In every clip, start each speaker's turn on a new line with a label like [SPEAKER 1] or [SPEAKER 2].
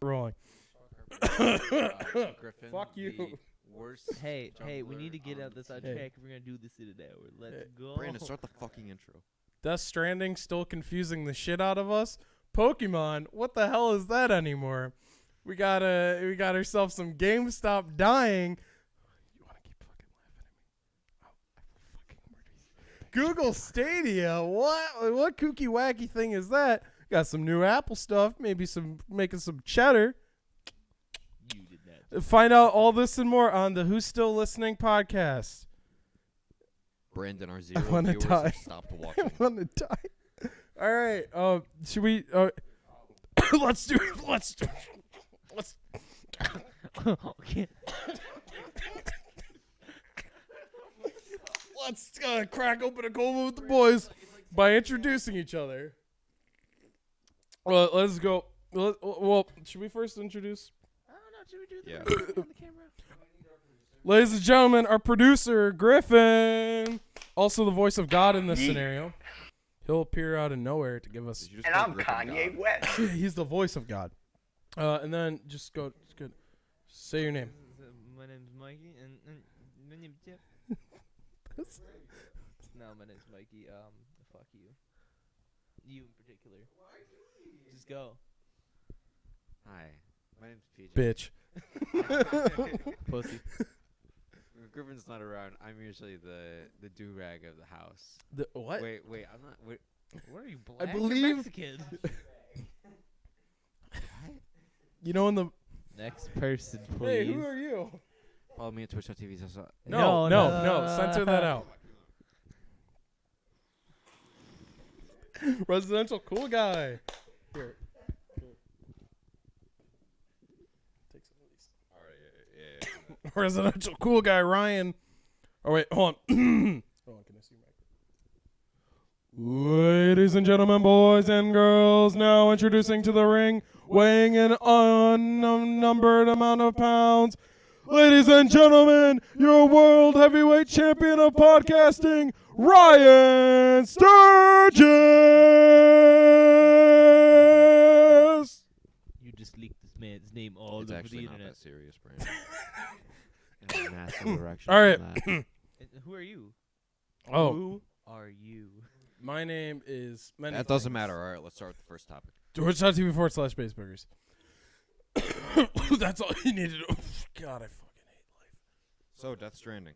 [SPEAKER 1] rolling.
[SPEAKER 2] Griffin,
[SPEAKER 1] Fuck you.
[SPEAKER 2] Worst
[SPEAKER 3] Hey, we
[SPEAKER 2] jungler
[SPEAKER 3] need to get
[SPEAKER 2] on
[SPEAKER 3] out this
[SPEAKER 2] the
[SPEAKER 3] on
[SPEAKER 2] team.
[SPEAKER 3] track. We're gonna do this in an hour. Let's go.
[SPEAKER 2] Brandon, start the fucking intro.
[SPEAKER 1] Death Stranding still confusing the shit out of us. Pokemon, what the hell is that anymore? We got ourselves some GameStop dying. You want to keep fucking laughing at me? I will fucking murder you. Google Stadia, what kooky wacky thing is that? Got some new Apple stuff, maybe making some cheddar.
[SPEAKER 3] You did that.
[SPEAKER 1] Find out all this and more on the Who's Still Listening podcast.
[SPEAKER 2] Brandon, our zero
[SPEAKER 1] wanna
[SPEAKER 2] viewers
[SPEAKER 1] die.
[SPEAKER 2] have stopped watching.
[SPEAKER 1] I want to die. All right. Should we? Let's do it. Let's.
[SPEAKER 3] Okay.
[SPEAKER 1] Let's crack open a cold one with the boys by introducing each other. Well, let's go. Well, should we first introduce?
[SPEAKER 3] I don't know. Should we do the
[SPEAKER 2] Yeah.
[SPEAKER 3] on the camera?
[SPEAKER 1] Ladies and gentlemen, our producer Griffin, also the voice of God in this scenario. He'll appear out of nowhere to give us.
[SPEAKER 2] Did you just
[SPEAKER 4] And
[SPEAKER 2] call
[SPEAKER 4] I'm
[SPEAKER 2] Griffin
[SPEAKER 4] Kanye
[SPEAKER 2] God?
[SPEAKER 4] West.
[SPEAKER 1] He's the voice of God. And then just go. Say your name.
[SPEAKER 3] My name's Mikey, and my name's Jeff. No, my name's Mikey. Fuck you. You in particular. Just go.
[SPEAKER 2] Hi, my name's PJ.
[SPEAKER 1] Bitch.
[SPEAKER 3] Pussy.
[SPEAKER 2] When Griffin's not around, I'm usually the do-rag of the house.
[SPEAKER 1] The, what?
[SPEAKER 2] Wait, I'm not. Wait,
[SPEAKER 3] What are you, black?
[SPEAKER 1] I
[SPEAKER 3] or
[SPEAKER 1] believe-
[SPEAKER 3] Mexican?
[SPEAKER 1] You know in the.
[SPEAKER 3] Next person, please.
[SPEAKER 1] Hey, who are you?
[SPEAKER 2] follow me at twitch.tv.
[SPEAKER 1] No. Censor that out. Residential cool guy. Here. Take some of these.
[SPEAKER 2] All right, yeah.
[SPEAKER 1] Residential cool guy Ryan. Oh wait, hold on. Hold on, can I see my? Ladies and gentlemen, boys and girls, now introducing to the ring, weighing an unnumbered amount of pounds. Ladies and gentlemen, your world heavyweight champion of podcasting, Ryan Sturgis.
[SPEAKER 3] You just leaked this man's name all
[SPEAKER 2] It's
[SPEAKER 3] over
[SPEAKER 2] actually
[SPEAKER 3] the
[SPEAKER 2] not
[SPEAKER 3] internet.
[SPEAKER 2] that serious, Brandon. In a massive direction.
[SPEAKER 1] All right.
[SPEAKER 3] And who are you?
[SPEAKER 1] Oh,
[SPEAKER 3] Who are you?
[SPEAKER 1] my name is. Many
[SPEAKER 2] That doesn't
[SPEAKER 1] things.
[SPEAKER 2] matter. All right, let's start with the first topic.
[SPEAKER 1] Twitch.tv/baseburgers. That's all you need to do. God, I fucking hate life.
[SPEAKER 2] So, Death Stranding.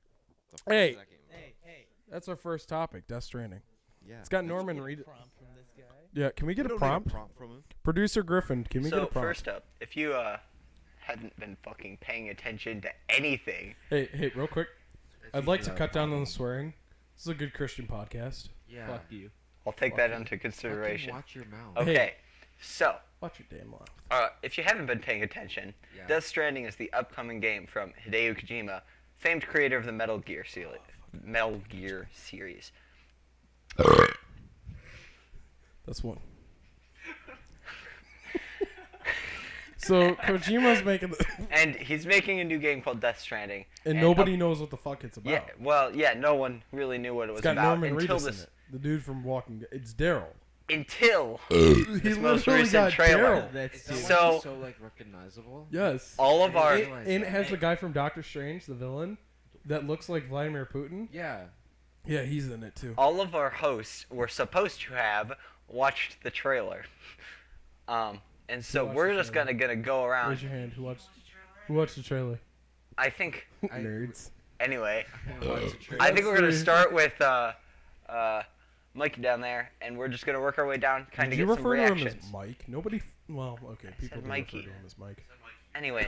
[SPEAKER 2] The fuck
[SPEAKER 1] Hey.
[SPEAKER 2] is that game about?
[SPEAKER 3] Hey.
[SPEAKER 1] That's our first topic, Death Stranding.
[SPEAKER 2] Yeah.
[SPEAKER 1] It's got
[SPEAKER 2] that's-
[SPEAKER 1] Norman
[SPEAKER 3] Get a
[SPEAKER 1] read it.
[SPEAKER 3] prompt from this guy.
[SPEAKER 1] Yeah, can we get
[SPEAKER 2] We
[SPEAKER 1] a
[SPEAKER 2] don't need
[SPEAKER 1] prompt?
[SPEAKER 2] from him.
[SPEAKER 1] Producer Griffin, can we get a
[SPEAKER 4] So
[SPEAKER 1] prompt?
[SPEAKER 4] first up, if you hadn't been fucking paying attention to anything,
[SPEAKER 1] Hey, real quick. I'd like to cut down on the swearing. This is a good Christian podcast.
[SPEAKER 2] Yeah.
[SPEAKER 3] Fuck you.
[SPEAKER 4] I'll take
[SPEAKER 1] Fuck
[SPEAKER 4] that
[SPEAKER 1] you.
[SPEAKER 4] into
[SPEAKER 2] Fucking
[SPEAKER 4] consideration.
[SPEAKER 2] watch your mouth.
[SPEAKER 1] Hey.
[SPEAKER 4] Okay, so
[SPEAKER 1] Watch your damn mouth.
[SPEAKER 4] if you haven't been paying attention,
[SPEAKER 2] Yeah.
[SPEAKER 4] Death Stranding is the upcoming game from Hideo Kojima, famed creator of the Metal Gear series.
[SPEAKER 1] That's one. So Kojima's making the
[SPEAKER 4] And he's making a new game called Death Stranding.
[SPEAKER 1] and nobody knows what the fuck it's about.
[SPEAKER 4] No one really knew what it was
[SPEAKER 1] It's got
[SPEAKER 4] about
[SPEAKER 1] Norman
[SPEAKER 4] until
[SPEAKER 1] Reedus
[SPEAKER 4] this
[SPEAKER 1] in it. The dude from Walking Dead. It's Daryl.
[SPEAKER 4] until
[SPEAKER 1] He
[SPEAKER 4] this most
[SPEAKER 1] literally
[SPEAKER 4] recent
[SPEAKER 1] got
[SPEAKER 4] trailer.
[SPEAKER 1] Daryl.
[SPEAKER 3] That's
[SPEAKER 4] So-
[SPEAKER 2] so like recognizable.
[SPEAKER 1] Yes.
[SPEAKER 4] All of our
[SPEAKER 1] And it has the guy from Doctor Strange, the villain, that looks like Vladimir Putin.
[SPEAKER 2] Yeah.
[SPEAKER 1] Yeah, he's in it too.
[SPEAKER 4] all of our hosts were supposed to have watched the trailer. And so
[SPEAKER 1] watched
[SPEAKER 4] we're
[SPEAKER 1] the
[SPEAKER 4] just
[SPEAKER 1] trailer?
[SPEAKER 4] gonna go around.
[SPEAKER 1] Raise your hand. Who watched the trailer?
[SPEAKER 4] I think
[SPEAKER 1] Nerds.
[SPEAKER 4] anyway.
[SPEAKER 2] Watch the trailer.
[SPEAKER 4] I think we're gonna
[SPEAKER 1] That's
[SPEAKER 4] start with Mikey down there, and we're just gonna work our way down, kind
[SPEAKER 1] Did
[SPEAKER 4] of
[SPEAKER 1] you
[SPEAKER 4] get some
[SPEAKER 1] refer to him
[SPEAKER 4] reactions.
[SPEAKER 1] as Mike? Nobody. Well, okay, people
[SPEAKER 4] said
[SPEAKER 1] do
[SPEAKER 4] Mikey.
[SPEAKER 1] refer to him as Mike.
[SPEAKER 4] Anyway,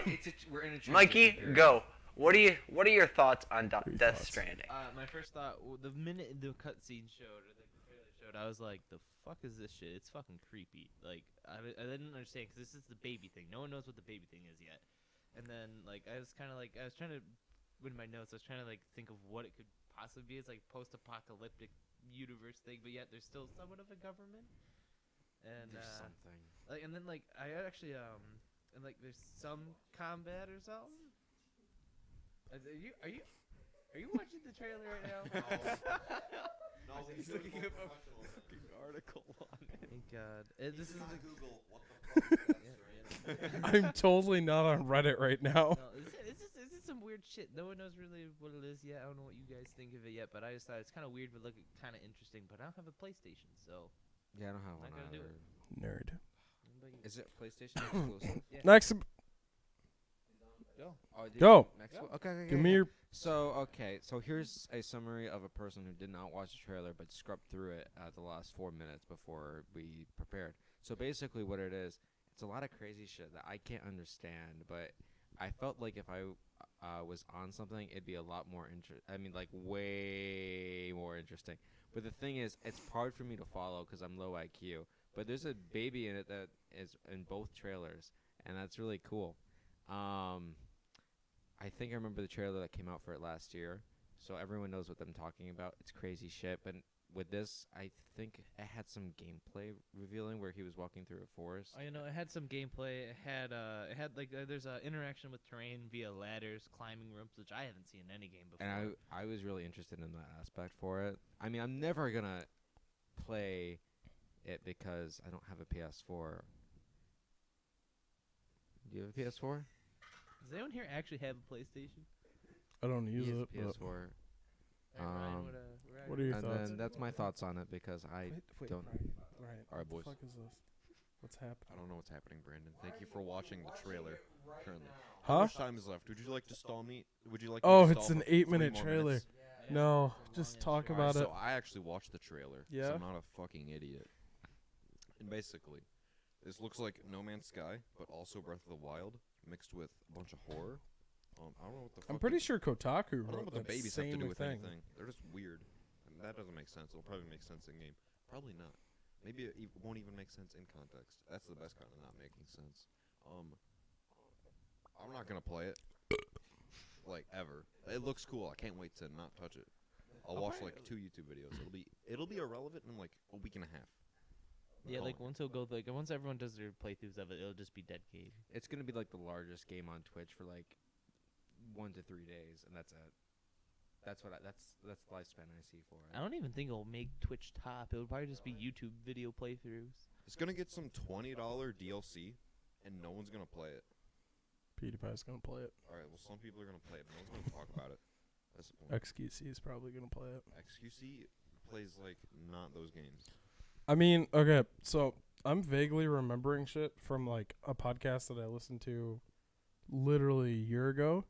[SPEAKER 2] We're in a transition
[SPEAKER 4] Mikey,
[SPEAKER 2] period.
[SPEAKER 4] go. What are your thoughts on
[SPEAKER 1] Your
[SPEAKER 4] Death
[SPEAKER 1] thoughts.
[SPEAKER 4] Stranding?
[SPEAKER 3] My first thought, the minute the cutscene showed, or the trailer showed, I was like, the fuck is this shit? It's fucking creepy. Like, I didn't understand, because this is the baby thing. No one knows what the baby thing is yet. And then, like, I was trying to, with my notes, I was trying to, like, think of what it could possibly be. It's like post-apocalyptic universe thing, but yet there's still somewhat of a government. And,
[SPEAKER 2] There's something.
[SPEAKER 3] like, and then, like, I actually, and, like, there's some combat or something. Are you watching the trailer right now?
[SPEAKER 2] No, he's looking at a fucking article on it.
[SPEAKER 3] Thank God. This is the
[SPEAKER 2] Google what the fuck is Death Stranding?
[SPEAKER 1] I'm totally not on Reddit right now.
[SPEAKER 3] No, it's just some weird shit. No one knows really what it is yet. I don't know what you guys think of it yet, but I just thought it's kind of weird, but look, kind of interesting. But I don't have a PlayStation, so
[SPEAKER 2] Yeah, I don't have
[SPEAKER 3] Not
[SPEAKER 2] one
[SPEAKER 3] gonna do
[SPEAKER 2] either.
[SPEAKER 1] Nerd.
[SPEAKER 2] Is it PlayStation exclusive?
[SPEAKER 3] Yeah.
[SPEAKER 1] Next,
[SPEAKER 3] Go.
[SPEAKER 2] Oh, did
[SPEAKER 1] Go.
[SPEAKER 2] you- Next one? Okay,
[SPEAKER 1] give me your.
[SPEAKER 2] So here's a summary of a person who did not watch the trailer but scrubbed through it at the last 4 minutes before we prepared. So basically, what it is, it's a lot of crazy shit that I can't understand. But I felt like if I was on something, it'd be a lot more way more interesting. But the thing is, it's hard for me to follow because I'm low IQ. But there's a baby in it that is in both trailers, and that's really cool. I think I remember the trailer that came out for it last year, so everyone knows what I'm talking about. It's crazy shit, but with this, I think it had some gameplay revealing where he was walking through a forest.
[SPEAKER 3] Oh, it had some gameplay. It had there's interaction with terrain via ladders, climbing ropes, which I haven't seen in any game before.
[SPEAKER 2] And I was really interested in that aspect for it. I mean, I'm never gonna play it because I don't have a PS4. Do you have a PS4?
[SPEAKER 3] Does anyone here actually have a PlayStation?
[SPEAKER 1] I don't use
[SPEAKER 2] He has
[SPEAKER 1] it.
[SPEAKER 2] a
[SPEAKER 1] but-
[SPEAKER 2] PS4.
[SPEAKER 3] Ryan,
[SPEAKER 1] What are your
[SPEAKER 2] And
[SPEAKER 1] thoughts?
[SPEAKER 2] then that's my thoughts on it because I
[SPEAKER 1] Wait,
[SPEAKER 2] don't.
[SPEAKER 1] Ryan,
[SPEAKER 5] All right,
[SPEAKER 1] what
[SPEAKER 5] boys.
[SPEAKER 1] the fuck is this? What's happening?
[SPEAKER 5] I don't know what's happening, Brandon. Thank you for watching the trailer currently.
[SPEAKER 1] Huh?
[SPEAKER 5] How much time is left? Would you like to stall me? Would you like me
[SPEAKER 1] Oh,
[SPEAKER 5] to
[SPEAKER 1] it's
[SPEAKER 5] stall
[SPEAKER 1] an
[SPEAKER 5] for
[SPEAKER 1] 8-minute
[SPEAKER 5] 3 more
[SPEAKER 1] trailer.
[SPEAKER 5] minutes?
[SPEAKER 1] No, just talk
[SPEAKER 5] Alright,
[SPEAKER 1] about it.
[SPEAKER 5] so I actually watched the trailer.
[SPEAKER 1] Yeah?
[SPEAKER 5] So I'm not a fucking idiot. And basically, this looks like No Man's Sky, but also Breath of the Wild mixed with a bunch of horror. I don't know what the fuck.
[SPEAKER 1] I'm pretty sure Kotaku
[SPEAKER 5] I don't know
[SPEAKER 1] wrote
[SPEAKER 5] what the
[SPEAKER 1] that
[SPEAKER 5] babies have to
[SPEAKER 1] same
[SPEAKER 5] do with
[SPEAKER 1] thing.
[SPEAKER 5] anything. They're just weird. And that doesn't make sense. It'll probably make sense in game. Probably not. Maybe it won't even make sense in context. That's the best kind of not making sense. I'm not gonna play it. Like ever. It looks cool. I can't wait to not touch it. I'll watch like 2 YouTube videos. It'll be irrelevant in like a week and a half.
[SPEAKER 3] Yeah, like
[SPEAKER 5] Calling.
[SPEAKER 3] once everyone does their playthroughs of it, it'll just be dead game.
[SPEAKER 2] It's gonna be like the largest game on Twitch for like 1 to 3 days, and that's it. That's the lifespan I see for it.
[SPEAKER 3] I don't even think it'll make Twitch top. It would probably just be YouTube video playthroughs.
[SPEAKER 5] It's gonna get some $20 DLC, and no one's gonna play it.
[SPEAKER 1] PewDiePie's gonna play it.
[SPEAKER 5] All right. Well, some people are gonna play it, but no one's gonna talk about it. That's the point.
[SPEAKER 1] XQC is probably gonna play it.
[SPEAKER 5] XQC plays like not those games.
[SPEAKER 1] I mean, okay, so I'm vaguely remembering shit from like a podcast that I listened to literally a year ago.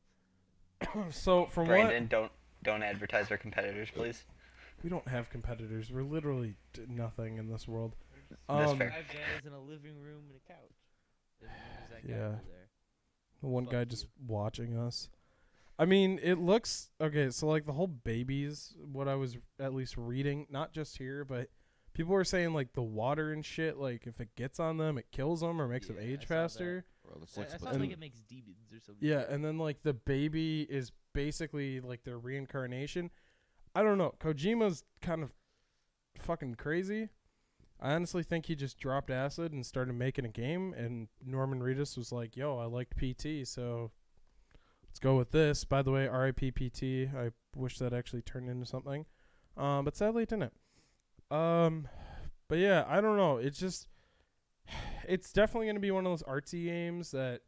[SPEAKER 1] So from
[SPEAKER 4] Brandon, don't advertise our competitors, please.
[SPEAKER 1] we don't have competitors. We're literally nothing in this world.
[SPEAKER 4] That's fair.
[SPEAKER 3] 5 guys in a living room and a couch. There's that guy
[SPEAKER 1] Yeah.
[SPEAKER 3] over there.
[SPEAKER 1] The one
[SPEAKER 3] Fuck
[SPEAKER 1] guy
[SPEAKER 3] you.
[SPEAKER 1] just watching us. I mean, it looks okay. So like the whole babies, what I was at least reading, not just here, but people were saying like the water and shit. Like if it gets on them, it kills them or makes them
[SPEAKER 3] Yeah,
[SPEAKER 1] age
[SPEAKER 3] I saw that.
[SPEAKER 1] faster.
[SPEAKER 5] Bro, that's
[SPEAKER 3] I
[SPEAKER 5] like
[SPEAKER 3] saw
[SPEAKER 5] split-
[SPEAKER 3] like it makes demons or something.
[SPEAKER 1] Yeah, and then like the baby is basically like their reincarnation. I don't know. Kojima's kind of fucking crazy. I honestly think he just dropped acid and started making a game, and Norman Reedus was like, "Yo, I liked PT, so let's go with this." By the way, R.I.P. PT. I wish that actually turned into something, but sadly it didn't. But yeah, I don't know. It's just, it's definitely gonna be one of those artsy games that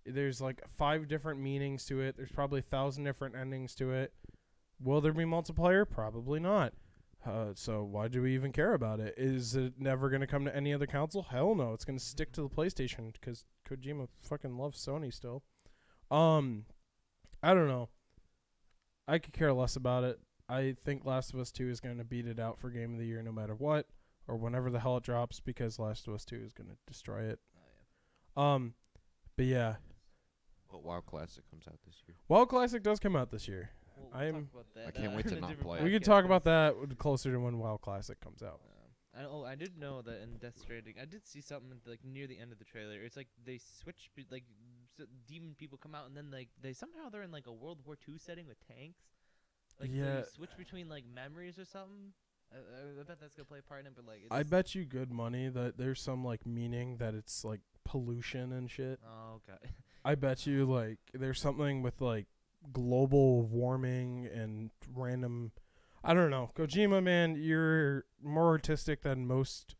[SPEAKER 1] there's like 5 different meanings to it. There's probably 1,000 different endings to it. Will there be multiplayer? Probably not. So why do we even care about it? Is it never going to come to any other console? Hell no. It's going to stick to the PlayStation because Kojima fucking loves Sony still. I don't know. I could care less about it. I think Last of Us 2 is going to beat it out for Game of the Year no matter what, or whenever the hell it drops, because Last of Us 2 is going to destroy it.
[SPEAKER 3] Oh, yeah.
[SPEAKER 1] But yeah,
[SPEAKER 5] But WoW Classic comes out this year.
[SPEAKER 1] WoW Classic does come out this year.
[SPEAKER 3] We'll
[SPEAKER 1] I'm-
[SPEAKER 3] talk about that,
[SPEAKER 5] I can't wait to
[SPEAKER 3] in a
[SPEAKER 5] not
[SPEAKER 3] different
[SPEAKER 5] play it.
[SPEAKER 1] We could
[SPEAKER 3] podcast,
[SPEAKER 1] talk
[SPEAKER 3] but
[SPEAKER 1] about that closer to when WoW Classic comes out.
[SPEAKER 3] I did know that in Death Stranding, I did see something like near the end of the trailer. It's like they switch, demon people come out, and then like they're in like a World War II setting with tanks. Like
[SPEAKER 1] Yeah.
[SPEAKER 3] they switch between like memories or something. I bet that's gonna play a part in it, but like
[SPEAKER 1] I bet you good money that there's some like meaning that it's like pollution and shit.
[SPEAKER 3] Oh, okay.
[SPEAKER 1] I bet you like there's something with like global warming and random. I don't know. Kojima, man, you're more artistic than most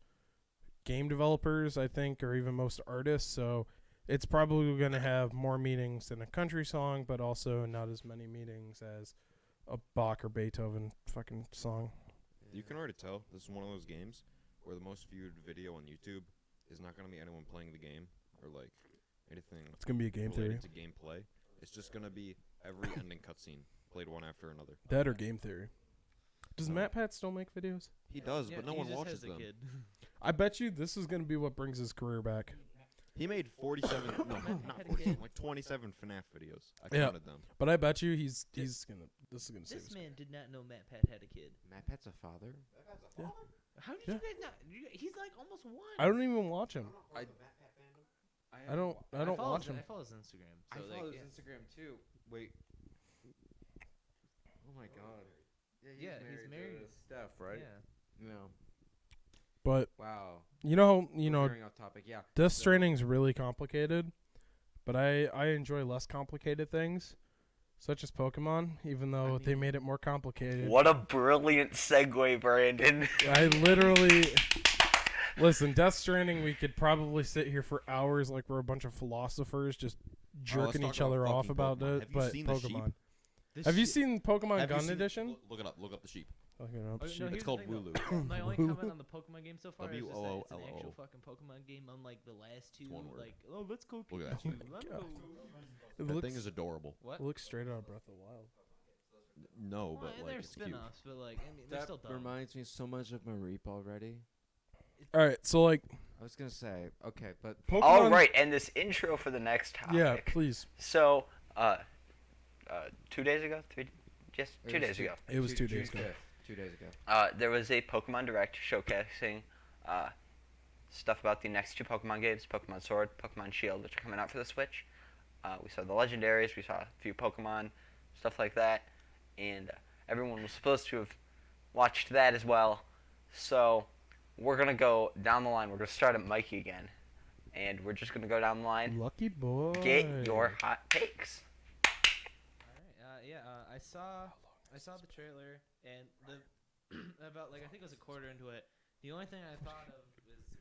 [SPEAKER 1] game developers, I think, or even most artists. So it's probably going to have more meanings than a country song, but also not as many meanings as a Bach or Beethoven fucking song.
[SPEAKER 5] You can already tell this is one of those games where the most viewed video on YouTube is not going to be anyone playing the game or like anything
[SPEAKER 1] It's going to be a game theory.
[SPEAKER 5] related to gameplay. It's just going to be every ending cutscene played one after another.
[SPEAKER 1] That or game theory. Does
[SPEAKER 5] No.
[SPEAKER 1] MatPat still make videos?
[SPEAKER 5] He does,
[SPEAKER 3] Yeah,
[SPEAKER 5] but no
[SPEAKER 3] he
[SPEAKER 5] one
[SPEAKER 3] just
[SPEAKER 5] watches
[SPEAKER 3] has a
[SPEAKER 5] them.
[SPEAKER 3] kid.
[SPEAKER 1] I bet you this is going to be what brings his career back.
[SPEAKER 5] He made 47, no, not
[SPEAKER 3] Had a
[SPEAKER 5] 47,
[SPEAKER 3] kid.
[SPEAKER 5] like 27 FNAF videos. I
[SPEAKER 1] Yeah.
[SPEAKER 5] counted them.
[SPEAKER 1] But I bet you he's gonna. This is gonna save
[SPEAKER 3] This
[SPEAKER 1] his
[SPEAKER 3] man did not know Matt Pat had a kid.
[SPEAKER 2] Matt Pat's a father.
[SPEAKER 3] How did
[SPEAKER 1] Yeah.
[SPEAKER 3] you guys not? He's like almost one.
[SPEAKER 1] I don't even watch him.
[SPEAKER 2] I
[SPEAKER 1] I don't
[SPEAKER 3] follow
[SPEAKER 1] watch
[SPEAKER 3] his,
[SPEAKER 1] him.
[SPEAKER 3] I follow his Instagram.
[SPEAKER 2] I
[SPEAKER 3] So
[SPEAKER 2] follow
[SPEAKER 3] like,
[SPEAKER 2] his Instagram too. Wait. Oh my god.
[SPEAKER 3] Yeah, he's married.
[SPEAKER 2] to Steph, right?
[SPEAKER 3] Yeah.
[SPEAKER 2] No.
[SPEAKER 1] But
[SPEAKER 2] Wow.
[SPEAKER 1] you know,
[SPEAKER 2] We're veering off topic. Yeah.
[SPEAKER 1] Death Stranding's really complicated. But I enjoy less complicated things, such as Pokemon. Even though they
[SPEAKER 2] mean-
[SPEAKER 1] made it more complicated.
[SPEAKER 4] What a brilliant segue, Brandon.
[SPEAKER 1] I literally listen. Death Stranding. We could probably sit here for hours, like we're a bunch of philosophers, just jerking
[SPEAKER 5] talk
[SPEAKER 1] each other
[SPEAKER 5] about
[SPEAKER 1] off
[SPEAKER 5] fucking
[SPEAKER 1] about
[SPEAKER 5] Pokemon.
[SPEAKER 1] it.
[SPEAKER 5] Have you
[SPEAKER 1] But
[SPEAKER 5] seen the sheep?
[SPEAKER 1] Pokemon.
[SPEAKER 3] This
[SPEAKER 1] Have you
[SPEAKER 3] shit-
[SPEAKER 1] seen Pokemon
[SPEAKER 5] Have you
[SPEAKER 1] Gun
[SPEAKER 5] seen-
[SPEAKER 1] Edition?
[SPEAKER 5] Look it up. Look up the sheep.
[SPEAKER 1] Looking up
[SPEAKER 3] Oh,
[SPEAKER 1] sheep.
[SPEAKER 3] no, here's
[SPEAKER 5] It's
[SPEAKER 3] the
[SPEAKER 5] called
[SPEAKER 3] thing, though.
[SPEAKER 5] Wooloo.
[SPEAKER 3] My only comment on the Pokemon game so far is just that it's an
[SPEAKER 5] W-O-O-L-O.
[SPEAKER 3] actual fucking Pokemon game, unlike the last two.
[SPEAKER 5] one word.
[SPEAKER 3] Like, oh, let's go
[SPEAKER 5] Look at that.
[SPEAKER 3] Pikachu.
[SPEAKER 1] Oh my
[SPEAKER 3] let's
[SPEAKER 1] God.
[SPEAKER 3] go.
[SPEAKER 1] It
[SPEAKER 5] That
[SPEAKER 1] looks,
[SPEAKER 5] thing is adorable.
[SPEAKER 3] What?
[SPEAKER 1] it looks straight out of Breath of the Wild.
[SPEAKER 5] No,
[SPEAKER 3] Well,
[SPEAKER 5] but like
[SPEAKER 3] they're
[SPEAKER 5] it's cute.
[SPEAKER 3] spin-offs, but like, I mean, they're
[SPEAKER 2] That
[SPEAKER 3] still dumb.
[SPEAKER 2] reminds me so much of Mareep already.
[SPEAKER 1] All right, so like
[SPEAKER 2] I was gonna say, okay, but
[SPEAKER 1] Pokemon.
[SPEAKER 4] All right, and this intro for the next topic.
[SPEAKER 1] Yeah, please.
[SPEAKER 4] So, 2 days ago, just
[SPEAKER 2] It
[SPEAKER 4] 2
[SPEAKER 2] was
[SPEAKER 4] days
[SPEAKER 2] two-
[SPEAKER 4] ago,
[SPEAKER 1] It was 2 days ago.
[SPEAKER 2] 2 days ago.
[SPEAKER 4] there was a Pokemon Direct showcasing stuff about the next two Pokemon games, Pokemon Sword, Pokemon Shield, which are coming out for the Switch. We saw the legendaries, we saw a few Pokemon, stuff like that, and everyone was supposed to have watched that as well. So we're gonna go down the line. We're gonna start at Mikey again, and we're just gonna go down the line.
[SPEAKER 1] Lucky boy.
[SPEAKER 4] Get your hot takes.
[SPEAKER 3] Alright, I saw the trailer and the about like I think it was a quarter into it. The only thing I thought of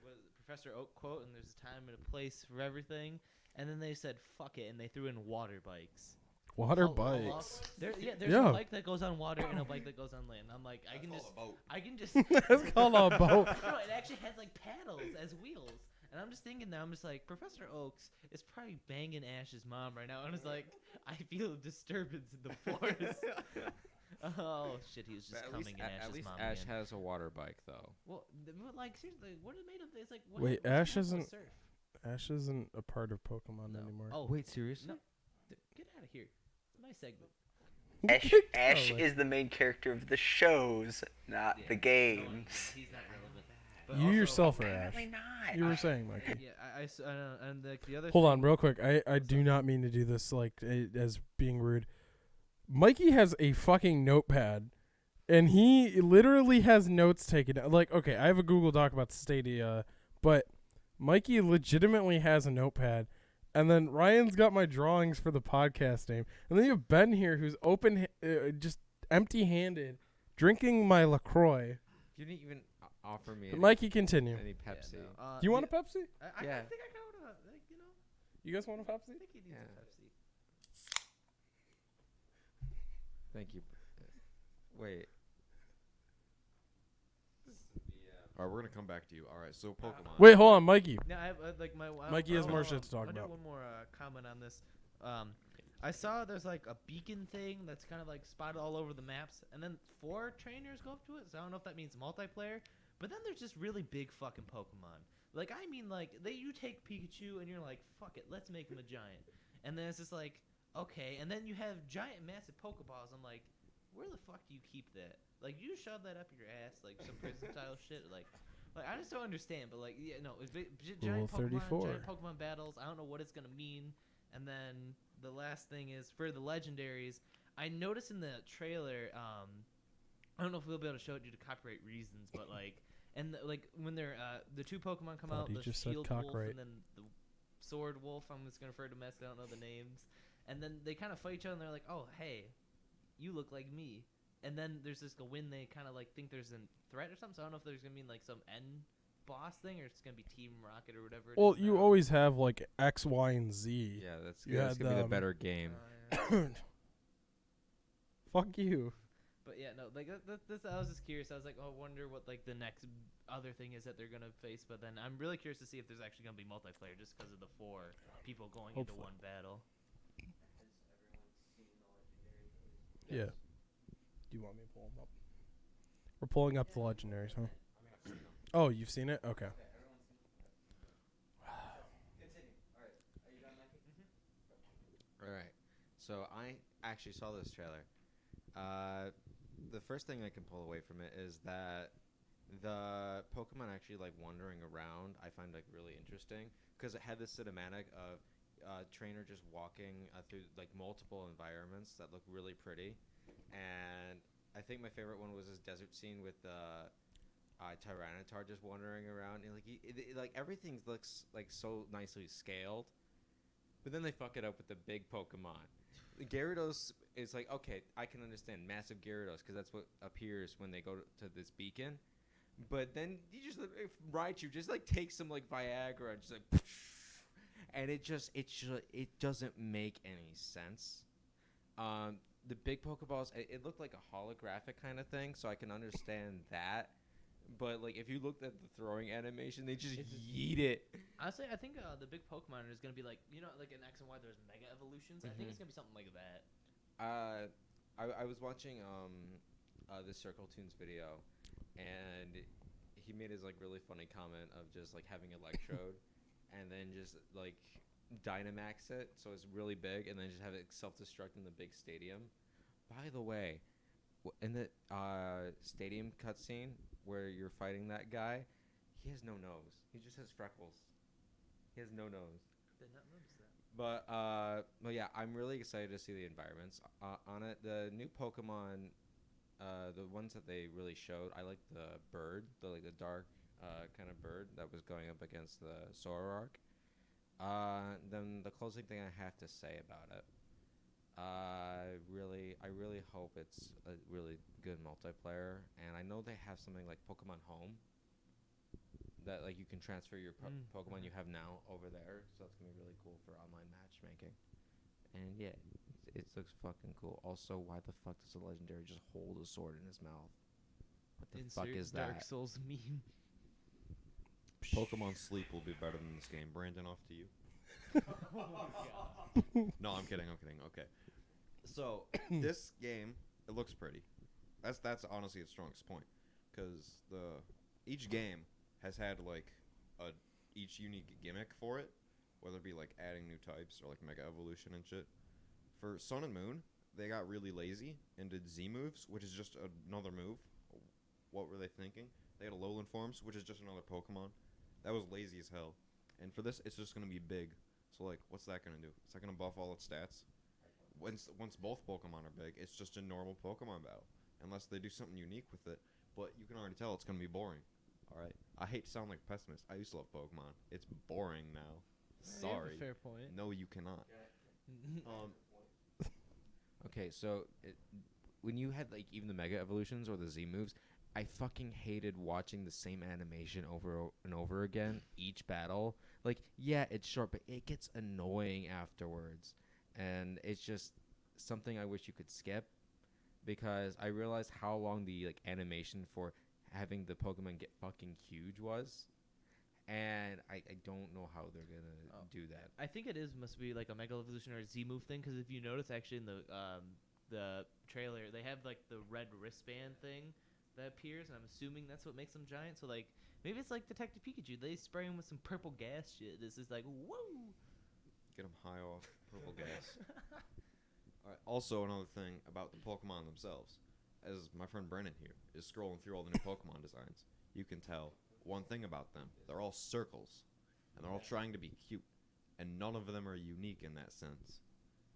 [SPEAKER 3] was Professor Oak quote, and there's a time and a place for everything. And then they said fuck it, and they threw in water bikes.
[SPEAKER 1] Water
[SPEAKER 3] All- all
[SPEAKER 1] bikes.
[SPEAKER 3] off. There's
[SPEAKER 1] Yeah.
[SPEAKER 3] a bike that goes on water and a bike that goes on land. I'm like, I can just.
[SPEAKER 1] That's called a boat.
[SPEAKER 3] No, it actually has like paddles as wheels. And I'm just thinking now, I'm just like, Professor Oaks is probably banging Ash's mom right now. And it's like, I feel a disturbance in the forest. Oh, shit, he was just
[SPEAKER 2] At
[SPEAKER 3] coming
[SPEAKER 2] least,
[SPEAKER 3] in Ash's
[SPEAKER 2] at least
[SPEAKER 3] mom
[SPEAKER 2] Ash
[SPEAKER 3] again.
[SPEAKER 2] has a water bike though.
[SPEAKER 3] Well, but like, seriously, what is it made of? It's like, what
[SPEAKER 1] Wait,
[SPEAKER 3] what's
[SPEAKER 1] Ash
[SPEAKER 3] made of
[SPEAKER 1] isn't-
[SPEAKER 3] surf?
[SPEAKER 1] Ash isn't a part of Pokemon
[SPEAKER 3] No.
[SPEAKER 1] anymore.
[SPEAKER 3] Oh,
[SPEAKER 2] Wait, seriously?
[SPEAKER 3] No. Get out of here. It's my segment.
[SPEAKER 4] Ash
[SPEAKER 1] Oh,
[SPEAKER 4] is the main character of the shows, not
[SPEAKER 3] Yeah,
[SPEAKER 4] the
[SPEAKER 3] no,
[SPEAKER 4] games.
[SPEAKER 3] he's not relevant. But
[SPEAKER 1] You
[SPEAKER 3] also-
[SPEAKER 1] yourself are Ash.
[SPEAKER 4] Apparently not.
[SPEAKER 1] You were saying, Mikey.
[SPEAKER 3] Yeah, and the other.
[SPEAKER 1] Hold
[SPEAKER 3] thing-
[SPEAKER 1] on, real quick. I do not mean to do this like as being rude. Mikey has a fucking notepad, and he literally has notes taken. Like, okay, I have a Google Doc about Stadia, but Mikey legitimately has a notepad. And then Ryan's got my drawings for the podcast name. And then you have Ben here who's just empty-handed, drinking my LaCroix.
[SPEAKER 2] You didn't even offer me
[SPEAKER 1] But
[SPEAKER 2] any,
[SPEAKER 1] Mikey, continue.
[SPEAKER 2] any
[SPEAKER 3] Yeah,
[SPEAKER 2] Pepsi.
[SPEAKER 3] no,
[SPEAKER 1] Do you want a
[SPEAKER 3] yeah,
[SPEAKER 1] Pepsi?
[SPEAKER 3] I
[SPEAKER 2] Yeah.
[SPEAKER 3] think I kind of like
[SPEAKER 1] You guys want a
[SPEAKER 3] I
[SPEAKER 1] Pepsi?
[SPEAKER 3] think he needs
[SPEAKER 2] Yeah.
[SPEAKER 3] a Pepsi.
[SPEAKER 2] Thank you. Wait.
[SPEAKER 5] All right, we're gonna come back to you. All right, so Pokemon.
[SPEAKER 1] Wait, hold on, Mikey.
[SPEAKER 3] No, I have like my.
[SPEAKER 1] Mikey has more shit to talk
[SPEAKER 3] I'll do
[SPEAKER 1] about.
[SPEAKER 3] one more comment on this. I saw there's like a beacon thing that's kind of like spotted all over the maps, and then 4 trainers go up to it. So I don't know if that means multiplayer. But then there's just really big fucking Pokemon. Like I mean, like you take Pikachu and you're like, fuck it, let's make him a giant. And then it's just like, okay. And then you have giant, massive Pokeballs. I'm like, where the fuck do you keep that? Like you shove that up your ass, like some prison style shit. Like I just don't understand. But like, yeah, no, it's giant
[SPEAKER 1] Rule 34.
[SPEAKER 3] giant Pokemon battles. I don't know what it's gonna mean. And then the last thing is for the legendaries. I noticed in the trailer. I don't know if we'll be able to show it due to copyright reasons, but like. And like when they're the 2 Pokemon come
[SPEAKER 1] Thought
[SPEAKER 3] out,
[SPEAKER 1] he
[SPEAKER 3] the
[SPEAKER 1] just said
[SPEAKER 3] Shield Wolf
[SPEAKER 1] cockright.
[SPEAKER 3] and then the Sword Wolf. I'm just gonna refer to them as 'cause I don't know the names. And then they kind of fight each other, and they're like, "Oh, hey, you look like me." And then there's this when they kind of like think there's a threat or something. So I don't know if there's gonna be like some end boss thing, or it's gonna be Team Rocket or whatever.
[SPEAKER 1] Well, you always have like X, Y, and Z.
[SPEAKER 2] Yeah, that's
[SPEAKER 1] You
[SPEAKER 2] that's
[SPEAKER 1] had,
[SPEAKER 2] gonna be the better game.
[SPEAKER 1] Fuck you.
[SPEAKER 3] But yeah, no, like this. I was just curious. I was like, oh, I wonder what like the next other thing is that they're gonna face. But then I'm really curious to see if there's actually gonna be multiplayer, just because of the 4 people going into
[SPEAKER 1] Hopefully.
[SPEAKER 3] one battle.
[SPEAKER 1] Yeah. Do you want me to pull them up? We're pulling up the legendaries, huh? Oh, you've seen it? Okay.
[SPEAKER 2] All right. So I actually saw this trailer. The first thing I can pull away from it is that the Pokemon actually like wandering around. I find like really interesting because it had this cinematic of trainer just walking through like multiple environments that look really pretty, and I think my favorite one was this desert scene with Tyranitar just wandering around, and like everything looks like so nicely scaled, but then they fuck it up with the big Pokemon. The Gyarados is like, okay, I can understand massive Gyarados because that's what appears when they go to this beacon. But then you just Raichu just like takes some like Viagra and just like, and it doesn't make any sense. The big Pokeballs, it looked like a holographic kind of thing, so I can understand that. But like if you looked at the throwing animation, they just yeet it.
[SPEAKER 3] Honestly, I think the big Pokemon is gonna be like, you know, like in X and Y, there's Mega Evolutions. I think it's gonna be something like that.
[SPEAKER 2] I was watching the Circle Tunes video, and he made his like really funny comment of just like having Electrode, and then just like Dynamax it so it's really big, and then just have it self-destruct in the big stadium. By the way, in the stadium cutscene where you're fighting that guy, he has no nose. He just has freckles. He has no nose.
[SPEAKER 3] Did not notice that.
[SPEAKER 2] But yeah, I'm really excited to see the environments on it. The new Pokemon, the ones that they really showed, I like the bird, the dark kind of bird that was going up against the Zoroark. Then the closing thing I have to say about it, I really hope it's a really good multiplayer, and I know they have something like Pokemon Home that like you can transfer your Pokemon you have now over there, so that's gonna be really cool for online matchmaking. And yeah, it looks fucking cool. Also, why the fuck does a legendary just hold a sword in his mouth? What the fuck is that?
[SPEAKER 3] Dark Souls meme.
[SPEAKER 5] Pokemon Sleep will be better than this game. Brandon, off to you. No, I'm kidding. Okay. So this game, it looks pretty. That's honestly its strongest point, because each game has had like each unique gimmick for it, whether it be like adding new types or like Mega Evolution and shit. For Sun and Moon, they got really lazy and did Z moves, which is just another move. What were they thinking? They had Alolan Forms, which is just another Pokemon. That was lazy as hell. And for this, it's just gonna be big. So like, what's that gonna do? Is that gonna buff all its stats? Once both Pokemon are big, it's just a normal Pokemon battle, unless they do something unique with it. But you can already tell it's gonna be boring. All right. I hate to sound like a pessimist. I used to love Pokemon. It's boring now. Sorry.
[SPEAKER 3] Fair point.
[SPEAKER 5] No, you cannot.
[SPEAKER 2] Okay, so when you had like even the Mega Evolutions or the Z moves, I fucking hated watching the same animation over and over again each battle. Like, yeah, it's short, but it gets annoying afterwards, and it's just something I wish you could skip, because I realized how long the like animation for having the Pokemon get fucking huge was, and I don't know how they're gonna do that.
[SPEAKER 3] I think it must be like a Mega Evolution or a Z move thing, because if you notice, actually in the trailer, they have like the red wristband thing that appears, and I'm assuming that's what makes them giant. So like maybe it's like Detective Pikachu. They spray him with some purple gas shit. This is like whoa.
[SPEAKER 5] Get them high off purple gas. All right. Also, another thing about the Pokemon themselves, as my friend Brennan here is scrolling through all the new Pokemon designs, you can tell one thing about them: they're all circles, and they're all trying to be cute, and none of them are unique in that sense.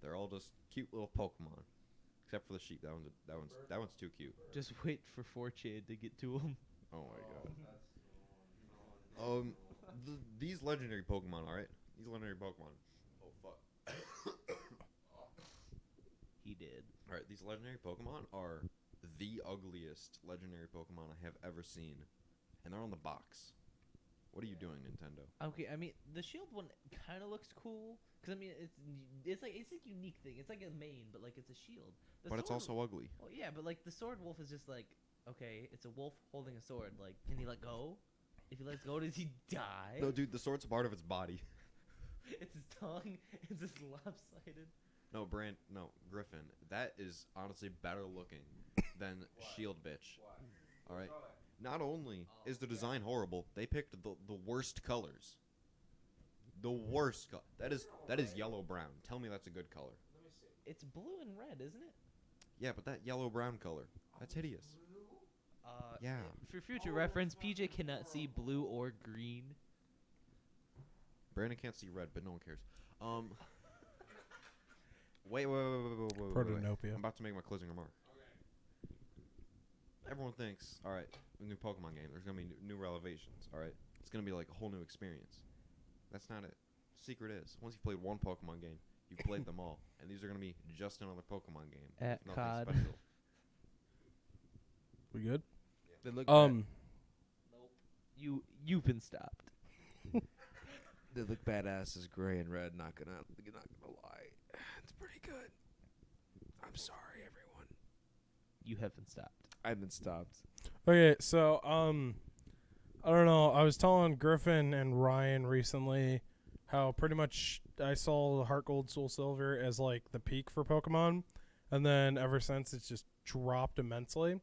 [SPEAKER 5] They're all just cute little Pokemon. Except for the sheep, that one's too cute.
[SPEAKER 3] Just wait for 4chan to get to him.
[SPEAKER 5] Oh my god. These legendary Pokemon, all right. These legendary Pokemon. Oh fuck.
[SPEAKER 3] He did.
[SPEAKER 5] All right, these legendary Pokemon are the ugliest legendary Pokemon I have ever seen, and they're on the box. What are you doing, Nintendo?
[SPEAKER 3] Okay, I mean the shield one kind of looks cool because I mean it's like it's a unique thing. It's like a mane, but like it's a shield. The
[SPEAKER 5] But it's
[SPEAKER 3] sword-
[SPEAKER 5] also ugly.
[SPEAKER 3] Well, yeah, but like the sword wolf is just like okay, it's a wolf holding a sword. Like, can he let go? If he lets go, does he die?
[SPEAKER 5] No, dude, the sword's a part of its body.
[SPEAKER 3] It's his tongue. It's just lopsided.
[SPEAKER 5] No, Griffin. That is honestly better looking than Shield Bitch. All right. Not only is the design horrible, they picked the worst colors. The worst color. That is yellow brown. Tell me that's a good color.
[SPEAKER 3] It's blue and red, isn't it?
[SPEAKER 5] Yeah, but that yellow brown color, that's hideous. Yeah.
[SPEAKER 3] For future reference, PJ cannot see blue or green.
[SPEAKER 5] Brandon can't see red, but no one cares. Wait.
[SPEAKER 1] Protanopia.
[SPEAKER 5] I'm about to make my closing remark. Everyone thinks, all right, a new Pokemon game. There's gonna be new revelations. All right, it's gonna be like a whole new experience. That's not it. Secret is once you've played one Pokemon game, you've played them all, and these are gonna be just another Pokemon game.
[SPEAKER 3] At
[SPEAKER 5] with nothing
[SPEAKER 3] COD.
[SPEAKER 5] special.
[SPEAKER 1] We good?
[SPEAKER 2] They look
[SPEAKER 1] Um,
[SPEAKER 3] You've been stopped.
[SPEAKER 2] they look badass as gray and red. Not gonna lie, it's pretty good. I'm sorry, everyone.
[SPEAKER 3] You have been stopped.
[SPEAKER 2] I've been stopped.
[SPEAKER 1] okay, so I don't know. I was telling Griffin and Ryan recently how pretty much I saw Heart Gold, Soul Silver as like the peak for Pokemon, and then ever since it's just dropped immensely.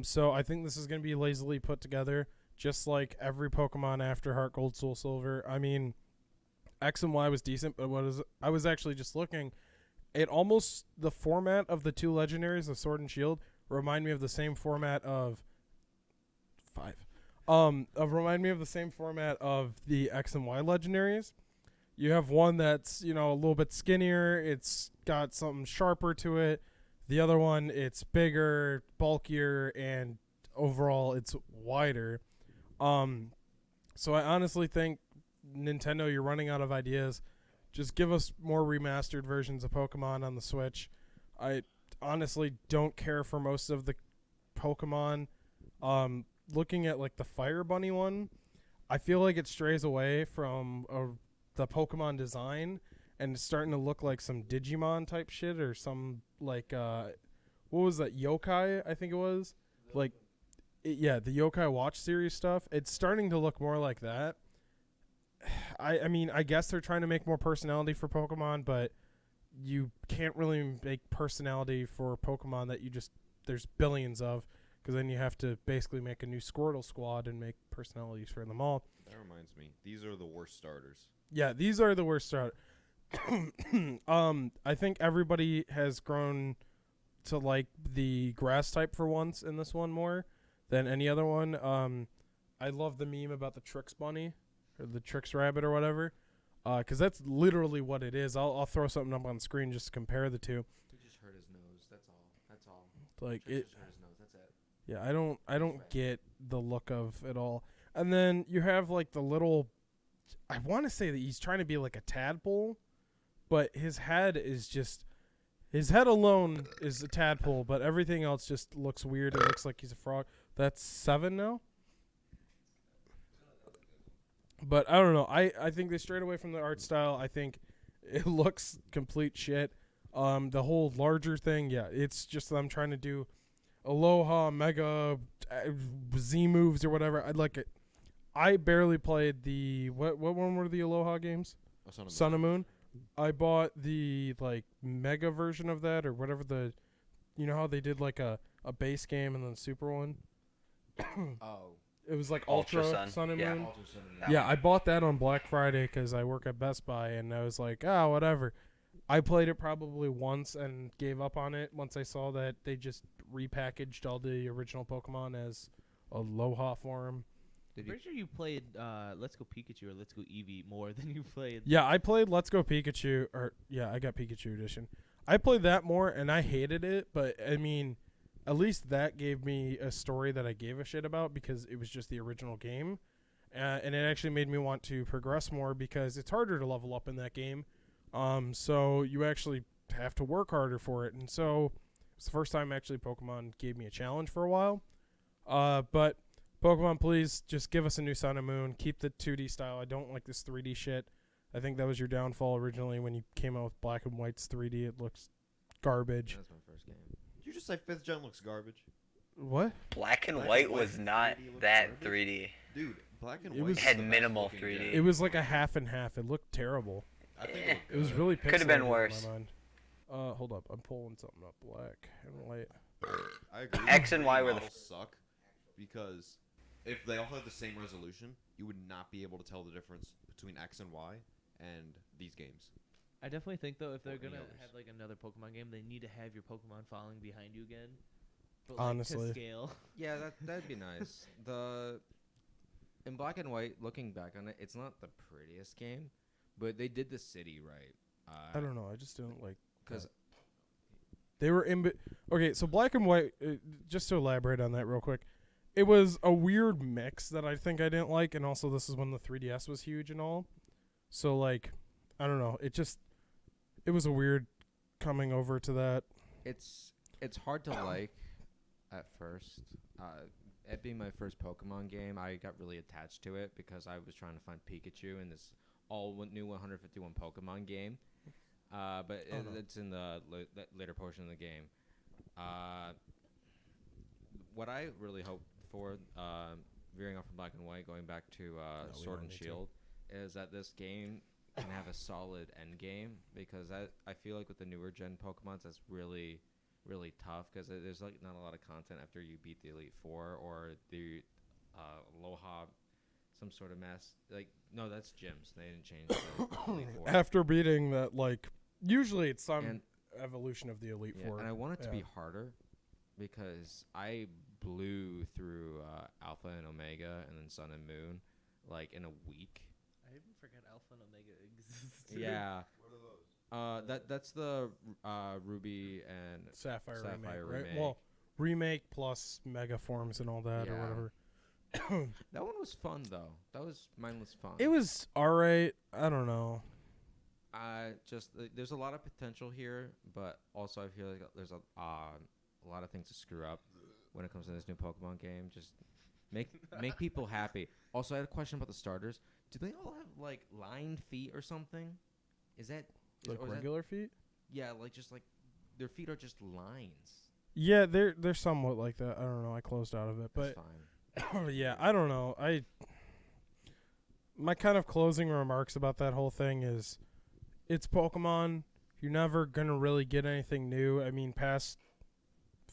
[SPEAKER 1] So I think this is gonna be lazily put together, just like every Pokemon after Heart Gold, Soul Silver. I mean, X and Y was decent, but I was actually just looking. It almost the format of the two legendaries of Sword and Shield remind me of the same format of remind me of the same format of the X and Y legendaries. You have one that's, a little bit skinnier, it's got something sharper to it. The other one, it's bigger, bulkier, and overall it's wider. So I honestly think Nintendo, you're running out of ideas. Just give us more remastered versions of Pokemon on the Switch. I honestly don't care for most of the Pokemon. Looking at like the Fire Bunny one, I feel like it strays away from the Pokemon design and it's starting to look like some Digimon type shit or some like what was that, Yokai? I think it was the Yokai Watch series stuff. It's starting to look more like that. I mean, I guess they're trying to make more personality for Pokemon, but you can't really make personality for Pokemon that there's billions of, because then you have to basically make a new Squirtle squad and make personalities for them all.
[SPEAKER 5] That reminds me, these are the worst starters.
[SPEAKER 1] Yeah, these are the worst starters. I think everybody has grown to like the grass type for once in this one more than any other one. I love the meme about the Trix bunny or the Trix rabbit or whatever, because that's literally what it is. I'll throw something up on the screen just to compare the two.
[SPEAKER 2] He just hurt his nose. That's all.
[SPEAKER 1] Like
[SPEAKER 2] Trix
[SPEAKER 1] it.
[SPEAKER 2] just hurt his nose. That's it.
[SPEAKER 1] Yeah, I don't get the look of it all. And then you have like the little, I want to say that he's trying to be like a tadpole, but his head alone is a tadpole, but everything else just looks weird. It looks like he's a frog. That's 7 now. But I don't know. I think they strayed away from the art style. I think it looks complete shit. The whole larger thing, yeah, it's just them trying to do Aloha, Mega, Z moves or whatever. I'd like it. I barely played the what one were the Aloha games? Sun and Moon. I bought the like Mega version of that or whatever how they did like a base game and then super one.
[SPEAKER 2] Oh.
[SPEAKER 1] It was like
[SPEAKER 4] Ultra
[SPEAKER 1] Ultra Sun and
[SPEAKER 4] yeah.
[SPEAKER 1] Moon.
[SPEAKER 4] That
[SPEAKER 1] Yeah,
[SPEAKER 4] one.
[SPEAKER 1] I bought that on Black Friday because I work at Best Buy, and I was like, whatever. I played it probably once and gave up on it once I saw that they just repackaged all the original Pokemon as Aloha form.
[SPEAKER 3] I'm pretty sure you played Let's Go Pikachu or Let's Go Eevee more than you played.
[SPEAKER 1] Yeah, I played Let's Go Pikachu, I got Pikachu Edition. I played that more, and I hated it, but, I mean, at least that gave me a story that I gave a shit about because it was just the original game. And it actually made me want to progress more because it's harder to level up in that game. So you actually have to work harder for it. And so it's the first time actually Pokemon gave me a challenge for a while. But Pokemon, please just give us a new Sun and Moon. Keep the 2D style. I don't like this 3D shit. I think that was your downfall originally when you came out with Black and White's 3D. It looks garbage.
[SPEAKER 2] That's my first game.
[SPEAKER 5] Did you just say 5th gen looks garbage?
[SPEAKER 1] What?
[SPEAKER 4] Black and
[SPEAKER 5] Black
[SPEAKER 4] White
[SPEAKER 5] and White
[SPEAKER 4] was not
[SPEAKER 5] 3D looks
[SPEAKER 4] that
[SPEAKER 5] garbage?
[SPEAKER 4] 3D.
[SPEAKER 5] Dude, Black and
[SPEAKER 1] It
[SPEAKER 5] White
[SPEAKER 1] was-
[SPEAKER 5] is
[SPEAKER 4] Had
[SPEAKER 5] the best
[SPEAKER 4] minimal
[SPEAKER 5] looking
[SPEAKER 4] 3D.
[SPEAKER 5] gen.
[SPEAKER 1] It was like a half and half. It looked terrible.
[SPEAKER 5] I think
[SPEAKER 4] Eh.
[SPEAKER 5] it
[SPEAKER 1] It was
[SPEAKER 5] good.
[SPEAKER 1] really
[SPEAKER 4] Could have been
[SPEAKER 1] pixelated in
[SPEAKER 4] worse.
[SPEAKER 1] my mind. Hold up. I'm pulling something up. Black and White.
[SPEAKER 5] I agree.
[SPEAKER 4] X and Y were the
[SPEAKER 5] models suck because if they all had the same resolution, you would not be able to tell the difference between X and Y and these games.
[SPEAKER 3] I definitely think though if they're
[SPEAKER 5] Or any
[SPEAKER 3] gonna
[SPEAKER 5] others.
[SPEAKER 3] have like another Pokemon game, they need to have your Pokemon following behind you again. But like
[SPEAKER 1] Honestly.
[SPEAKER 3] to scale.
[SPEAKER 2] Yeah, that'd be nice. In Black and White, looking back on it, it's not the prettiest game, but they did the city right.
[SPEAKER 1] I don't know. I just didn't like.
[SPEAKER 2] Because
[SPEAKER 1] They were okay, so Black and White, just to elaborate on that real quick, it was a weird mix that I think I didn't like, and also this is when the 3DS was huge and all. So, like, I don't know. It was a weird coming over to that.
[SPEAKER 2] it's hard to like at first. It being my first Pokemon game, I got really attached to it because I was trying to find Pikachu in this new 151 Pokemon game. But
[SPEAKER 1] Oh, no.
[SPEAKER 2] it's in the later portion of the game. What I really hope for, veering off from Black and White, going back to
[SPEAKER 1] we
[SPEAKER 2] Sword
[SPEAKER 1] don't
[SPEAKER 2] and
[SPEAKER 1] need to.
[SPEAKER 2] Shield, is that this game can have a solid end game because I feel like with the newer gen Pokemons, that's really really tough because there's like not a lot of content after you beat the Elite Four or the Aloha, some sort of mess. Like no, that's gyms. They didn't change the Elite Four.
[SPEAKER 1] After beating that, like, usually it's some
[SPEAKER 2] And-
[SPEAKER 1] evolution of the Elite
[SPEAKER 2] Yeah,
[SPEAKER 1] Four.
[SPEAKER 2] and I want it to
[SPEAKER 1] yeah.
[SPEAKER 2] be harder because I blew through Alpha and Omega and then Sun and Moon like in a week.
[SPEAKER 3] I even forgot Alpha and Omega existed.
[SPEAKER 2] Yeah. That's the Ruby and
[SPEAKER 1] Sapphire,
[SPEAKER 2] Sapphire
[SPEAKER 1] remake, right?
[SPEAKER 2] remake.
[SPEAKER 1] Well, remake plus mega forms and all that or
[SPEAKER 2] Yeah.
[SPEAKER 1] whatever.
[SPEAKER 2] that one was fun though. That was mine was fun.
[SPEAKER 1] It was alright. I don't know.
[SPEAKER 2] Just there's a lot of potential here, but also I feel like there's a lot of things to screw up when it comes to this new Pokemon game. Just make people happy. Also, I had a question about the starters. Do they all have like lined feet or something? Is that
[SPEAKER 1] Like
[SPEAKER 2] or is that-
[SPEAKER 1] regular feet?
[SPEAKER 2] yeah, like just like their feet are just lines.
[SPEAKER 1] Yeah, they're somewhat like that. I don't know. I closed out of it,
[SPEAKER 2] That's
[SPEAKER 1] but
[SPEAKER 2] fine.
[SPEAKER 1] yeah, I don't know. My kind of closing remarks about that whole thing is, it's Pokemon. You're never gonna really get anything new. I mean, past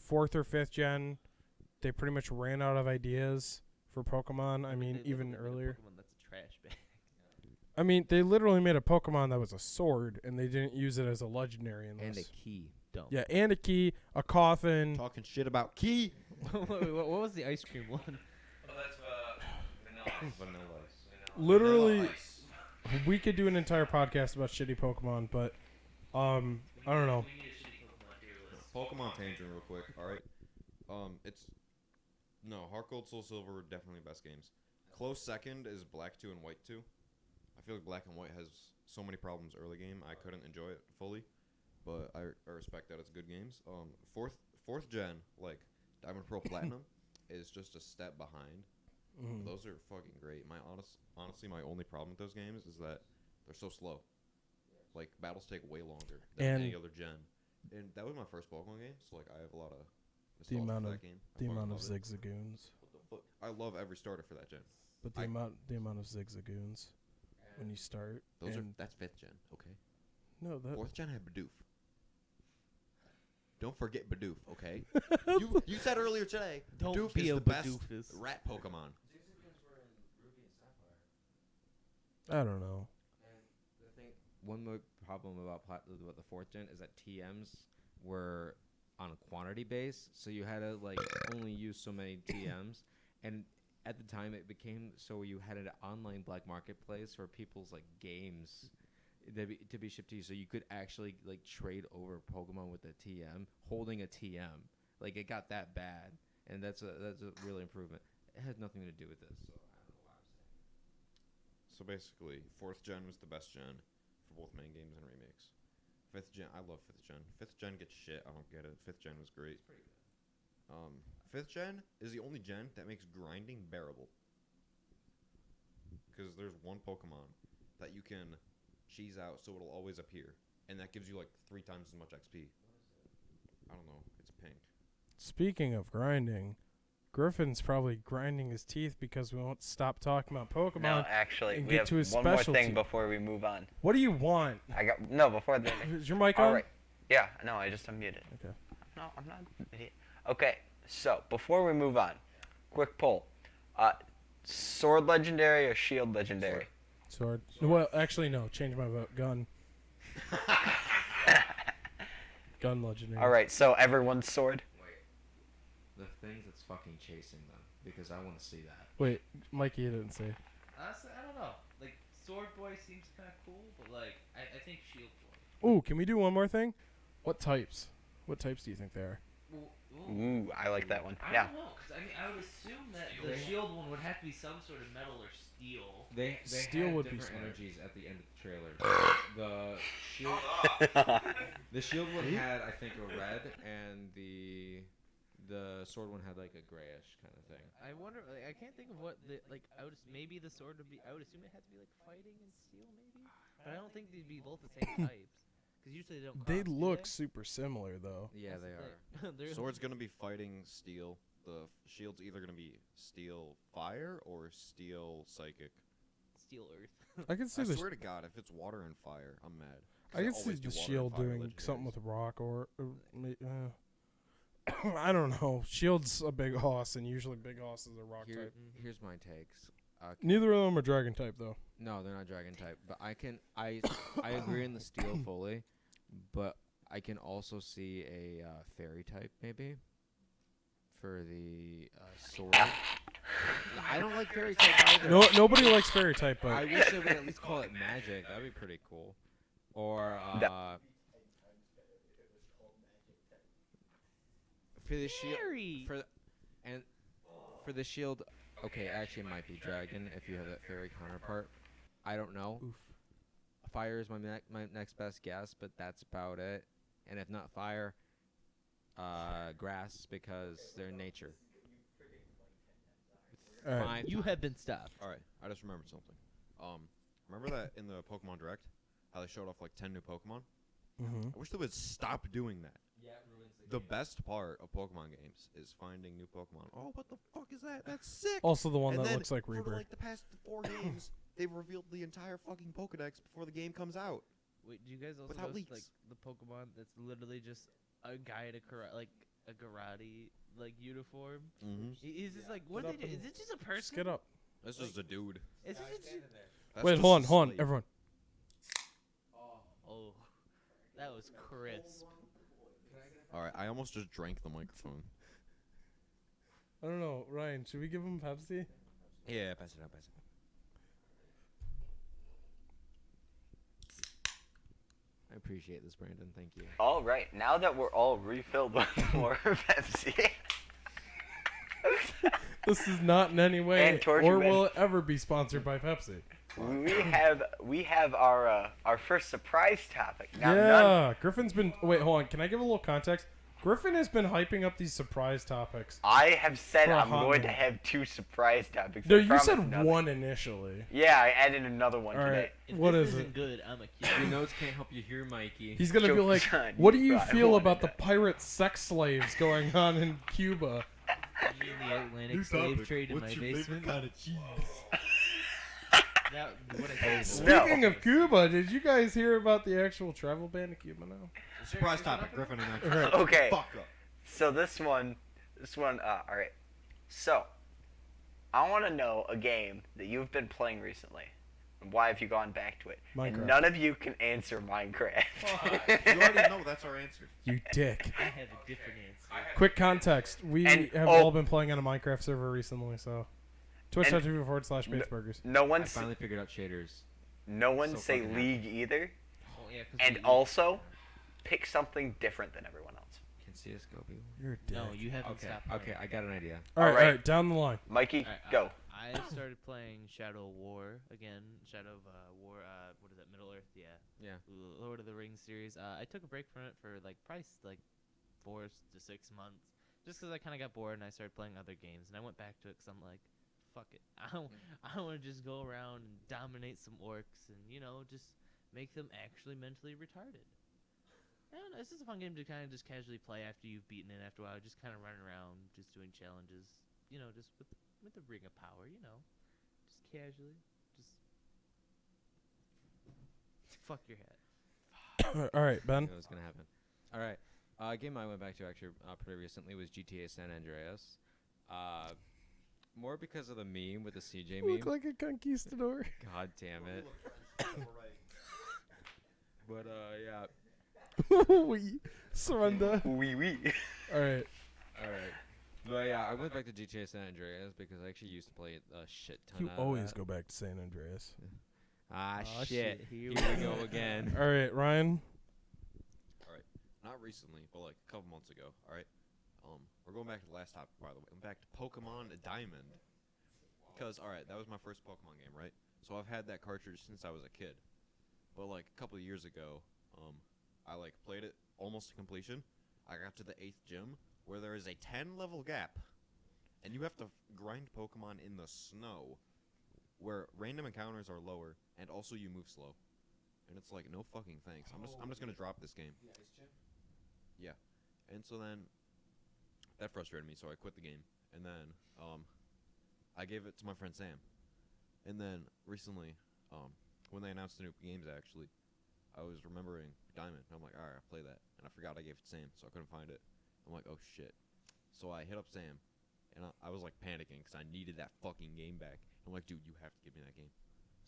[SPEAKER 1] 4th or 5th gen, they pretty much ran out of ideas for Pokemon. I mean,
[SPEAKER 3] They
[SPEAKER 1] even
[SPEAKER 3] literally made a
[SPEAKER 1] earlier.
[SPEAKER 3] Pokemon that's a trash bag.
[SPEAKER 1] I mean, they literally made a Pokemon that was a sword, and they didn't use it as a legendary in
[SPEAKER 2] And a
[SPEAKER 1] this.
[SPEAKER 2] key.
[SPEAKER 3] Dumb.
[SPEAKER 1] Yeah, and a key, a coffin.
[SPEAKER 5] Talking shit about Key.
[SPEAKER 3] Wait, what was the ice cream one?
[SPEAKER 4] Oh, that's vanilla.
[SPEAKER 1] Literally, we could do an entire podcast about shitty Pokemon, but I don't know.
[SPEAKER 5] Pokemon tangent real quick. All right. Heart Gold, Soul Silver were definitely best games. Close second is Black 2 and White 2. I feel like Black and White has so many problems early game. I couldn't enjoy it fully, but I respect that it's good games. Fourth gen, like Diamond, Pearl, Platinum, is just a step behind.
[SPEAKER 1] Mhm.
[SPEAKER 5] Those are fucking great. Honestly, my only problem with those games is that they're so slow. Like battles take way longer than
[SPEAKER 1] And-
[SPEAKER 5] any other gen. And that was my first Pokemon game, so like I have a lot of
[SPEAKER 1] The
[SPEAKER 5] nostalgia
[SPEAKER 1] amount
[SPEAKER 5] for
[SPEAKER 1] of
[SPEAKER 5] that game. I
[SPEAKER 1] the
[SPEAKER 5] fucking
[SPEAKER 1] amount of
[SPEAKER 5] love it.
[SPEAKER 1] Zigzagoons,
[SPEAKER 5] What the fuck? I love every starter for that gen.
[SPEAKER 1] but the amount of Zigzagoons when you start.
[SPEAKER 5] That's 5th gen, okay?
[SPEAKER 1] No, that
[SPEAKER 5] 4th gen had Bidoof. Don't forget Bidoof, okay? you said earlier today,
[SPEAKER 3] Don't
[SPEAKER 5] Bidoof
[SPEAKER 3] be
[SPEAKER 5] is
[SPEAKER 3] a
[SPEAKER 5] the best
[SPEAKER 3] Bidoofus.
[SPEAKER 5] rat Pokemon.
[SPEAKER 1] I don't know.
[SPEAKER 2] One more problem about the 4th gen is that TMs were on a quantity base, so you had to like only use so many TMs, and at the time it became so you had an online black marketplace for people's like games to be shipped to you, so you could actually like trade over Pokemon with a TM, holding a TM. Like it got that bad, and that's a real improvement. It has nothing to do with this. So I don't know why I'm saying.
[SPEAKER 5] So basically, 4th gen was the best gen for both main games and remakes. 5th gen, I love 5th gen. 5th gen gets shit. I don't get it. 5th gen was great. 5th 5th gen is the only gen that makes grinding bearable. Because there's one Pokemon that you can cheese out so it'll always appear. And that gives you like 3 times as much XP. I don't know. It's pink.
[SPEAKER 1] Speaking of grinding, Griffin's probably grinding his teeth because we won't stop talking about Pokemon.
[SPEAKER 4] No, actually,
[SPEAKER 1] and
[SPEAKER 4] we
[SPEAKER 1] get
[SPEAKER 4] have
[SPEAKER 1] to his
[SPEAKER 4] one more
[SPEAKER 1] specialty.
[SPEAKER 4] thing before we move on.
[SPEAKER 1] What do you want?
[SPEAKER 4] Before the.
[SPEAKER 1] Is your mic
[SPEAKER 4] All
[SPEAKER 1] on?
[SPEAKER 4] right. Yeah, no, I just unmuted.
[SPEAKER 1] Okay.
[SPEAKER 4] No, I'm not an idiot. Okay, so before we move on, quick poll. Sword legendary or shield legendary?
[SPEAKER 1] Sword. Well, actually, no. Change my vote. Gun. Gun legendary.
[SPEAKER 4] All right, so everyone's sword?
[SPEAKER 2] The things that's fucking chasing them, because I want to see that.
[SPEAKER 1] Wait, Mikey didn't say.
[SPEAKER 3] Honestly, I don't know. Like, Sword Boy seems kind of cool, but like, I think Shield Boy.
[SPEAKER 1] Ooh, can we do one more thing? What types? What types do you think they are?
[SPEAKER 4] Ooh, I like that one.
[SPEAKER 3] I
[SPEAKER 4] Yeah.
[SPEAKER 3] don't know, because I mean, I would assume that the Shield one would have to be some sort of metal or steel.
[SPEAKER 2] They
[SPEAKER 1] Steel
[SPEAKER 2] had
[SPEAKER 1] would be
[SPEAKER 2] different
[SPEAKER 1] smart.
[SPEAKER 2] energies at the end of the trailer. The shield one had, I think, a red, and the sword one had like a grayish kind of thing.
[SPEAKER 3] I wonder. Like, I can't think of what the like. Maybe the sword would be. I would assume it had to be like fighting and steel, maybe. But I don't think they'd be both the same types. Because usually they don't.
[SPEAKER 1] They
[SPEAKER 3] cross, do
[SPEAKER 1] look
[SPEAKER 3] they?
[SPEAKER 1] super similar, though.
[SPEAKER 2] Yeah, they are.
[SPEAKER 3] They're
[SPEAKER 5] Sword's gonna be fighting steel. The shield's either gonna be steel fire or steel psychic.
[SPEAKER 3] Steel Earth.
[SPEAKER 1] I can see
[SPEAKER 5] I
[SPEAKER 1] the.
[SPEAKER 5] swear to God, if it's water and fire, I'm mad. 'Cause
[SPEAKER 1] I
[SPEAKER 5] they
[SPEAKER 1] can see
[SPEAKER 5] always do
[SPEAKER 1] the
[SPEAKER 5] water and
[SPEAKER 1] shield
[SPEAKER 5] fire
[SPEAKER 1] doing something
[SPEAKER 5] legendaries.
[SPEAKER 1] with rock or. I don't know. Shield's a big hoss, and usually big hosses are rock type.
[SPEAKER 2] Here's my takes.
[SPEAKER 1] Neither of them are dragon type, though.
[SPEAKER 2] No, they're not dragon type. But I agree in the steel fully, but I can also see a fairy type maybe for the sword. I don't like fairy type either.
[SPEAKER 1] No, nobody likes fairy type, but
[SPEAKER 2] I wish they would at least call it magic. That'd be pretty cool. Or for the shield,
[SPEAKER 3] Fairy!
[SPEAKER 2] for the shield. Okay, actually, it might be dragon if you have that fairy counterpart. I don't know.
[SPEAKER 1] Oof.
[SPEAKER 2] Fire is my next best guess, but that's about it. And if not fire, grass because they're nature.
[SPEAKER 1] All right.
[SPEAKER 2] Fine.
[SPEAKER 3] You have been stopped.
[SPEAKER 5] All right, I just remembered something. Remember that in the Pokemon Direct, how they showed off like 10 new Pokemon?
[SPEAKER 1] Mm-hmm.
[SPEAKER 5] I wish they would stop doing that.
[SPEAKER 2] Yeah, it ruins
[SPEAKER 5] The best part of Pokemon games is finding new Pokemon. Oh, what the fuck is that? That's sick.
[SPEAKER 1] Also, the one
[SPEAKER 5] And
[SPEAKER 1] that
[SPEAKER 5] then
[SPEAKER 1] looks like
[SPEAKER 5] for
[SPEAKER 1] Rebirth.
[SPEAKER 5] like the past 4 games, they've revealed the entire fucking Pokedex before the game comes out.
[SPEAKER 3] Wait, do you guys also
[SPEAKER 5] Without
[SPEAKER 3] notice,
[SPEAKER 5] leaks.
[SPEAKER 3] like the Pokemon that's literally just a guy in a like a karate like uniform?
[SPEAKER 5] Mm-hmm.
[SPEAKER 3] Is this like what
[SPEAKER 1] Get
[SPEAKER 3] did they
[SPEAKER 1] up
[SPEAKER 3] do?
[SPEAKER 1] and
[SPEAKER 3] Is it just a person?
[SPEAKER 1] Just get up.
[SPEAKER 5] That's just a dude.
[SPEAKER 3] Is it just,
[SPEAKER 5] That's
[SPEAKER 1] Wait,
[SPEAKER 5] just
[SPEAKER 1] hold
[SPEAKER 5] a
[SPEAKER 1] on,
[SPEAKER 5] slave.
[SPEAKER 1] everyone.
[SPEAKER 3] oh, that was crisp.
[SPEAKER 5] All right, I almost just drank the microphone.
[SPEAKER 1] I don't know, Ryan. Should we give him Pepsi?
[SPEAKER 5] Yeah, pass it out, pass it out.
[SPEAKER 2] I appreciate this, Brandon. Thank you.
[SPEAKER 4] All right, now that we're all refilled with more Pepsi,
[SPEAKER 1] This is not in any way,
[SPEAKER 4] And Torture
[SPEAKER 1] or
[SPEAKER 4] Man.
[SPEAKER 1] will it ever be sponsored by Pepsi.
[SPEAKER 4] we have our first surprise topic. Now,
[SPEAKER 1] Yeah, Griffin's been. Wait, hold on. Can I give a little context? Griffin has been hyping up these surprise topics.
[SPEAKER 4] I have said
[SPEAKER 1] For a
[SPEAKER 4] I'm
[SPEAKER 1] hot
[SPEAKER 4] going to
[SPEAKER 1] minute.
[SPEAKER 4] have 2 surprise topics.
[SPEAKER 1] No,
[SPEAKER 4] I
[SPEAKER 1] you
[SPEAKER 4] promise
[SPEAKER 1] said
[SPEAKER 4] nothing.
[SPEAKER 1] one initially.
[SPEAKER 4] Yeah, I added another one
[SPEAKER 1] All
[SPEAKER 4] today.
[SPEAKER 1] right,
[SPEAKER 3] If
[SPEAKER 1] what
[SPEAKER 3] this
[SPEAKER 1] is
[SPEAKER 3] isn't
[SPEAKER 1] it?
[SPEAKER 3] good, I'm a
[SPEAKER 2] Your
[SPEAKER 3] kid.
[SPEAKER 2] notes can't help you hear, Mikey.
[SPEAKER 1] He's gonna be
[SPEAKER 4] Joke
[SPEAKER 1] like,
[SPEAKER 4] on
[SPEAKER 1] "What do
[SPEAKER 4] you,
[SPEAKER 1] you
[SPEAKER 4] I
[SPEAKER 1] feel
[SPEAKER 4] wanted
[SPEAKER 1] about the
[SPEAKER 4] that."
[SPEAKER 1] pirate sex slaves going on in Cuba?"
[SPEAKER 3] Me and the Atlantic slave trade in my basement.
[SPEAKER 5] kind of cheese?
[SPEAKER 3] That what I said.
[SPEAKER 4] No.
[SPEAKER 1] Speaking of Cuba, did you guys hear about the actual travel ban to Cuba now?
[SPEAKER 5] Surprise topic, Griffin and
[SPEAKER 1] All right.
[SPEAKER 4] Okay,
[SPEAKER 5] Fuck up.
[SPEAKER 4] so this one, all right. So, I want to know a game that you've been playing recently. And why have you gone back to it?
[SPEAKER 1] Minecraft.
[SPEAKER 4] And none of you can answer Minecraft.
[SPEAKER 5] You already know that's our answer.
[SPEAKER 1] You dick.
[SPEAKER 3] I have a different answer.
[SPEAKER 1] Quick context: we
[SPEAKER 4] And-
[SPEAKER 1] have
[SPEAKER 4] oh.
[SPEAKER 1] all been playing on a Minecraft server recently, so twitch.tv/Batesburgers.
[SPEAKER 4] No
[SPEAKER 2] I
[SPEAKER 4] one,
[SPEAKER 2] finally figured out shaders.
[SPEAKER 4] no one
[SPEAKER 2] so
[SPEAKER 4] say
[SPEAKER 2] fucking happy.
[SPEAKER 4] League either.
[SPEAKER 3] Oh, yeah, 'cause
[SPEAKER 4] And
[SPEAKER 3] we-
[SPEAKER 4] also, pick something different than everyone else.
[SPEAKER 2] Can CS:GO be?
[SPEAKER 1] You're a dick.
[SPEAKER 3] No, you haven't
[SPEAKER 2] Okay,
[SPEAKER 3] stopped.
[SPEAKER 2] okay, I got an idea.
[SPEAKER 1] all right,
[SPEAKER 4] Alright.
[SPEAKER 1] all right, down the line.
[SPEAKER 4] Mikey,
[SPEAKER 3] Alright,
[SPEAKER 4] go.
[SPEAKER 3] I started playing Shadow of War again. Shadow of War. What is that? Middle Earth. Yeah.
[SPEAKER 2] Yeah.
[SPEAKER 3] Lord of the Rings series. I took a break from it for like probably like 4 to 6 months just because I kind of got bored and I started playing other games, and I went back to it because I'm like, fuck it, I want to just go around and dominate some orcs and just make them actually mentally retarded. I don't know, it's just a fun game to kind of just casually play after you've beaten it. After a while, just kind of running around, just doing challenges, just with the ring of power, just casually, just fuck your head.
[SPEAKER 1] All right,
[SPEAKER 2] I
[SPEAKER 1] Ben.
[SPEAKER 2] knew it was gonna happen. All right. A game I went back to actually pretty recently was GTA San Andreas. More because of the meme with the CJ
[SPEAKER 1] You look
[SPEAKER 2] meme.
[SPEAKER 1] like a conquistador.
[SPEAKER 2] God damn it. But yeah.
[SPEAKER 1] We surrender.
[SPEAKER 4] Wee wee.
[SPEAKER 1] All right.
[SPEAKER 2] All right. But yeah, I went back to GTA San Andreas because I actually used to play it a shit ton.
[SPEAKER 1] You
[SPEAKER 2] out of
[SPEAKER 1] always
[SPEAKER 2] that.
[SPEAKER 1] go back to San Andreas.
[SPEAKER 2] Ah
[SPEAKER 3] Aw,
[SPEAKER 2] shit.
[SPEAKER 3] shit,
[SPEAKER 2] Here
[SPEAKER 3] here
[SPEAKER 2] we go again.
[SPEAKER 1] All right, Ryan.
[SPEAKER 5] Not recently, but like a couple months ago. All right. We're going back to the last topic, by the way. I'm back to Pokemon Diamond. Because all right, that was my first Pokemon game, right? So I've had that cartridge since I was a kid. But like a couple of years ago, I like played it almost to completion. I got to the 8th gym where there is a 10-level gap, and you have to grind Pokemon in the snow, where random encounters are lower, and also you move slow. And it's like, no fucking thanks. I'm just gonna drop this game. Yeah. And so then that frustrated me, so I quit the game. And then I gave it to my friend Sam. And then recently, when they announced the new games, actually, I was remembering Diamond. I'm like, all right, I'll play that. And I forgot I gave it to Sam, so I couldn't find it. I'm like, oh shit. So I hit up Sam, and I was like panicking because I needed that fucking game back. I'm like, dude, you have to give me that game.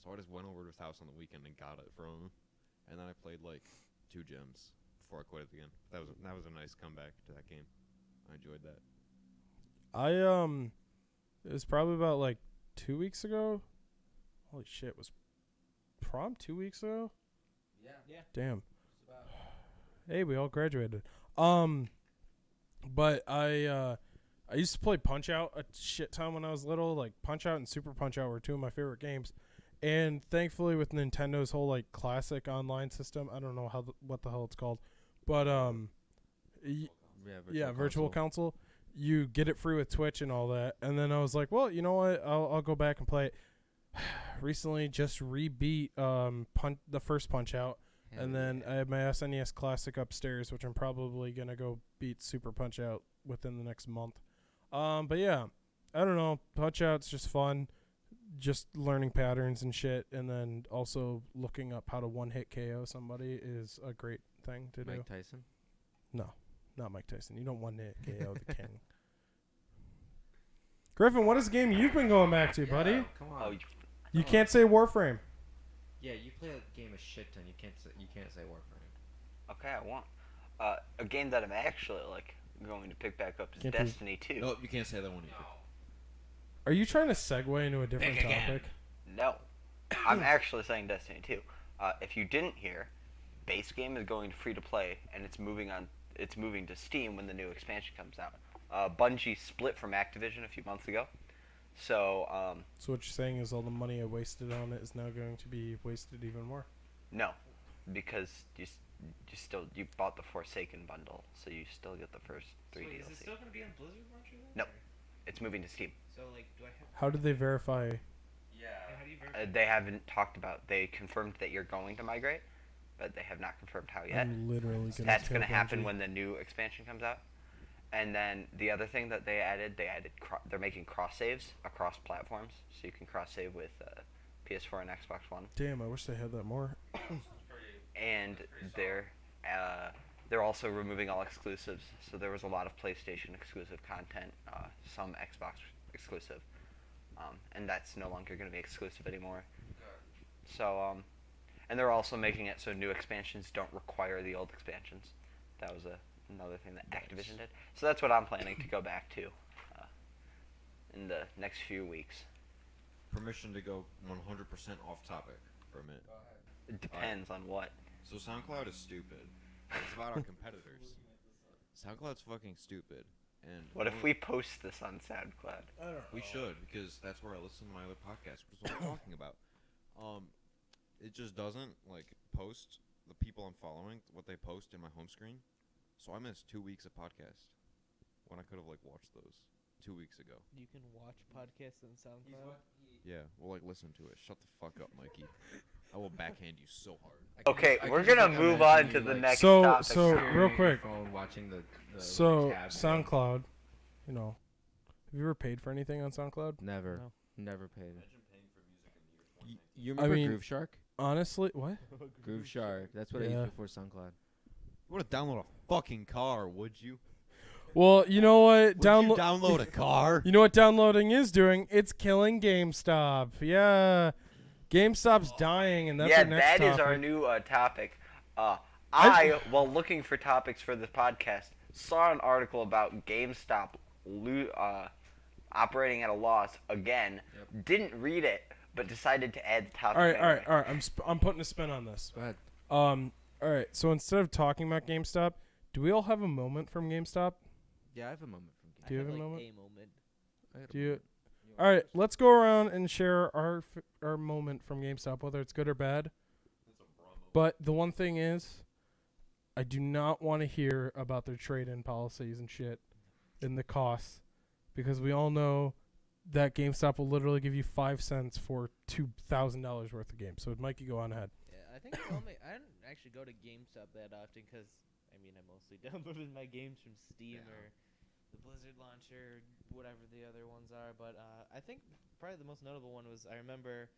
[SPEAKER 5] So I just went over to his house on the weekend and got it from him. And then I played like 2 gyms before I quit it again. That was a nice comeback to that game. I enjoyed that.
[SPEAKER 1] It was probably about like 2 weeks ago. Holy shit, was prom 2 weeks ago?
[SPEAKER 2] Yeah.
[SPEAKER 1] Damn. Hey, we all graduated. But I used to play Punch Out a shit ton when I was little. Like Punch Out and Super Punch Out were 2 of my favorite games. And thankfully, with Nintendo's whole like classic online system, I don't know what the hell it's called, but Virtual Console. You get it free with Twitch and all that. And then I was like, well, you know what? I'll go back and play it. Recently, just rebeat the first Punch Out, and then I have my SNES Classic upstairs, which I'm probably gonna go beat Super Punch Out within the next month. But yeah, I don't know. Punch Out's just fun. Just learning patterns and shit, and then also looking up how to one-hit KO somebody is a great thing to do.
[SPEAKER 2] Mike Tyson?
[SPEAKER 1] No, not Mike Tyson. You don't one-hit KO the king. Griffin, what is a game you've been going back to, buddy?
[SPEAKER 2] Come
[SPEAKER 4] Oh,
[SPEAKER 2] on.
[SPEAKER 1] You can't say Warframe.
[SPEAKER 2] Yeah, you play a game of shit ton. You can't say Warframe.
[SPEAKER 4] okay, I won't. A game that I'm actually like going to pick back up is
[SPEAKER 1] Can't be-
[SPEAKER 4] Destiny 2.
[SPEAKER 5] No, you can't say that one either.
[SPEAKER 1] Are you trying to segue into a different topic?
[SPEAKER 4] No, I'm actually saying Destiny 2. If you didn't hear, base game is going free to play, and it's moving to Steam when the new expansion comes out. Bungie split from Activision a few months ago, so
[SPEAKER 1] So what you're saying is all the money I wasted on it is now going to be wasted even more.
[SPEAKER 4] no, because you bought the Forsaken bundle, so you still get the first 3
[SPEAKER 3] So
[SPEAKER 4] DLC.
[SPEAKER 3] is it still gonna be on Blizzard Launcher then?
[SPEAKER 4] No.
[SPEAKER 3] or-
[SPEAKER 4] It's moving to Steam.
[SPEAKER 3] So like, do I have?
[SPEAKER 1] How did they verify?
[SPEAKER 3] Yeah. How do you verify?
[SPEAKER 4] They haven't talked about. They confirmed that you're going to migrate, but they have not confirmed how yet.
[SPEAKER 1] I'm literally gonna.
[SPEAKER 4] That's
[SPEAKER 1] going to
[SPEAKER 4] happen when the new expansion comes out. And then the other thing that they added they're making cross saves across platforms, so you can cross save with PS4 and Xbox One.
[SPEAKER 1] Damn, I wish they had that more.
[SPEAKER 4] And they're also removing all exclusives. So there was a lot of PlayStation exclusive content, some Xbox exclusive, and that's no longer going to be exclusive anymore. So and they're also making it so new expansions don't require the old expansions. That was another thing that Activision did. So that's what I'm planning to go back to in the next few weeks.
[SPEAKER 5] Permission to go 100% off topic for a minute.
[SPEAKER 4] It depends on what.
[SPEAKER 5] So SoundCloud is stupid. It's about our competitors. SoundCloud's fucking stupid. And
[SPEAKER 4] What if we post this on SoundCloud?
[SPEAKER 5] We should, because that's where I listen to my other podcast, which is what I'm talking about. It just doesn't like post the people I'm following, what they post in my home screen. So I missed 2 weeks of podcast. when I could have like watched those 2 weeks ago.
[SPEAKER 3] You can watch podcasts on SoundCloud.
[SPEAKER 5] Yeah, well, like listen to it. Shut the fuck up, Mikey. I will backhand you so hard.
[SPEAKER 4] Okay,
[SPEAKER 2] I
[SPEAKER 4] we're
[SPEAKER 2] can just,
[SPEAKER 4] gonna
[SPEAKER 2] like,
[SPEAKER 4] move
[SPEAKER 2] imagine
[SPEAKER 4] on to
[SPEAKER 2] you,
[SPEAKER 4] the
[SPEAKER 2] like,
[SPEAKER 4] next
[SPEAKER 1] So-
[SPEAKER 4] topic.
[SPEAKER 1] so-
[SPEAKER 2] staring
[SPEAKER 1] real
[SPEAKER 2] at your
[SPEAKER 1] quick.
[SPEAKER 2] phone, watching the
[SPEAKER 1] So
[SPEAKER 2] tab thing.
[SPEAKER 1] SoundCloud, you know, have you ever paid for anything on SoundCloud?
[SPEAKER 2] Never,
[SPEAKER 3] No.
[SPEAKER 2] never paid.
[SPEAKER 5] Imagine paying for music in the year 2019.
[SPEAKER 2] You
[SPEAKER 1] I
[SPEAKER 2] remember
[SPEAKER 1] mean-
[SPEAKER 2] Groove Shark?
[SPEAKER 1] Honestly, what?
[SPEAKER 2] Groove Shark. That's what I
[SPEAKER 1] Yeah.
[SPEAKER 2] used before SoundCloud.
[SPEAKER 5] You want to download a fucking car, would you?
[SPEAKER 1] Well, you know what?
[SPEAKER 5] Would you download a car?
[SPEAKER 1] You know what downloading is doing? It's killing GameStop. Yeah. GameStop's dying, and that's
[SPEAKER 4] Yeah,
[SPEAKER 1] our next
[SPEAKER 4] that
[SPEAKER 1] topic.
[SPEAKER 4] is our new topic.
[SPEAKER 1] I-
[SPEAKER 4] While looking for topics for the podcast, saw an article about GameStop operating at a loss again.
[SPEAKER 2] Yep.
[SPEAKER 4] Didn't read it, but decided to add the topic.
[SPEAKER 1] All right,
[SPEAKER 4] anyway.
[SPEAKER 1] all right. I'm putting a spin on this.
[SPEAKER 2] Go ahead.
[SPEAKER 1] All right. So instead of talking about GameStop, do we all have a moment from GameStop?
[SPEAKER 2] Yeah, I have a moment from
[SPEAKER 1] Do you
[SPEAKER 3] I
[SPEAKER 1] have a
[SPEAKER 3] like
[SPEAKER 1] moment?
[SPEAKER 3] a moment.
[SPEAKER 2] I had a
[SPEAKER 1] Do you?
[SPEAKER 2] moment.
[SPEAKER 1] All right. Let's go around and share our moment from GameStop, whether it's good or bad. But the one thing is, I do not want to hear about their trade-in policies and shit, and the costs, because we all know that GameStop will literally give you 5 cents for $2,000 worth of games. So Mikey, go on ahead.
[SPEAKER 3] Yeah, I think it's only, I don't actually go to GameStop that often because, I mean, I mostly downloaded my games from Steam
[SPEAKER 2] Yeah.
[SPEAKER 3] or the Blizzard launcher, whatever the other ones are. But I think probably the most notable one was I remember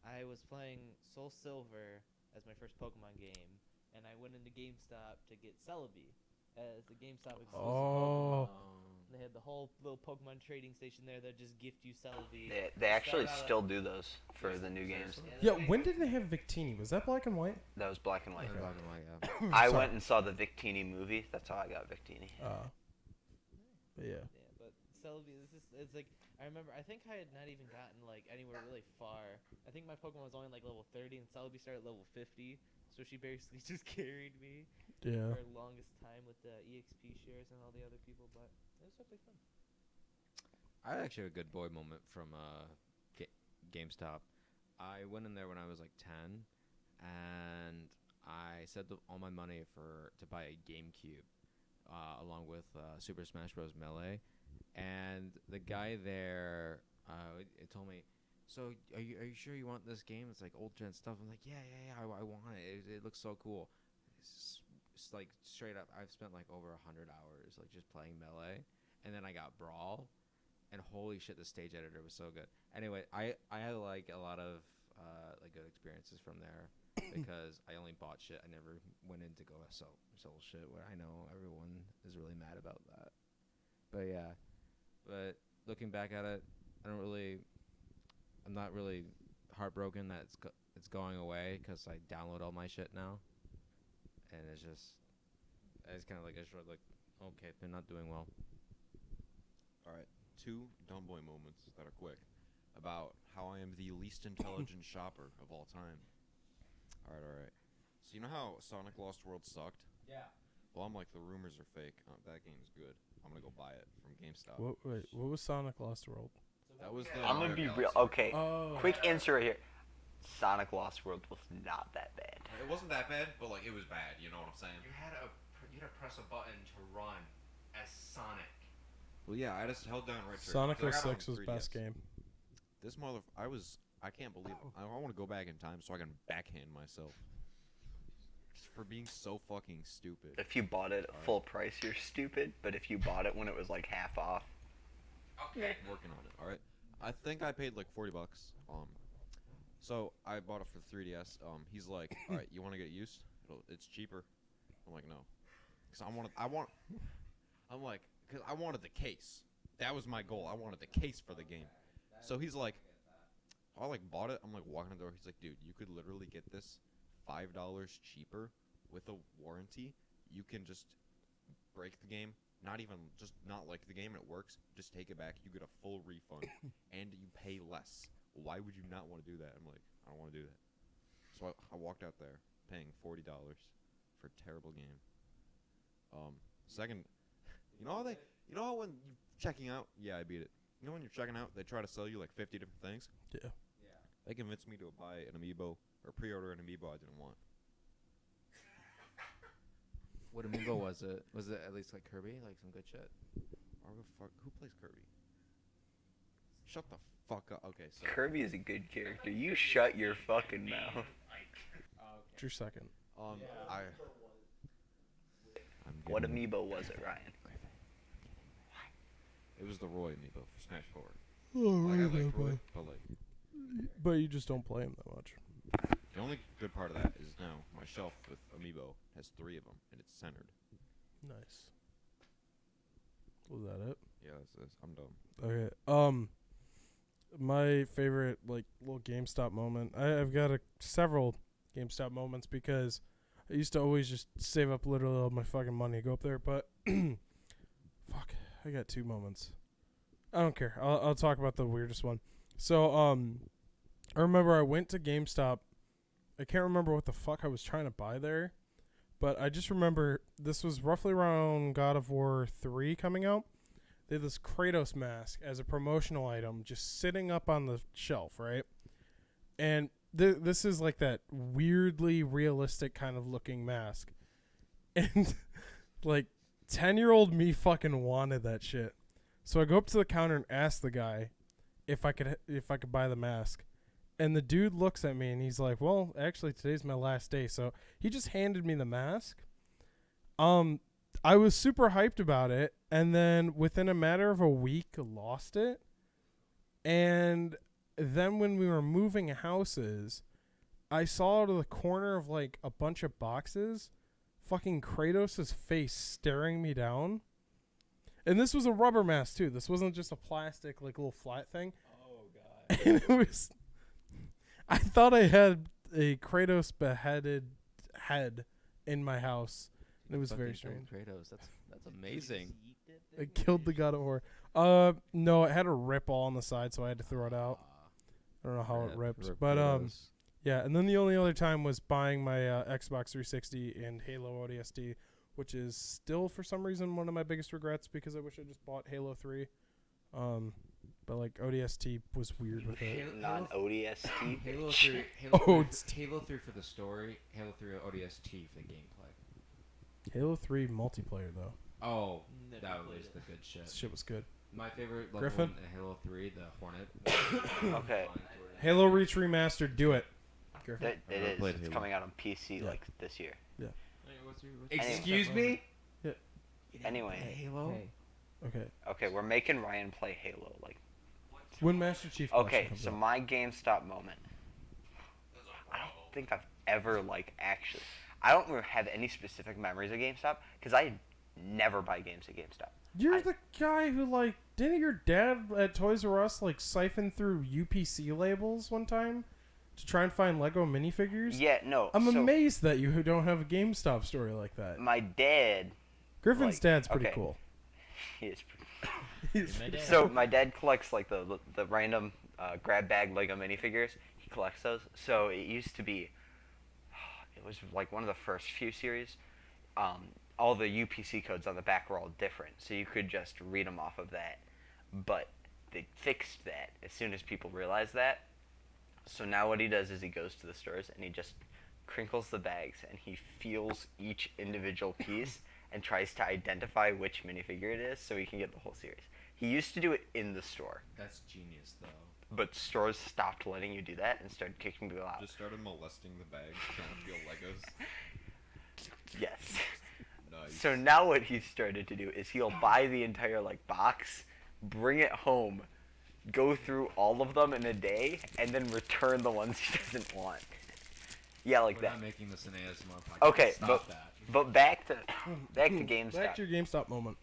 [SPEAKER 3] I was playing Soul Silver as my first Pokemon game, and I went into GameStop to get Celebi as a GameStop exclusive
[SPEAKER 1] Oh.
[SPEAKER 3] Pokemon. They had the whole little Pokemon trading station there that just gift you Celebi.
[SPEAKER 4] They actually
[SPEAKER 3] Start out
[SPEAKER 4] still do those for the new games.
[SPEAKER 1] Yeah, when did they have Victini? Was that black and white?
[SPEAKER 4] That was black and white.
[SPEAKER 2] Okay. Black and white, yeah.
[SPEAKER 4] I
[SPEAKER 1] Sorry.
[SPEAKER 4] went and saw the Victini movie. That's how I got Victini.
[SPEAKER 1] But yeah.
[SPEAKER 3] Yeah, but Celebi, it's like, I remember, I think I had not even gotten, like, anywhere really far. I think my Pokemon was only, like, level 30, and Celebi started at level 50, so she basically just carried me
[SPEAKER 1] Yeah.
[SPEAKER 3] for the longest time with the EXP shares and all the other people, but it was definitely fun.
[SPEAKER 2] I actually had a good boy moment from GameStop. I went in there when I was like 10, and I set all my money to buy a GameCube, along with Super Smash Bros. Melee. And the guy there, it told me, "So are you sure you want this game? It's like old gen stuff." I'm like, "Yeah, I want it. It looks so cool." It's like straight up, I've spent like over 100 hours like just playing Melee, and then I got Brawl. And holy shit, the stage editor was so good. Anyway, I had like a lot of like good experiences from there because I only bought shit. I never went in to go sell shit. Where I know everyone is really mad about that. But yeah, but looking back at it, I'm not really heartbroken that it's going away because I download all my shit now, and it's kind of like a short like, okay, they're not doing well.
[SPEAKER 5] All right, 2 dumb boy moments that are quick about how I am the least intelligent shopper of all time. All right. So you know how Sonic Lost World sucked?
[SPEAKER 2] Yeah.
[SPEAKER 5] Well, I'm like, the rumors are fake. That game's good. I'm gonna go buy it from GameStop.
[SPEAKER 1] What was Sonic Lost World?
[SPEAKER 5] That was the
[SPEAKER 4] I'm gonna
[SPEAKER 5] Mario
[SPEAKER 4] be real.
[SPEAKER 5] Galaxy.
[SPEAKER 4] Okay,
[SPEAKER 1] Oh.
[SPEAKER 4] quick answer right here. Sonic Lost World was not that bad.
[SPEAKER 5] It wasn't that bad, but like it was bad. You know what I'm saying?
[SPEAKER 2] You had to press a button to run as Sonic.
[SPEAKER 5] Well, yeah. I just held down right.
[SPEAKER 1] Sonic
[SPEAKER 5] trigger, 'cause I got it
[SPEAKER 1] 06
[SPEAKER 5] on
[SPEAKER 1] was
[SPEAKER 5] 3DS.
[SPEAKER 1] best game.
[SPEAKER 5] This I can't believe it. I want to go back in time so I can backhand myself. Just for being so fucking stupid.
[SPEAKER 4] If you bought it at full price, you're stupid. But if you bought it when it was like half off,
[SPEAKER 2] Okay.
[SPEAKER 5] Working on it. All right. I think I paid like $40. So I bought it for 3DS. He's like, all right, you want to get it used? It's cheaper. I'm like, no, because I'm like, because I wanted the case. That was my goal. I wanted the case for the game. So he's like, I like bought it. I'm like walking the door. He's like, dude, you could literally get this $5 cheaper with a warranty. You can just break the game. Not like the game and it works. Just take it back. You get a full refund and you pay less. Why would you not want to do that? I'm like, I don't want to do that. So I walked out there paying $40 for a terrible game. Second, you know how when you checking out, yeah, I beat it. You know when you're checking out, they try to sell you like 50 different things.
[SPEAKER 1] Yeah.
[SPEAKER 5] They convinced me to buy an amiibo or pre-order an amiibo I didn't want.
[SPEAKER 2] What amiibo was it? Was it at least like Kirby, like some good shit?
[SPEAKER 5] Who plays Kirby? Shut the fuck up. Okay, so
[SPEAKER 4] Kirby is a good character. You shut your fucking mouth.
[SPEAKER 1] What's your second?
[SPEAKER 5] I. I'm
[SPEAKER 4] What
[SPEAKER 5] giving-
[SPEAKER 4] amiibo was it, Ryan?
[SPEAKER 5] It was the Roy amiibo for Smash 4.
[SPEAKER 1] Oh,
[SPEAKER 5] Like, I like Roy, but like
[SPEAKER 1] but you just don't play him that much.
[SPEAKER 5] the only good part of that is now my shelf with amiibo has 3 of them and it's centered.
[SPEAKER 1] Nice. Was that it?
[SPEAKER 5] Yeah, that's I'm done.
[SPEAKER 1] Okay. My favorite like little GameStop moment. I've got several GameStop moments because I used to always just save up literally all my fucking money to go up there. But fuck, I got 2 moments. I don't care. I'll talk about the weirdest one. So I remember I went to GameStop. I can't remember what the fuck I was trying to buy there, but I just remember this was roughly around God of War 3 coming out. They had this Kratos mask as a promotional item just sitting up on the shelf, right? And this is like that weirdly realistic kind of looking mask. And like 10-year-old me fucking wanted that shit. So I go up to the counter and ask the guy if I could buy the mask. And the dude looks at me and he's like, "Well, actually today's my last day." So he just handed me the mask. I was super hyped about it, and then within a matter of a week lost it. And then when we were moving houses, I saw out of the corner of like a bunch of boxes fucking Kratos' face staring me down. And this was a rubber mask too. This wasn't just a plastic like little flat thing.
[SPEAKER 3] Oh god.
[SPEAKER 1] And it was I thought I had a Kratos beheaded head in my house. It was very
[SPEAKER 2] Fucking
[SPEAKER 1] strange.
[SPEAKER 2] Kratos. That's amazing.
[SPEAKER 1] I killed the God of War. No, it had a rip all on the side, so I had to throw it out. I don't know how it ripped, but yeah. And then the only other time was buying my Xbox 360 and Halo ODST, which is still for some reason one of my biggest regrets because I wish I just bought Halo 3. But like ODST was weird with it.
[SPEAKER 4] Non-ODST.
[SPEAKER 2] Halo
[SPEAKER 4] bitch.
[SPEAKER 2] 3. Halo,
[SPEAKER 1] Oh,
[SPEAKER 2] 3 Halo 3 for the story. Halo 3 ODST for the gameplay.
[SPEAKER 1] Halo 3 multiplayer though.
[SPEAKER 2] Oh,
[SPEAKER 3] Never
[SPEAKER 2] that
[SPEAKER 3] played
[SPEAKER 2] was
[SPEAKER 3] it.
[SPEAKER 2] the good shit.
[SPEAKER 1] This shit was good.
[SPEAKER 2] My favorite level
[SPEAKER 1] Griffin?
[SPEAKER 2] in Halo 3, the Hornet.
[SPEAKER 4] Okay.
[SPEAKER 1] Halo Reach Remastered, do it. Griffin.
[SPEAKER 4] It
[SPEAKER 5] I've never
[SPEAKER 4] is.
[SPEAKER 5] played
[SPEAKER 4] It's
[SPEAKER 5] Halo.
[SPEAKER 4] coming out on PC
[SPEAKER 1] Yeah.
[SPEAKER 4] like this year.
[SPEAKER 2] Excuse me?
[SPEAKER 1] Yeah.
[SPEAKER 4] Anyway.
[SPEAKER 2] Halo?
[SPEAKER 1] Okay.
[SPEAKER 4] Okay, we're making Ryan play Halo. Like.
[SPEAKER 1] When Master Chief
[SPEAKER 4] Okay,
[SPEAKER 1] Collection comes
[SPEAKER 4] so
[SPEAKER 1] out.
[SPEAKER 4] my GameStop moment. I don't think I've ever like actually. I don't have any specific memories of GameStop because I never buy games at GameStop.
[SPEAKER 1] You're the guy who like didn't your dad at Toys R Us like siphon through UPC labels one time to try and find Lego minifigures?
[SPEAKER 4] Yeah, no.
[SPEAKER 1] I'm
[SPEAKER 4] so
[SPEAKER 1] amazed that you don't have a GameStop story like that.
[SPEAKER 4] My dad.
[SPEAKER 1] Griffin's
[SPEAKER 4] like,
[SPEAKER 1] dad's pretty
[SPEAKER 4] okay.
[SPEAKER 1] cool.
[SPEAKER 4] He is.
[SPEAKER 3] My dad.
[SPEAKER 4] So my dad collects like the random grab bag Lego minifigures. He collects those. So it used to be. It was like one of the first few series. All the UPC codes on the back were all different, so you could just read them off of that. But they fixed that as soon as people realized that. So now what he does is he goes to the stores and he just crinkles the bags and he feels each individual piece and tries to identify which minifigure it is so he can get the whole series. He used to do it in the store,
[SPEAKER 2] That's genius, though.
[SPEAKER 4] but stores stopped letting you do that and started kicking people out.
[SPEAKER 5] Just started molesting the bag, trying to feel Legos.
[SPEAKER 4] Yes.
[SPEAKER 5] Nice.
[SPEAKER 4] So now what he's started to do is he'll buy the entire like box, bring it home, go through all of them in a day, and then return the ones he doesn't want. Yeah, like
[SPEAKER 2] We're
[SPEAKER 4] that.
[SPEAKER 2] not making this an ASMR podcast.
[SPEAKER 4] Okay,
[SPEAKER 2] Stop that.
[SPEAKER 4] But back to GameStop.
[SPEAKER 1] Back to your GameStop moment.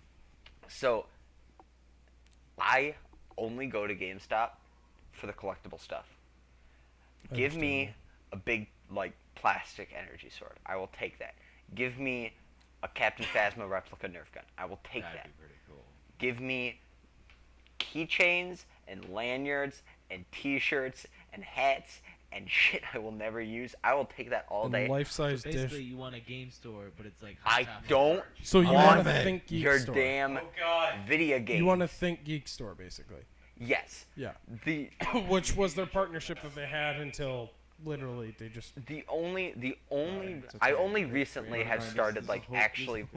[SPEAKER 4] So I only go to GameStop for the collectible stuff.
[SPEAKER 1] I
[SPEAKER 4] Give
[SPEAKER 1] understand
[SPEAKER 4] me a big like plastic energy sword. I will take that. Give me a Captain Phasma replica Nerf gun. I will take
[SPEAKER 2] That'd
[SPEAKER 4] that.
[SPEAKER 2] be pretty cool.
[SPEAKER 4] Give me keychains and lanyards and t-shirts and hats and shit I will never use. I will take that all
[SPEAKER 1] And
[SPEAKER 4] day.
[SPEAKER 1] life-size
[SPEAKER 3] So
[SPEAKER 1] dish.
[SPEAKER 3] basically, you want a game store, but it's like
[SPEAKER 4] I
[SPEAKER 3] Hot Topic.
[SPEAKER 4] don't
[SPEAKER 1] So you
[SPEAKER 4] want
[SPEAKER 1] want to think Geek
[SPEAKER 4] your
[SPEAKER 1] Store.
[SPEAKER 4] damn video game.
[SPEAKER 1] You want to think Geek Store, basically.
[SPEAKER 4] Yes.
[SPEAKER 1] Yeah.
[SPEAKER 4] The
[SPEAKER 1] Which was their partnership that they had until literally they just.
[SPEAKER 4] the only
[SPEAKER 5] it's
[SPEAKER 4] I
[SPEAKER 5] okay.
[SPEAKER 4] only recently have started like actually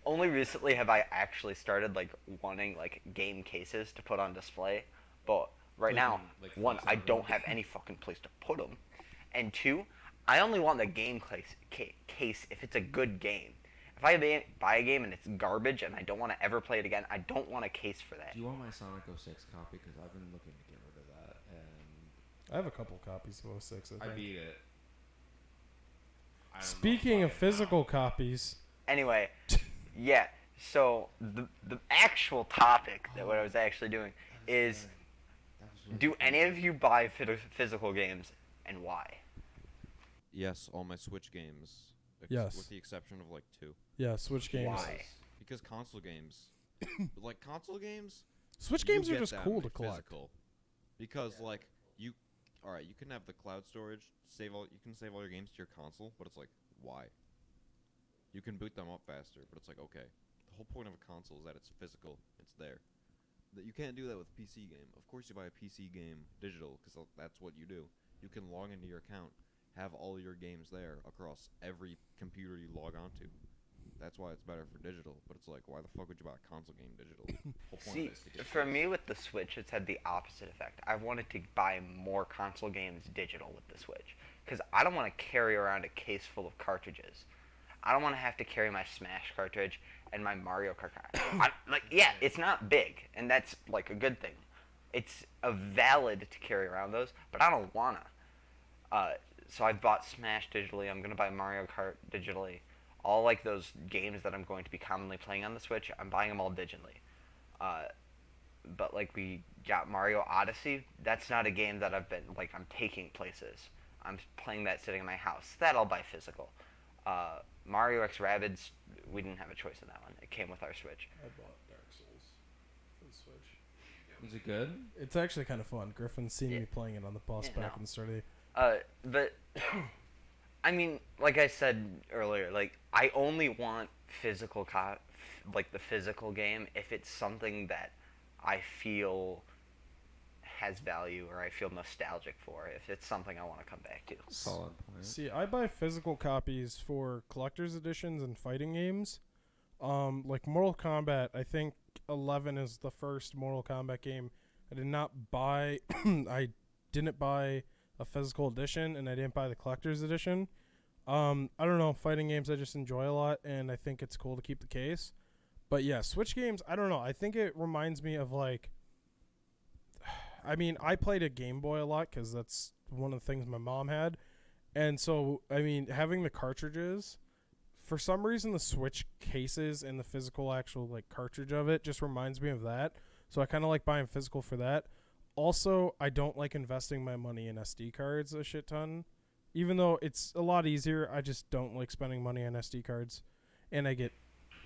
[SPEAKER 4] Only recently have I actually started like wanting like game cases to put on display, but right
[SPEAKER 2] Like
[SPEAKER 4] now,
[SPEAKER 2] in, like,
[SPEAKER 4] one,
[SPEAKER 2] Fox
[SPEAKER 4] I
[SPEAKER 2] and
[SPEAKER 4] don't
[SPEAKER 2] Road.
[SPEAKER 4] have any fucking place to put them, and two, I only want the game case if it's a good game. If I buy a game and it's garbage and I don't want to ever play it again, I don't want a case for that.
[SPEAKER 2] Do you want my Sonic 06 copy? Because I've been looking to get rid of that, and
[SPEAKER 1] I have a couple copies of 06. I
[SPEAKER 2] I
[SPEAKER 1] think.
[SPEAKER 2] beat it. I don't know
[SPEAKER 1] Speaking of
[SPEAKER 2] about it
[SPEAKER 1] physical
[SPEAKER 2] now.
[SPEAKER 1] copies,
[SPEAKER 4] Anyway, yeah. So the actual topic that what I was actually doing is, do any of you buy physical games and why?
[SPEAKER 5] Yes, all my Switch games.
[SPEAKER 1] Yes.
[SPEAKER 5] With the exception of like 2.
[SPEAKER 1] yeah, Switch games.
[SPEAKER 4] Why?
[SPEAKER 5] Because console games, like console games,
[SPEAKER 1] Switch
[SPEAKER 5] you
[SPEAKER 1] games are
[SPEAKER 5] get
[SPEAKER 1] just
[SPEAKER 5] them
[SPEAKER 1] cool to collect.
[SPEAKER 5] physical. Because like you, all right, you can have the cloud storage, you can save all your games to your console, but it's like why? You can boot them up faster, but it's like okay, the whole point of a console is that it's physical, it's there. That you can't do that with a PC game. Of course, you buy a PC game digital because that's what you do. You can log into your account, have all your games there across every computer you log onto. That's why it's better for digital. But it's like, why the fuck would you buy a console game digital? Whole point
[SPEAKER 4] See,
[SPEAKER 5] of it is to get
[SPEAKER 4] for
[SPEAKER 5] space.
[SPEAKER 4] me with the Switch, it's had the opposite effect. I wanted to buy more console games digital with the Switch because I don't want to carry around a case full of cartridges. I don't want to have to carry my Smash cartridge and my Mario Kart. Yeah, it's not big, and that's like a good thing. It's a valid to carry around those, but I don't wanna. So I bought Smash digitally. I'm gonna buy Mario Kart digitally. All like those games that I'm going to be commonly playing on the Switch, I'm buying them all digitally. Uh, but like we got Mario Odyssey. That's not a game that I've been like I'm taking places. I'm playing that sitting in my house. That I'll buy physical. Mario X Rabbids, we didn't have a choice in that one. It came with our Switch.
[SPEAKER 1] I bought Dark Souls for the Switch.
[SPEAKER 2] Is it good?
[SPEAKER 1] It's actually kind of fun. Griffin's seen me playing it on the bus
[SPEAKER 4] Yeah,
[SPEAKER 1] back
[SPEAKER 4] no.
[SPEAKER 1] in the study.
[SPEAKER 4] But I mean, like I said earlier, like I only want physical like the physical game if it's something that I feel has value or I feel nostalgic for. If it's something I want to come back to.
[SPEAKER 2] Solid point.
[SPEAKER 1] See, I buy physical copies for collector's editions and fighting games. Like Mortal Kombat, I think 11 is the first Mortal Kombat game. I did not buy. I didn't buy a physical edition, and I didn't buy the collector's edition. I don't know. Fighting games I just enjoy a lot, and I think it's cool to keep the case. But yeah, Switch games, I don't know. I think it reminds me of like. I mean, I played a Game Boy a lot because that's one of the things my mom had. And so, I mean, having the cartridges, for some reason, the Switch cases and the physical actual like cartridge of it just reminds me of that. So I kind of like buying physical for that. Also, I don't like investing my money in SD cards a shit ton. Even though it's a lot easier, I just don't like spending money on SD cards. And I get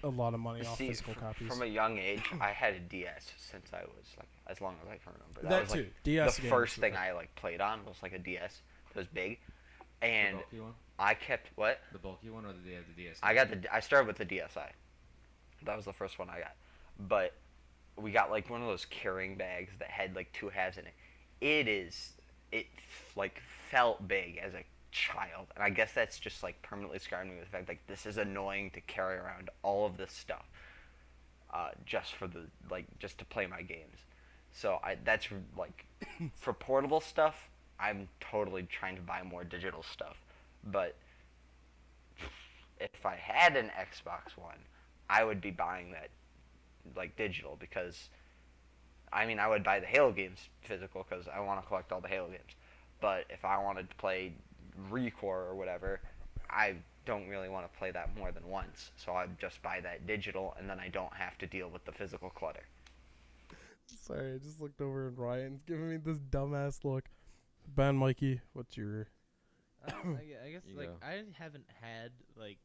[SPEAKER 1] a lot of money off
[SPEAKER 4] See,
[SPEAKER 1] physical copies.
[SPEAKER 4] from a young age, I had a DS since I was like as long as I can remember.
[SPEAKER 1] That
[SPEAKER 4] was
[SPEAKER 1] too.
[SPEAKER 4] like
[SPEAKER 1] DS
[SPEAKER 4] the
[SPEAKER 1] games
[SPEAKER 4] first
[SPEAKER 1] were
[SPEAKER 4] thing
[SPEAKER 1] good.
[SPEAKER 4] I like played on was like a DS. It was big,
[SPEAKER 2] The
[SPEAKER 4] and
[SPEAKER 2] bulky one?
[SPEAKER 4] I kept what?
[SPEAKER 2] The bulky one or the DS?
[SPEAKER 4] I started with the DSi. That was the first one I got, but we got like one of those carrying bags that had like two halves in it. It like felt big as a child, and I guess that's just like permanently scarred me with the fact like this is annoying to carry around all of this stuff, just for the like just to play my games. So that's like for portable stuff. I'm totally trying to buy more digital stuff, but if I had an Xbox One, I would be buying that like digital because I mean I would buy the Halo games physical because I want to collect all the Halo games. But if I wanted to play Recore or whatever, I don't really want to play that more than once. So I'd just buy that digital and then I don't have to deal with the physical clutter.
[SPEAKER 1] Sorry, I just looked over and Ryan's giving me this dumbass look. Ben, Mikey, what's your...
[SPEAKER 3] I guess
[SPEAKER 2] You
[SPEAKER 3] like
[SPEAKER 2] go.
[SPEAKER 3] I haven't had like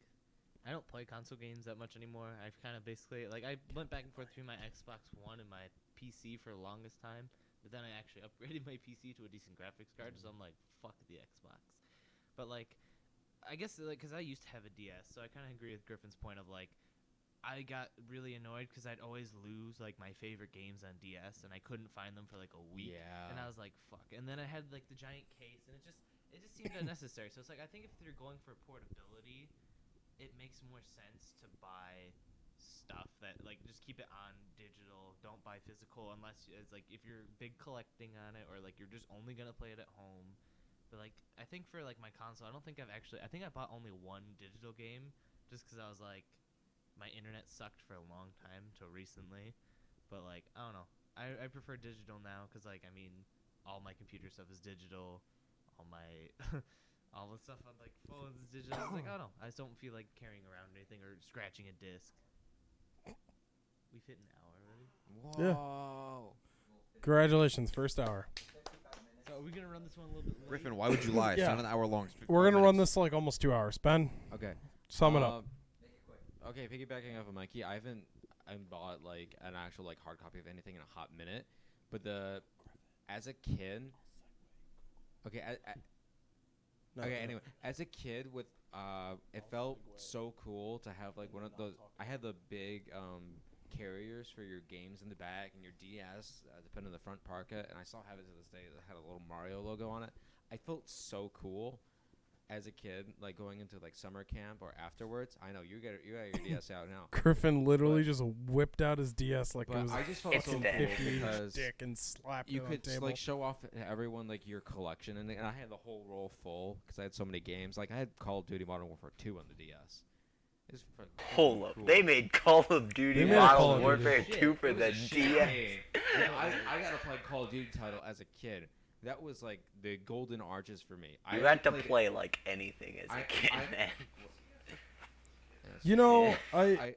[SPEAKER 3] I don't play console games that much anymore. I've kind of basically like I went back and forth between my Xbox One and my PC for the longest time, but then I actually upgraded my PC to a decent graphics card, so I'm like fuck the Xbox. But like I guess like because I used to have a DS, so I kind of agree with Griffin's point of like I got really annoyed because I'd always lose like my favorite games on DS, and I couldn't find them for like a week.
[SPEAKER 2] Yeah.
[SPEAKER 3] And I was like, fuck. And then I had like the giant case, and it just seemed unnecessary. So it's like I think if you're going for portability, it makes more sense to buy stuff that like just keep it on digital. Don't buy physical unless it's like if you're big collecting on it or like you're just only gonna play it at home. But like I think for like my console, I don't think I think I bought only one digital game just because I was like my internet sucked for a long time till recently. But like I don't know, I prefer digital now because like I mean all my computer stuff is digital, all my all the stuff on like phones is digital. It's like I don't know, I just don't feel like carrying around anything or scratching a disc. We've hit an hour already.
[SPEAKER 2] Whoa.
[SPEAKER 1] Congratulations, first hour.
[SPEAKER 3] So are we gonna run this one a little bit late?
[SPEAKER 5] Griffin, why would you lie? It's
[SPEAKER 1] Yeah.
[SPEAKER 5] not an hour long. It's 55
[SPEAKER 1] We're gonna run
[SPEAKER 5] minutes.
[SPEAKER 1] this like almost 2 hours. Ben,
[SPEAKER 2] Okay.
[SPEAKER 1] sum it up.
[SPEAKER 2] Okay, piggybacking off of Mikey, I haven't bought like an actual like hard copy of anything in a hot minute, but as a kid, okay, anyway, as a kid with it felt so cool to have like one of those. I had the big carriers for your games in the back and your DS, depending on the front parka, and I still have it to this day. That had a little Mario logo on it. I felt so cool as a kid, like going into like summer camp or afterwards. I know you got your DS out now.
[SPEAKER 1] Griffin literally
[SPEAKER 2] but-
[SPEAKER 1] just whipped out his DS like it
[SPEAKER 2] But
[SPEAKER 1] was
[SPEAKER 2] I just felt
[SPEAKER 4] It's
[SPEAKER 2] so cool
[SPEAKER 4] dead.
[SPEAKER 1] 50
[SPEAKER 2] because
[SPEAKER 1] dick and slapped
[SPEAKER 2] you
[SPEAKER 1] it on
[SPEAKER 2] could
[SPEAKER 1] the table.
[SPEAKER 2] like show off to everyone like your collection, and I had the whole roll full because I had so many games. Like I had Call of Duty Modern Warfare 2 on the DS. It's
[SPEAKER 4] Hold up. They made Call of Duty
[SPEAKER 1] They made a Call
[SPEAKER 4] Modern
[SPEAKER 1] of Duty.
[SPEAKER 4] Warfare 2 for the
[SPEAKER 2] DS.
[SPEAKER 4] DS.
[SPEAKER 2] I got to play Call of Duty title as a kid. That was like the golden arches for me.
[SPEAKER 4] You
[SPEAKER 2] I
[SPEAKER 4] had to
[SPEAKER 2] played it-
[SPEAKER 4] play like anything as a kid, man.
[SPEAKER 1] You know,
[SPEAKER 2] I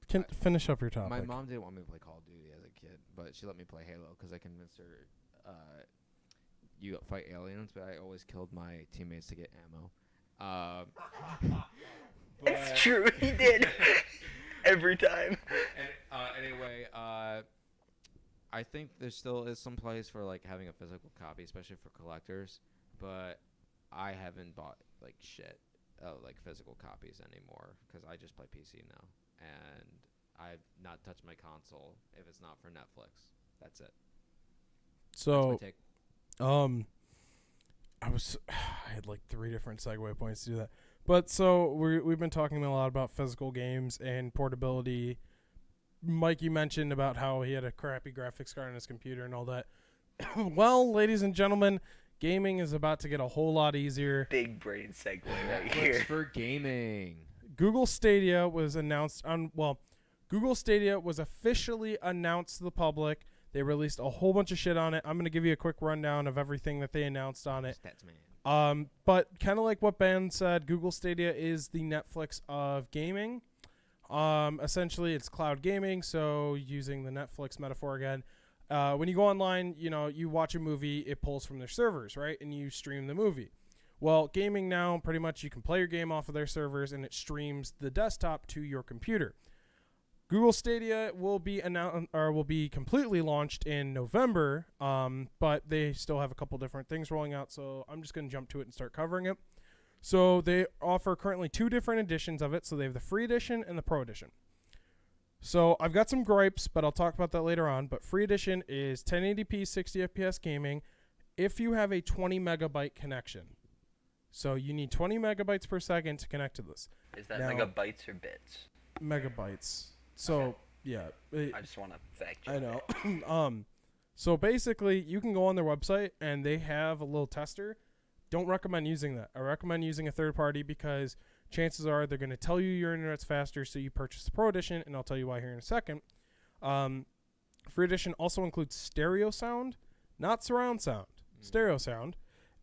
[SPEAKER 1] can finish up your topic.
[SPEAKER 2] my mom didn't want me to play Call of Duty as a kid, but she let me play Halo because I convinced her. You fight aliens, but I always killed my teammates to get ammo.
[SPEAKER 4] It's true, he did. Every time.
[SPEAKER 2] Anyway, I think there still is some place for like having a physical copy, especially for collectors. But I haven't bought like shit, like physical copies anymore because I just play PC now, and I've not touched my console if it's not for Netflix. That's it.
[SPEAKER 1] So,
[SPEAKER 2] That's my take.
[SPEAKER 1] I had like 3 different segue points to do that. But so we've been talking a lot about physical games and portability. Mike, you mentioned about how he had a crappy graphics card on his computer and all that. Well, ladies and gentlemen, gaming is about to get a whole lot easier.
[SPEAKER 4] Big brain segue right
[SPEAKER 2] Netflix
[SPEAKER 4] here.
[SPEAKER 2] for gaming.
[SPEAKER 1] Google Stadia was announced Google Stadia was officially announced to the public. They released a whole bunch of shit on it. I'm going to give you a quick rundown of everything that they announced on it.
[SPEAKER 2] Stats man.
[SPEAKER 1] But kind of like what Ben said, Google Stadia is the Netflix of gaming. Essentially, it's cloud gaming, so using the Netflix metaphor again. When you go online, you watch a movie, it pulls from their servers, right? And you stream the movie. Well, gaming now, pretty much you can play your game off of their servers, and it streams the desktop to your computer. Google Stadia will be completely launched in November, but they still have a couple different things rolling out, so I'm just going to jump to it and start covering it. So they offer currently 2 different editions of it. So they have the free edition and the pro edition. So I've got some gripes, but I'll talk about that later on. But free edition is 1080p 60 FPS gaming if you have a 20 megabyte connection. So you need 20 megabytes per second to connect to this.
[SPEAKER 4] Is that
[SPEAKER 1] Now-
[SPEAKER 4] megabytes or bits?
[SPEAKER 1] Megabytes. So yeah,
[SPEAKER 4] I just want to fact check.
[SPEAKER 1] I know. So basically, you can go on their website and they have a little tester. Don't recommend using that. I recommend using a third party because chances are they're going to tell you your internet's faster, so you purchase the Pro Edition, and I'll tell you why here in a second. Free Edition also includes stereo sound, not surround sound, stereo sound,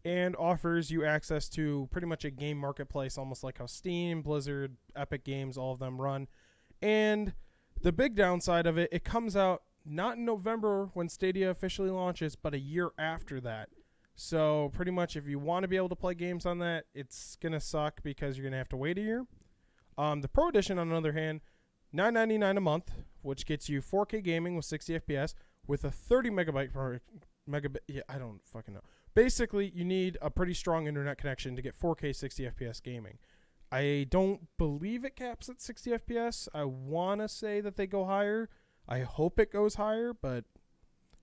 [SPEAKER 1] and offers you access to pretty much a game marketplace, almost like how Steam, Blizzard, Epic Games, all of them run. And the big downside of it, it comes out not in November when Stadia officially launches, but a year after that. So pretty much if you want to be able to play games on that, it's going to suck because you're going to have to wait a year. The Pro Edition, on the other hand, $9.99 a month, which gets you 4K gaming with 60 FPS with a 30 megabit. Yeah, I don't fucking know. Basically, you need a pretty strong internet connection to get 4K 60 FPS gaming. I don't believe it caps at 60 FPS. I want to say that they go higher. I hope it goes higher, but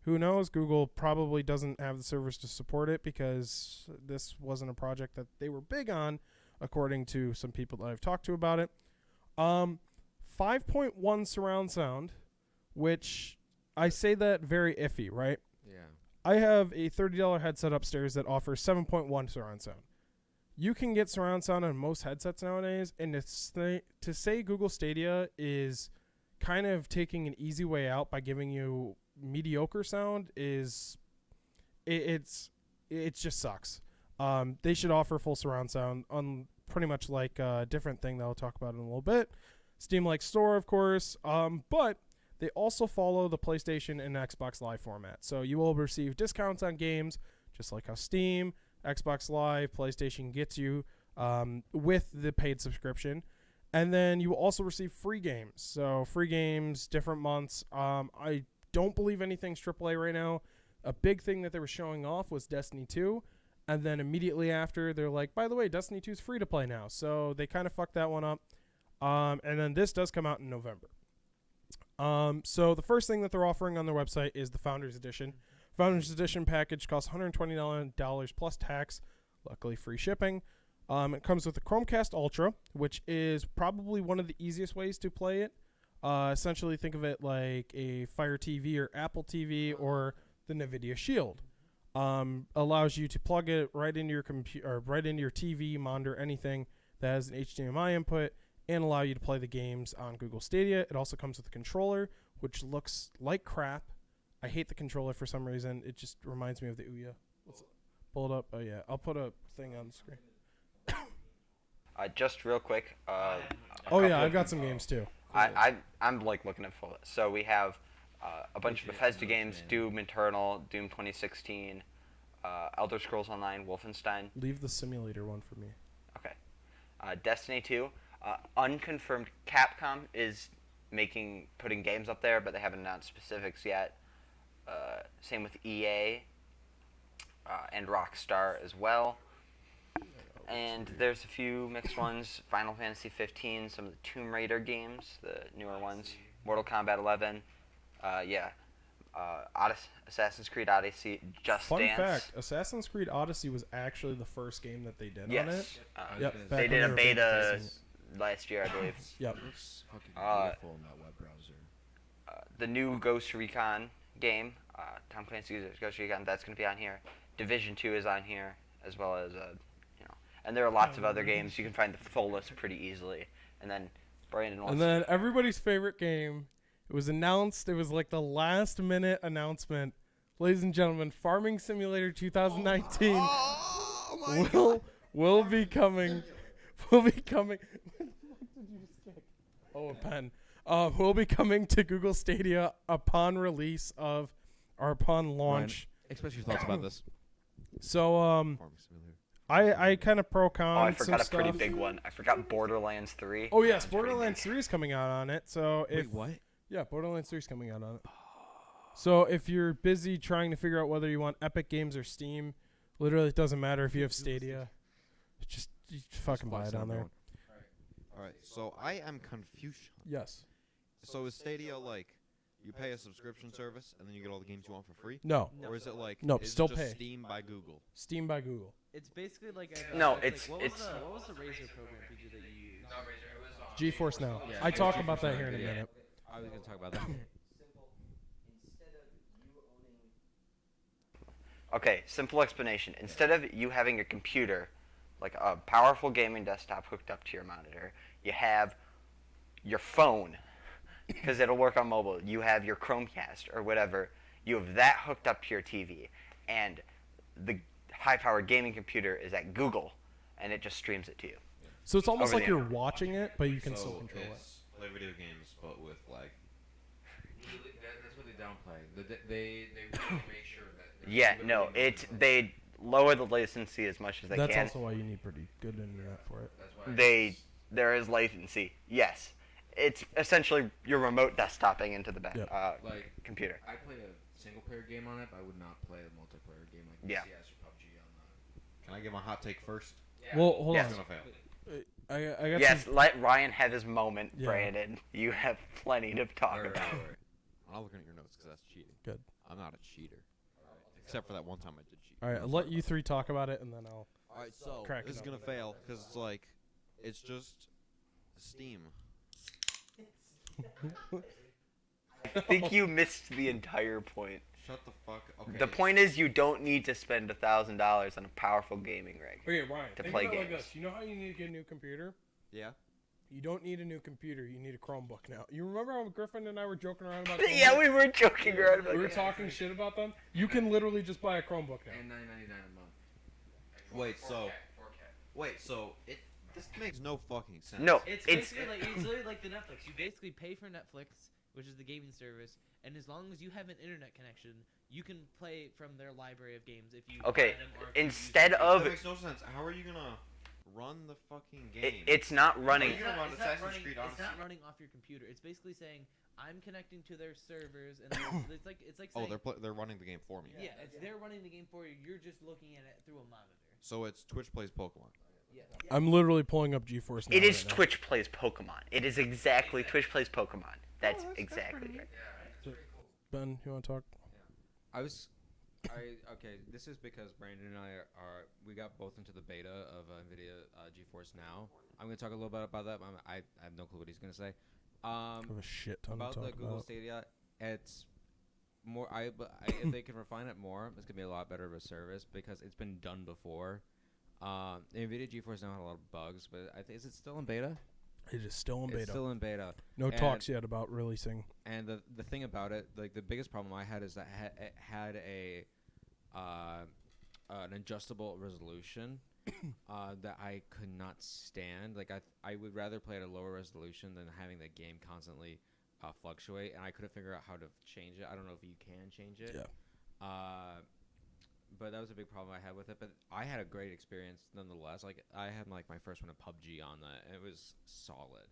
[SPEAKER 1] who knows? Google probably doesn't have the servers to support it because this wasn't a project that they were big on, according to some people that I've talked to about it. 5.1 surround sound, which I say that very iffy, right?
[SPEAKER 2] Yeah.
[SPEAKER 1] I have a $30 headset upstairs that offers 7.1 surround sound. You can get surround sound on most headsets nowadays, and to say Google Stadia is kind of taking an easy way out by giving you mediocre sound is it just sucks. They should offer full surround sound on pretty much like a different thing that I'll talk about in a little bit. Steam Like Store, of course, but they also follow the PlayStation and Xbox Live format. So you will receive discounts on games, just like how Steam, Xbox Live, PlayStation gets you with the paid subscription. And then you will also receive free games. So free games, different months. I don't believe anything's AAA right now. A big thing that they were showing off was Destiny 2. And then immediately after, they're like, by the way, Destiny 2 is free to play now. So they kind of fucked that one up. And then this does come out in November. So the first thing that they're offering on their website is the Founders Edition. Founders Edition package costs $129 plus tax. Luckily, free shipping. It comes with a Chromecast Ultra, which is probably one of the easiest ways to play it. Essentially, think of it like a Fire TV or Apple TV or the NVIDIA Shield. Allows you to plug it right into your computer or right into your TV, monitor, anything that has an HDMI input, and allow you to play the games on Google Stadia. It also comes with a controller, which looks like crap. I hate the controller for some reason. It just reminds me of the Ouya. Pull it up. Oh yeah, I'll put a thing on the screen.
[SPEAKER 4] Just real quick.
[SPEAKER 1] Oh yeah, I've got some games too.
[SPEAKER 4] I'm like looking at full. So we have a bunch of Bethesda games: Doom Eternal, Doom 2016, Elder Scrolls Online, Wolfenstein.
[SPEAKER 1] Leave the simulator one for me.
[SPEAKER 4] Okay. Destiny 2. Unconfirmed. Capcom is putting games up there, but they haven't announced specifics yet. Same with EA and Rockstar as well. And there's a few mixed ones. Final Fantasy 15, some of the Tomb Raider games, the newer ones. Mortal Kombat 11. Assassin's Creed Odyssey, Just
[SPEAKER 1] Fun
[SPEAKER 4] Dance.
[SPEAKER 1] fact, Assassin's Creed Odyssey was actually the first game that they did on it.
[SPEAKER 4] Yes.
[SPEAKER 1] Yep, back
[SPEAKER 4] They
[SPEAKER 1] when
[SPEAKER 4] did a
[SPEAKER 1] were
[SPEAKER 4] beta
[SPEAKER 1] beta
[SPEAKER 4] last year, I believe.
[SPEAKER 1] Yep.
[SPEAKER 6] It looks fucking
[SPEAKER 4] Uh,
[SPEAKER 6] beautiful in that web browser.
[SPEAKER 4] The new Ghost Recon game, Tom Clancy's Ghost Recon, that's going to be on here. Division 2 is on here, as well as, and there are lots of other games. You can find the full list pretty easily. And then Brandon wants
[SPEAKER 1] And then everybody's favorite game. It was announced. It was like the last minute announcement. Ladies and gentlemen, Farming Simulator 2019 will be coming. Will be coming. What did you just kick? Oh, a pen. Will be coming to Google Stadia upon release of, or upon launch.
[SPEAKER 5] Express your thoughts about this.
[SPEAKER 1] So
[SPEAKER 5] Farming Simulator.
[SPEAKER 1] I kind of pro con.
[SPEAKER 4] Oh, I forgot a
[SPEAKER 1] some
[SPEAKER 4] pretty
[SPEAKER 1] stuff.
[SPEAKER 4] big one. I forgot Borderlands 3.
[SPEAKER 1] Oh yes,
[SPEAKER 4] That's pretty
[SPEAKER 1] Borderlands
[SPEAKER 4] big.
[SPEAKER 1] 3 is coming out on it. So if
[SPEAKER 5] Wait, what?
[SPEAKER 1] yeah, Borderlands 3 is coming out on it. So if you're busy trying to figure out whether you want Epic Games or Steam, literally it doesn't matter if you have Stadia. Just you fucking buy it on there.
[SPEAKER 5] All right, so I am confused.
[SPEAKER 1] Yes.
[SPEAKER 5] So is Stadia like you pay a subscription service and then you get all the games you want for free?
[SPEAKER 1] No.
[SPEAKER 5] Or is it like
[SPEAKER 1] Nope,
[SPEAKER 5] is it
[SPEAKER 1] still
[SPEAKER 5] just
[SPEAKER 1] pay.
[SPEAKER 5] Steam by Google?
[SPEAKER 1] Steam by Google.
[SPEAKER 3] It's basically like
[SPEAKER 4] No,
[SPEAKER 3] it's
[SPEAKER 4] it's-
[SPEAKER 3] like,
[SPEAKER 4] it's-
[SPEAKER 3] what was the Razer program feature that you used?
[SPEAKER 1] GeForce Now.
[SPEAKER 3] Yeah,
[SPEAKER 1] I
[SPEAKER 3] yeah,
[SPEAKER 1] talk
[SPEAKER 3] GeForce
[SPEAKER 1] about that
[SPEAKER 3] Now,
[SPEAKER 1] here in a
[SPEAKER 3] yeah.
[SPEAKER 1] minute.
[SPEAKER 5] I was gonna talk about that.
[SPEAKER 4] Okay, simple explanation. Instead of you having a computer, like a powerful gaming desktop hooked up to your monitor, you have your phone, because it'll work on mobile. You have your Chromecast or whatever. You have that hooked up to your TV, and the high-powered gaming computer is at Google, and it just streams it to you.
[SPEAKER 1] So it's almost
[SPEAKER 4] Over
[SPEAKER 1] like
[SPEAKER 4] the
[SPEAKER 1] you're
[SPEAKER 4] internet.
[SPEAKER 1] watching it, but you can still control it.
[SPEAKER 5] Play video games, but with like.
[SPEAKER 2] That's what they downplay. They really make sure that.
[SPEAKER 4] Yeah, no, they lower the latency as much as they
[SPEAKER 1] That's
[SPEAKER 4] can.
[SPEAKER 1] also why you need pretty good internet for it.
[SPEAKER 2] That's why
[SPEAKER 4] There is latency. Yes, it's essentially your remote desktoping into the
[SPEAKER 1] Yep.
[SPEAKER 2] Like
[SPEAKER 4] computer.
[SPEAKER 2] I play a single player game on it, but I would not play a multiplayer game like
[SPEAKER 4] Yeah.
[SPEAKER 2] CS or PUBG on that.
[SPEAKER 5] Can I give my hot take first?
[SPEAKER 1] Well, hold
[SPEAKER 4] Yes.
[SPEAKER 5] It's
[SPEAKER 1] on.
[SPEAKER 5] gonna fail.
[SPEAKER 1] I got
[SPEAKER 4] Yes,
[SPEAKER 1] some,
[SPEAKER 4] let Ryan have his moment,
[SPEAKER 1] Yeah.
[SPEAKER 4] Brandon. You have plenty to talk
[SPEAKER 2] Alright,
[SPEAKER 4] about.
[SPEAKER 2] alright.
[SPEAKER 5] I'm not looking at your notes because that's cheating.
[SPEAKER 1] Good.
[SPEAKER 5] I'm not a cheater. Except for that one time I did cheat.
[SPEAKER 1] All right, I'll let you three talk about it, and then I'll.
[SPEAKER 5] All right, so
[SPEAKER 1] Crack
[SPEAKER 5] this
[SPEAKER 1] it
[SPEAKER 5] is gonna fail because it's like, it's just Steam.
[SPEAKER 4] I think you missed the entire point.
[SPEAKER 5] Shut the fuck. Okay.
[SPEAKER 4] The point is, you don't need to spend $1,000 on a powerful gaming rig.
[SPEAKER 1] Okay, Ryan.
[SPEAKER 4] To
[SPEAKER 1] Think
[SPEAKER 4] play
[SPEAKER 1] about it like
[SPEAKER 4] games.
[SPEAKER 1] this. You know how you need to get a new computer?
[SPEAKER 5] Yeah.
[SPEAKER 1] You don't need a new computer. You need a Chromebook now. You remember how Griffin and I were joking around about?
[SPEAKER 4] Yeah,
[SPEAKER 1] Chromebooks?
[SPEAKER 4] we were joking around about
[SPEAKER 1] We were
[SPEAKER 4] that.
[SPEAKER 1] talking shit about them. You can literally just buy a Chromebook now.
[SPEAKER 2] And $9.99 a month.
[SPEAKER 5] Wait, so this makes no fucking sense.
[SPEAKER 4] No,
[SPEAKER 3] It's
[SPEAKER 4] it's
[SPEAKER 3] basically like it's literally like the Netflix. You basically pay for Netflix, which is the gaming service, and as long as you have an internet connection, you can play from their library of games if you
[SPEAKER 4] Okay,
[SPEAKER 3] buy them or if you use
[SPEAKER 4] instead
[SPEAKER 3] them.
[SPEAKER 4] of
[SPEAKER 5] That makes no sense. How are you gonna run the fucking game?
[SPEAKER 4] it's not running.
[SPEAKER 5] You're gonna run Assassin's Creed
[SPEAKER 3] It's not
[SPEAKER 5] Odyssey.
[SPEAKER 3] running off your computer. It's basically saying I'm connecting to their servers, and it's like
[SPEAKER 5] Oh,
[SPEAKER 3] saying,
[SPEAKER 5] they're running the game for me.
[SPEAKER 3] yeah, they're running the game for you. You're just looking at it through a monitor.
[SPEAKER 5] So it's Twitch plays Pokemon.
[SPEAKER 3] Yeah.
[SPEAKER 1] I'm literally pulling up GeForce now.
[SPEAKER 4] It is
[SPEAKER 1] right now.
[SPEAKER 4] Twitch plays Pokemon. It is exactly Twitch plays Pokemon. That's
[SPEAKER 5] that's
[SPEAKER 4] exactly
[SPEAKER 5] pretty
[SPEAKER 4] right.
[SPEAKER 1] Ben, you want to talk?
[SPEAKER 2] Okay. This is because Brandon and I we got both into the beta of NVIDIA GeForce Now. I'm gonna talk a little bit about that. I have no clue what he's gonna say.
[SPEAKER 1] I have a shit ton
[SPEAKER 2] About
[SPEAKER 1] to
[SPEAKER 2] the
[SPEAKER 1] talk
[SPEAKER 2] Google
[SPEAKER 1] about.
[SPEAKER 2] Stadia, it's more. If they can refine it more, it's gonna be a lot better of a service because it's been done before. NVIDIA GeForce Now had a lot of bugs, but is it still in beta?
[SPEAKER 1] It is still in beta.
[SPEAKER 2] It's still in beta.
[SPEAKER 1] No
[SPEAKER 2] and-
[SPEAKER 1] talks yet about releasing.
[SPEAKER 2] And the thing about it, like the biggest problem I had is that it had an adjustable resolution that I could not stand. Like I would rather play at a lower resolution than having the game constantly fluctuate, and I couldn't figure out how to change it. I don't know if you can change it.
[SPEAKER 1] Yeah.
[SPEAKER 2] But that was a big problem I had with it. But I had a great experience nonetheless. Like I had my first one of PUBG on that, and it was solid.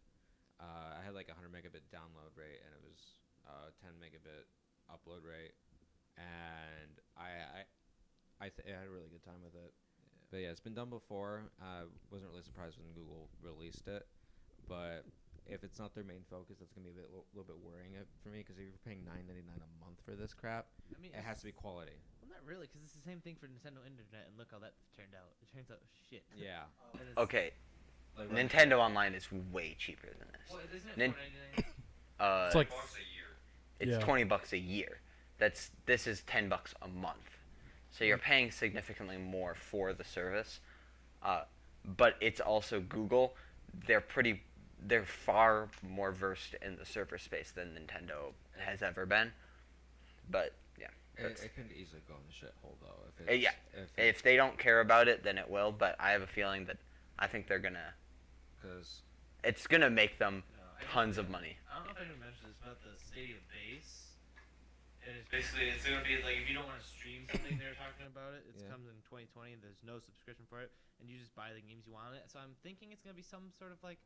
[SPEAKER 2] I had like 100 megabit download rate, and it was 10 megabit upload rate, and I had a really good time with it. But yeah, it's been done before. Wasn't really surprised when Google released it, but if it's not their main focus, that's gonna be a little bit worrying for me. Because if you're paying $9.99 a month for this crap,
[SPEAKER 3] I mean,
[SPEAKER 2] it has to be quality.
[SPEAKER 3] Well, not really, because it's the same thing for Nintendo Internet, and look how that turned out. It turns out shit.
[SPEAKER 2] Yeah.
[SPEAKER 3] And it's-
[SPEAKER 4] Okay,
[SPEAKER 2] Like
[SPEAKER 4] Nintendo Online is way cheaper than this.
[SPEAKER 3] Well, isn't it
[SPEAKER 4] Nin-
[SPEAKER 3] $4.99?
[SPEAKER 1] It's like
[SPEAKER 4] It's
[SPEAKER 1] Yeah.
[SPEAKER 4] $20 a year. This is $10 a month. So you're paying significantly more for the service. But it's also Google. They're far more versed in the server space than Nintendo has ever been. But yeah.
[SPEAKER 2] it could easily go in the shithole though.
[SPEAKER 4] Yeah.
[SPEAKER 2] If
[SPEAKER 4] If they don't care about it, then it will. But I have a feeling that I think they're gonna.
[SPEAKER 2] because
[SPEAKER 4] It's gonna make them
[SPEAKER 3] No, I don't
[SPEAKER 4] tons
[SPEAKER 3] think-
[SPEAKER 4] of money.
[SPEAKER 3] I don't know if anyone mentioned this about the Stadia base. And it's basically, it's going to be like if you don't want to stream something they're talking about it, it
[SPEAKER 2] Yeah.
[SPEAKER 3] comes in 2020 and there's no subscription for it, and you just buy the games you want on it. So I'm thinking it's going to be some sort of like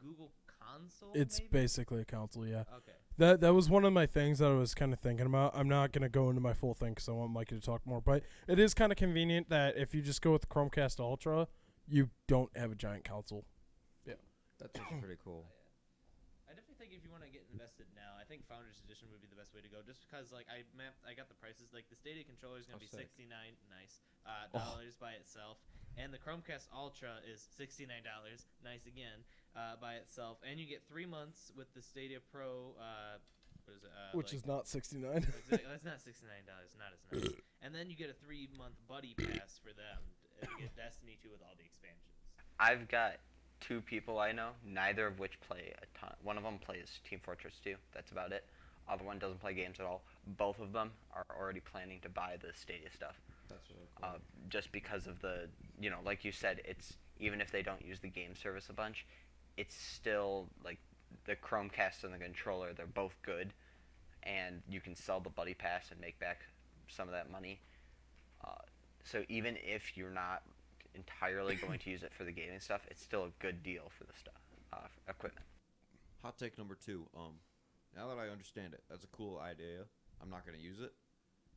[SPEAKER 3] Google console.
[SPEAKER 1] it's
[SPEAKER 3] maybe?
[SPEAKER 1] basically a console. Yeah.
[SPEAKER 3] Okay.
[SPEAKER 1] That was one of my things that I was kind of thinking about. I'm not gonna go into my full thing because I want Mikey to talk more. But it is kind of convenient that if you just go with the Chromecast Ultra, you don't have a giant console.
[SPEAKER 2] that's actually pretty cool.
[SPEAKER 3] I definitely think if you want to get invested now, I think Founders Edition would be the best way to go. Just because like I got the prices. Like the Stadia controller is gonna
[SPEAKER 2] Oh,
[SPEAKER 3] be
[SPEAKER 2] sick.
[SPEAKER 3] $69 dollars by itself, and the Chromecast Ultra is $69 nice again by itself, and you get 3 months with the Stadia Pro. What is it?
[SPEAKER 1] Which is not 69.
[SPEAKER 3] That's not $69. Not as nice. And then you get a 3-month buddy pass for them, and you get Destiny 2 with all the expansions.
[SPEAKER 4] I've got 2 people I know, neither of which play a ton. One of them plays Team Fortress 2. That's about it. Other one doesn't play games at all. Both of them are already planning to buy the Stadia stuff.
[SPEAKER 2] That's really cool.
[SPEAKER 4] Just because of the, like you said, it's even if they don't use the game service a bunch, it's still like the Chromecast and the controller. They're both good, and you can sell the buddy pass and make back some of that money. So even if you're not entirely going to use it for the gaming stuff, it's still a good deal for the stuff, equipment.
[SPEAKER 5] Hot take number 2. Now that I understand it, that's a cool idea. I'm not gonna use it,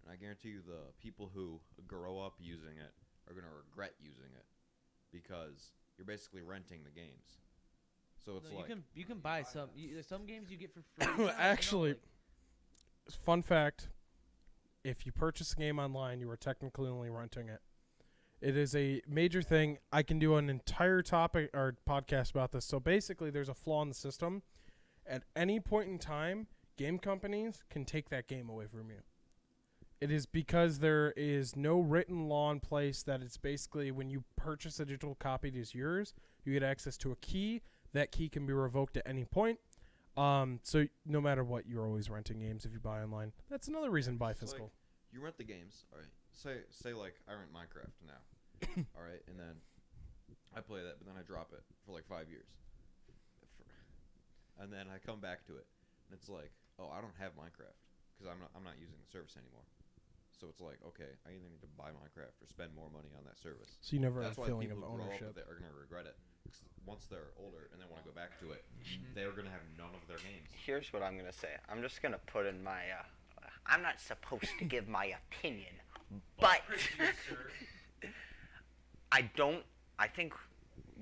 [SPEAKER 5] and I guarantee you, the people who grow up using it are gonna regret using it because you're basically renting the games. So it's
[SPEAKER 3] No,
[SPEAKER 5] like
[SPEAKER 3] you can buy some. There's some games you get for free.
[SPEAKER 1] Actually, fun fact: if you purchase a game online, you are technically only renting it. It is a major thing. I can do an entire topic or podcast about this. So basically, there's a flaw in the system, at any point in time, game companies can take that game away from you. It is because there is no written law in place that it's basically when you purchase a digital copy that is yours, you get access to a key. That key can be revoked at any point. So no matter what, you're always renting games if you buy online. That's another reason to buy
[SPEAKER 5] It's
[SPEAKER 1] physical.
[SPEAKER 5] like, you rent the games, all right. Say like I rent Minecraft now, all right, and then I play that, but then I drop it for like 5 years, and then I come back to it, and it's like, oh, I don't have Minecraft because I'm not using the service anymore. So it's like, okay, I either need to buy Minecraft or spend more money on that service.
[SPEAKER 1] So you never
[SPEAKER 5] That's
[SPEAKER 1] have a
[SPEAKER 5] why
[SPEAKER 1] feeling of
[SPEAKER 5] people who grow up
[SPEAKER 1] ownership.
[SPEAKER 5] with it are gonna regret it. 'Cause once they're older and they want to go back to it, they're gonna have none of their games.
[SPEAKER 4] Here's what I'm gonna say. I'm just gonna put in my. I'm not supposed to give my opinion, but I think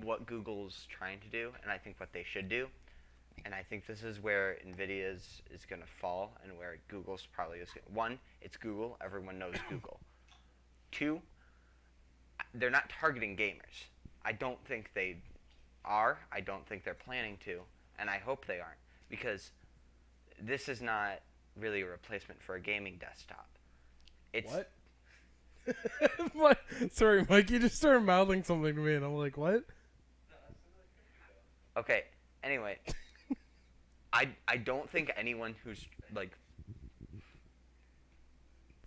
[SPEAKER 4] what Google's trying to do, and I think what they should do, and I think this is where Nvidia's is gonna fall, and where Google's probably is. One, it's Google. Everyone knows Google. Two, they're not targeting gamers. I don't think they are. I don't think they're planning to, and I hope they aren't, because this is not really a replacement for a gaming desktop. It's
[SPEAKER 1] What? Sorry, Mike, you just started mouthing something to me, and I'm like, what?
[SPEAKER 4] Okay. Anyway, I don't think anyone who's like.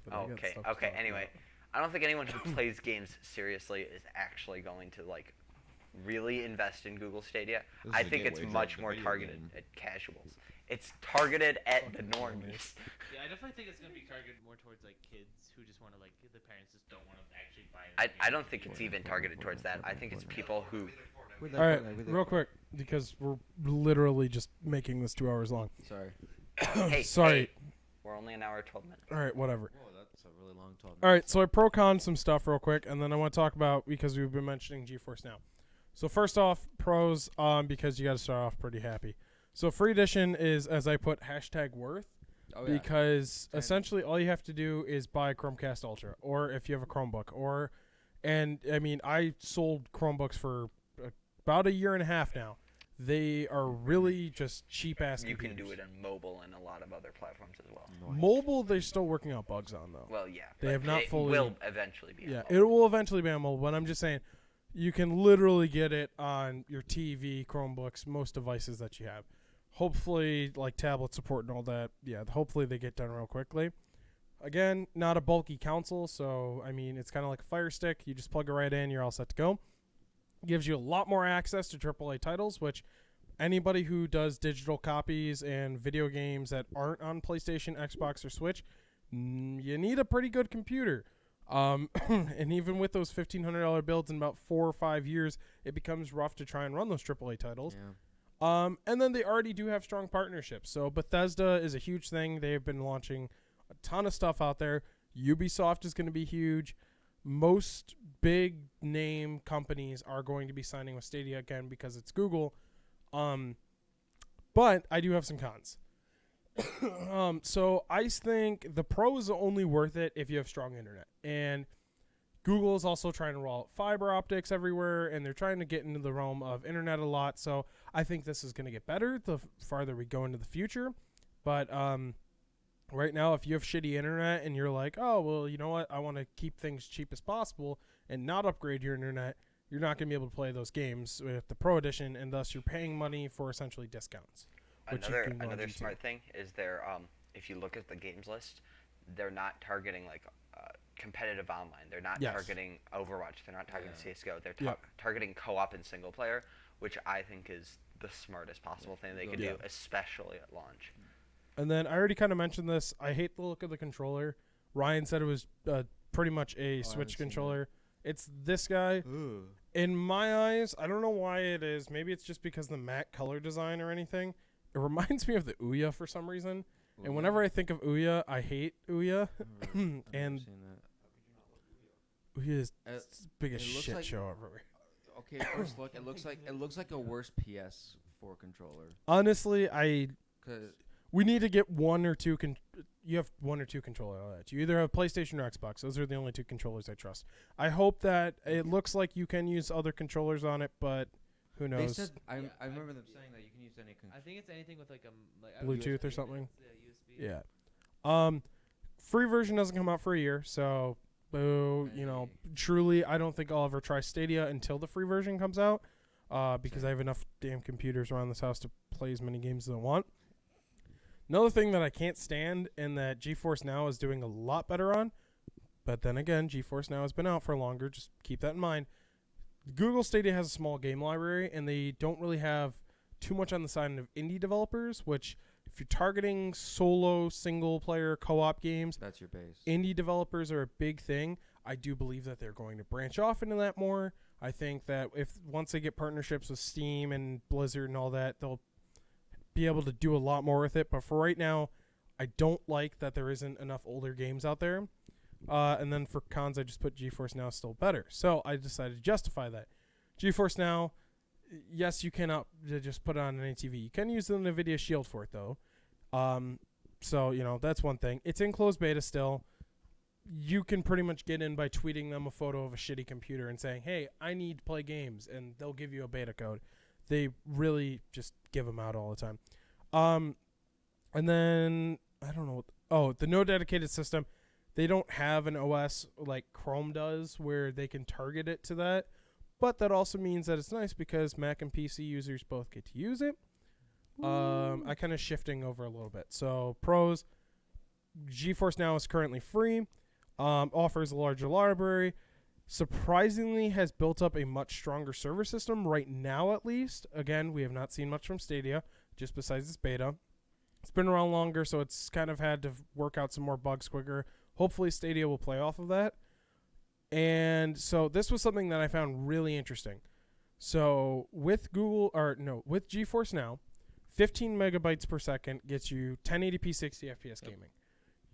[SPEAKER 1] But I got
[SPEAKER 4] Okay.
[SPEAKER 1] stuff to
[SPEAKER 4] Okay.
[SPEAKER 1] talk
[SPEAKER 4] Anyway, I don't think anyone who plays games seriously is actually going to like really invest in Google Stadia.
[SPEAKER 5] This
[SPEAKER 4] I
[SPEAKER 5] is a
[SPEAKER 4] think it's
[SPEAKER 5] gateway drug
[SPEAKER 4] much
[SPEAKER 5] to
[SPEAKER 4] more
[SPEAKER 5] video
[SPEAKER 4] targeted
[SPEAKER 5] game.
[SPEAKER 4] at casuals. It's targeted at the
[SPEAKER 1] Fucking
[SPEAKER 4] normies.
[SPEAKER 3] Yeah, I definitely think it's gonna be targeted more towards like kids who just want to like the parents just don't want to actually buy.
[SPEAKER 4] I don't think it's even targeted towards that. I think it's people who.
[SPEAKER 1] All right, real quick, because we're literally just making this 2 hours long.
[SPEAKER 6] Sorry.
[SPEAKER 4] Hey,
[SPEAKER 1] Sorry.
[SPEAKER 4] hey, we're only an hour 12 minutes.
[SPEAKER 1] All right, whatever.
[SPEAKER 6] Whoa, that's a really long 12
[SPEAKER 1] All right, so I pro-con some stuff real quick, and then I want to talk about, because we've been mentioning GeForce Now. So first off, pros, because you got to start off pretty happy. So free edition is, as I put, #worth,
[SPEAKER 6] Oh, yeah.
[SPEAKER 1] because
[SPEAKER 6] Same.
[SPEAKER 1] essentially all you have to do is buy a Chromecast Ultra, or if you have a Chromebook, and I mean, I sold Chromebooks for about a year and a half now. They are really just cheap-ass
[SPEAKER 4] You can
[SPEAKER 1] computers.
[SPEAKER 4] do it on mobile and a lot of other platforms as well.
[SPEAKER 1] Mobile, they're still working out bugs on, though.
[SPEAKER 4] Well, yeah.
[SPEAKER 1] They
[SPEAKER 4] but
[SPEAKER 1] have not
[SPEAKER 4] it
[SPEAKER 1] fully-
[SPEAKER 4] will eventually be. on
[SPEAKER 1] Yeah,
[SPEAKER 4] mobile.
[SPEAKER 1] it will eventually be on mobile, but I'm just saying you can literally get it on your TV, Chromebooks, most devices that you have. Hopefully, like tablet support and all that, yeah, hopefully they get done real quickly. Again, not a bulky console, so, I mean, it's kind of like a Fire Stick. You just plug it right in, you're all set to go. Gives you a lot more access to AAA titles, which anybody who does digital copies and video games that aren't on PlayStation, Xbox, or Switch, you need a pretty good computer. And even with those $1,500 builds in about 4 or 5 years, it becomes rough to try and run those AAA titles.
[SPEAKER 6] Yeah.
[SPEAKER 1] And then they already do have strong partnerships. So Bethesda is a huge thing. They've been launching a ton of stuff out there. Ubisoft is going to be huge. Most big name companies are going to be signing with Stadia again because it's Google. But I do have some cons. So I think the pro is only worth it if you have strong internet. And Google is also trying to roll out fiber optics everywhere, and they're trying to get into the realm of internet a lot. So I think this is going to get better the farther we go into the future. But right now, if you have shitty internet and you're like, oh, well, you know what? I want to keep things cheap as possible and not upgrade your internet, you're not going to be able to play those games with the Pro Edition, and thus you're paying money for essentially discounts. which you can go on
[SPEAKER 4] Another
[SPEAKER 1] YouTube.
[SPEAKER 4] smart thing is if you look at the games list, they're not targeting like competitive online. They're not
[SPEAKER 1] Yes.
[SPEAKER 4] targeting Overwatch. They're not targeting
[SPEAKER 6] Yeah.
[SPEAKER 4] CS:GO. They're
[SPEAKER 1] Yep.
[SPEAKER 4] targeting co-op and single player, which I think is the smartest possible thing they could
[SPEAKER 1] Yeah.
[SPEAKER 4] do, especially at launch.
[SPEAKER 1] And then I already kind of mentioned this. I hate the look of the controller. Ryan said it was pretty much a
[SPEAKER 6] haven't
[SPEAKER 1] Switch
[SPEAKER 6] seen
[SPEAKER 1] controller. It's this guy.
[SPEAKER 6] Ooh.
[SPEAKER 1] In my eyes, I don't know why it is. Maybe it's just because the matte color design or anything. It reminds me of the Ouya for some reason. And whenever I think of Ouya, I hate Ouya. And Ouya is
[SPEAKER 6] Uh,
[SPEAKER 1] the biggest
[SPEAKER 6] it looks
[SPEAKER 1] shit
[SPEAKER 6] like-
[SPEAKER 1] show ever.
[SPEAKER 6] Okay, first look. It looks like a worse PS4 controller.
[SPEAKER 1] Honestly,
[SPEAKER 6] Cause
[SPEAKER 1] we need to get one or two. You have one or two controller outlets. You either have PlayStation or Xbox. Those are the only two controllers I trust. I hope that it looks like you can use other controllers on it, but who
[SPEAKER 6] they
[SPEAKER 1] knows?
[SPEAKER 6] said I remember them saying that you can use any.
[SPEAKER 3] I think it's anything with like
[SPEAKER 1] Bluetooth or something.
[SPEAKER 3] Yeah, USB.
[SPEAKER 1] Yeah. Free version doesn't come out for a year, so boo. Truly, I don't think I'll ever try Stadia until the free version comes out, because I have enough damn computers around this house to play as many games as I want. Another thing that I can't stand and that GeForce Now is doing a lot better on, but then again, GeForce Now has been out for longer. Just keep that in mind. Google Stadia has a small game library, and they don't really have too much on the side of indie developers, which if you're targeting solo, single-player, co-op games,
[SPEAKER 6] That's your base.
[SPEAKER 1] indie developers are a big thing. I do believe that they're going to branch off into that more. I think that once they get partnerships with Steam and Blizzard and all that, they'll be able to do a lot more with it. But for right now, I don't like that there isn't enough older games out there. And then for cons, I just put GeForce Now still better. So I decided to justify that. GeForce Now, yes, you cannot just put it on any TV. You can use the NVIDIA Shield for it, though. So, that's one thing. It's in closed beta still. You can pretty much get in by tweeting them a photo of a shitty computer and saying, hey, I need to play games, and they'll give you a beta code. They really just give them out all the time. And then, I don't know. The no dedicated system. They don't have an OS like Chrome does where they can target it to that. But that also means that it's nice because Mac and PC users both get to use it. I kind of shifting over a little bit. So pros, GeForce Now is currently free. Offers a larger library. Surprisingly has built up a much stronger server system right now, at least. Again, we have not seen much from Stadia, just besides its beta. It's been around longer, so it's kind of had to work out some more bugs quicker. Hopefully Stadia will play off of that. And so this was something that I found really interesting. So with with GeForce Now, 15 megabytes per second gets you 1080p 60 FPS gaming.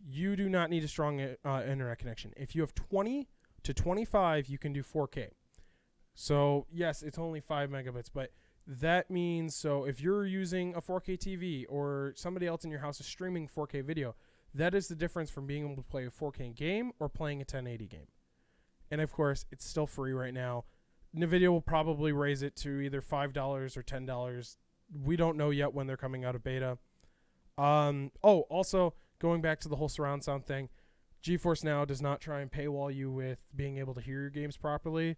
[SPEAKER 1] You do not need a strong internet connection. If you have 20 to 25, you can do 4K. So yes, it's only 5 megabits, but that means so if you're using a 4K TV or somebody else in your house is streaming 4K video, that is the difference from being able to play a 4K game or playing a 1080 game. And of course, it's still free right now. NVIDIA will probably raise it to either $5 or $10. We don't know yet when they're coming out of beta. Also, going back to the whole surround sound thing, GeForce Now does not try and paywall you with being able to hear your games properly.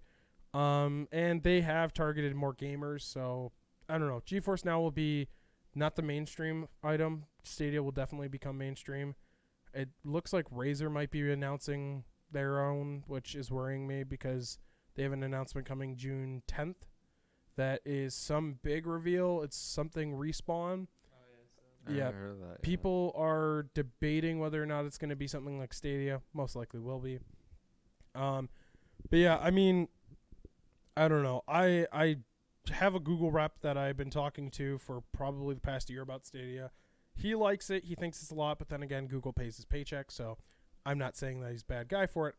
[SPEAKER 1] And they have targeted more gamers, so I don't know. GeForce Now will be not the mainstream item. Stadia will definitely become mainstream. It looks like Razer might be announcing their own, which is worrying me because they have an announcement coming June 10th. That is some big reveal. It's something Respawn. Yeah,
[SPEAKER 2] heard of that,
[SPEAKER 1] people are debating whether or not it's going to be something like Stadia. Most likely will be. But yeah, I mean, I don't know. I have a Google rep that I've been talking to for probably the past year about Stadia. He likes it. He thinks it's a lot, but then again, Google pays his paycheck, so I'm not saying that he's a bad guy for it.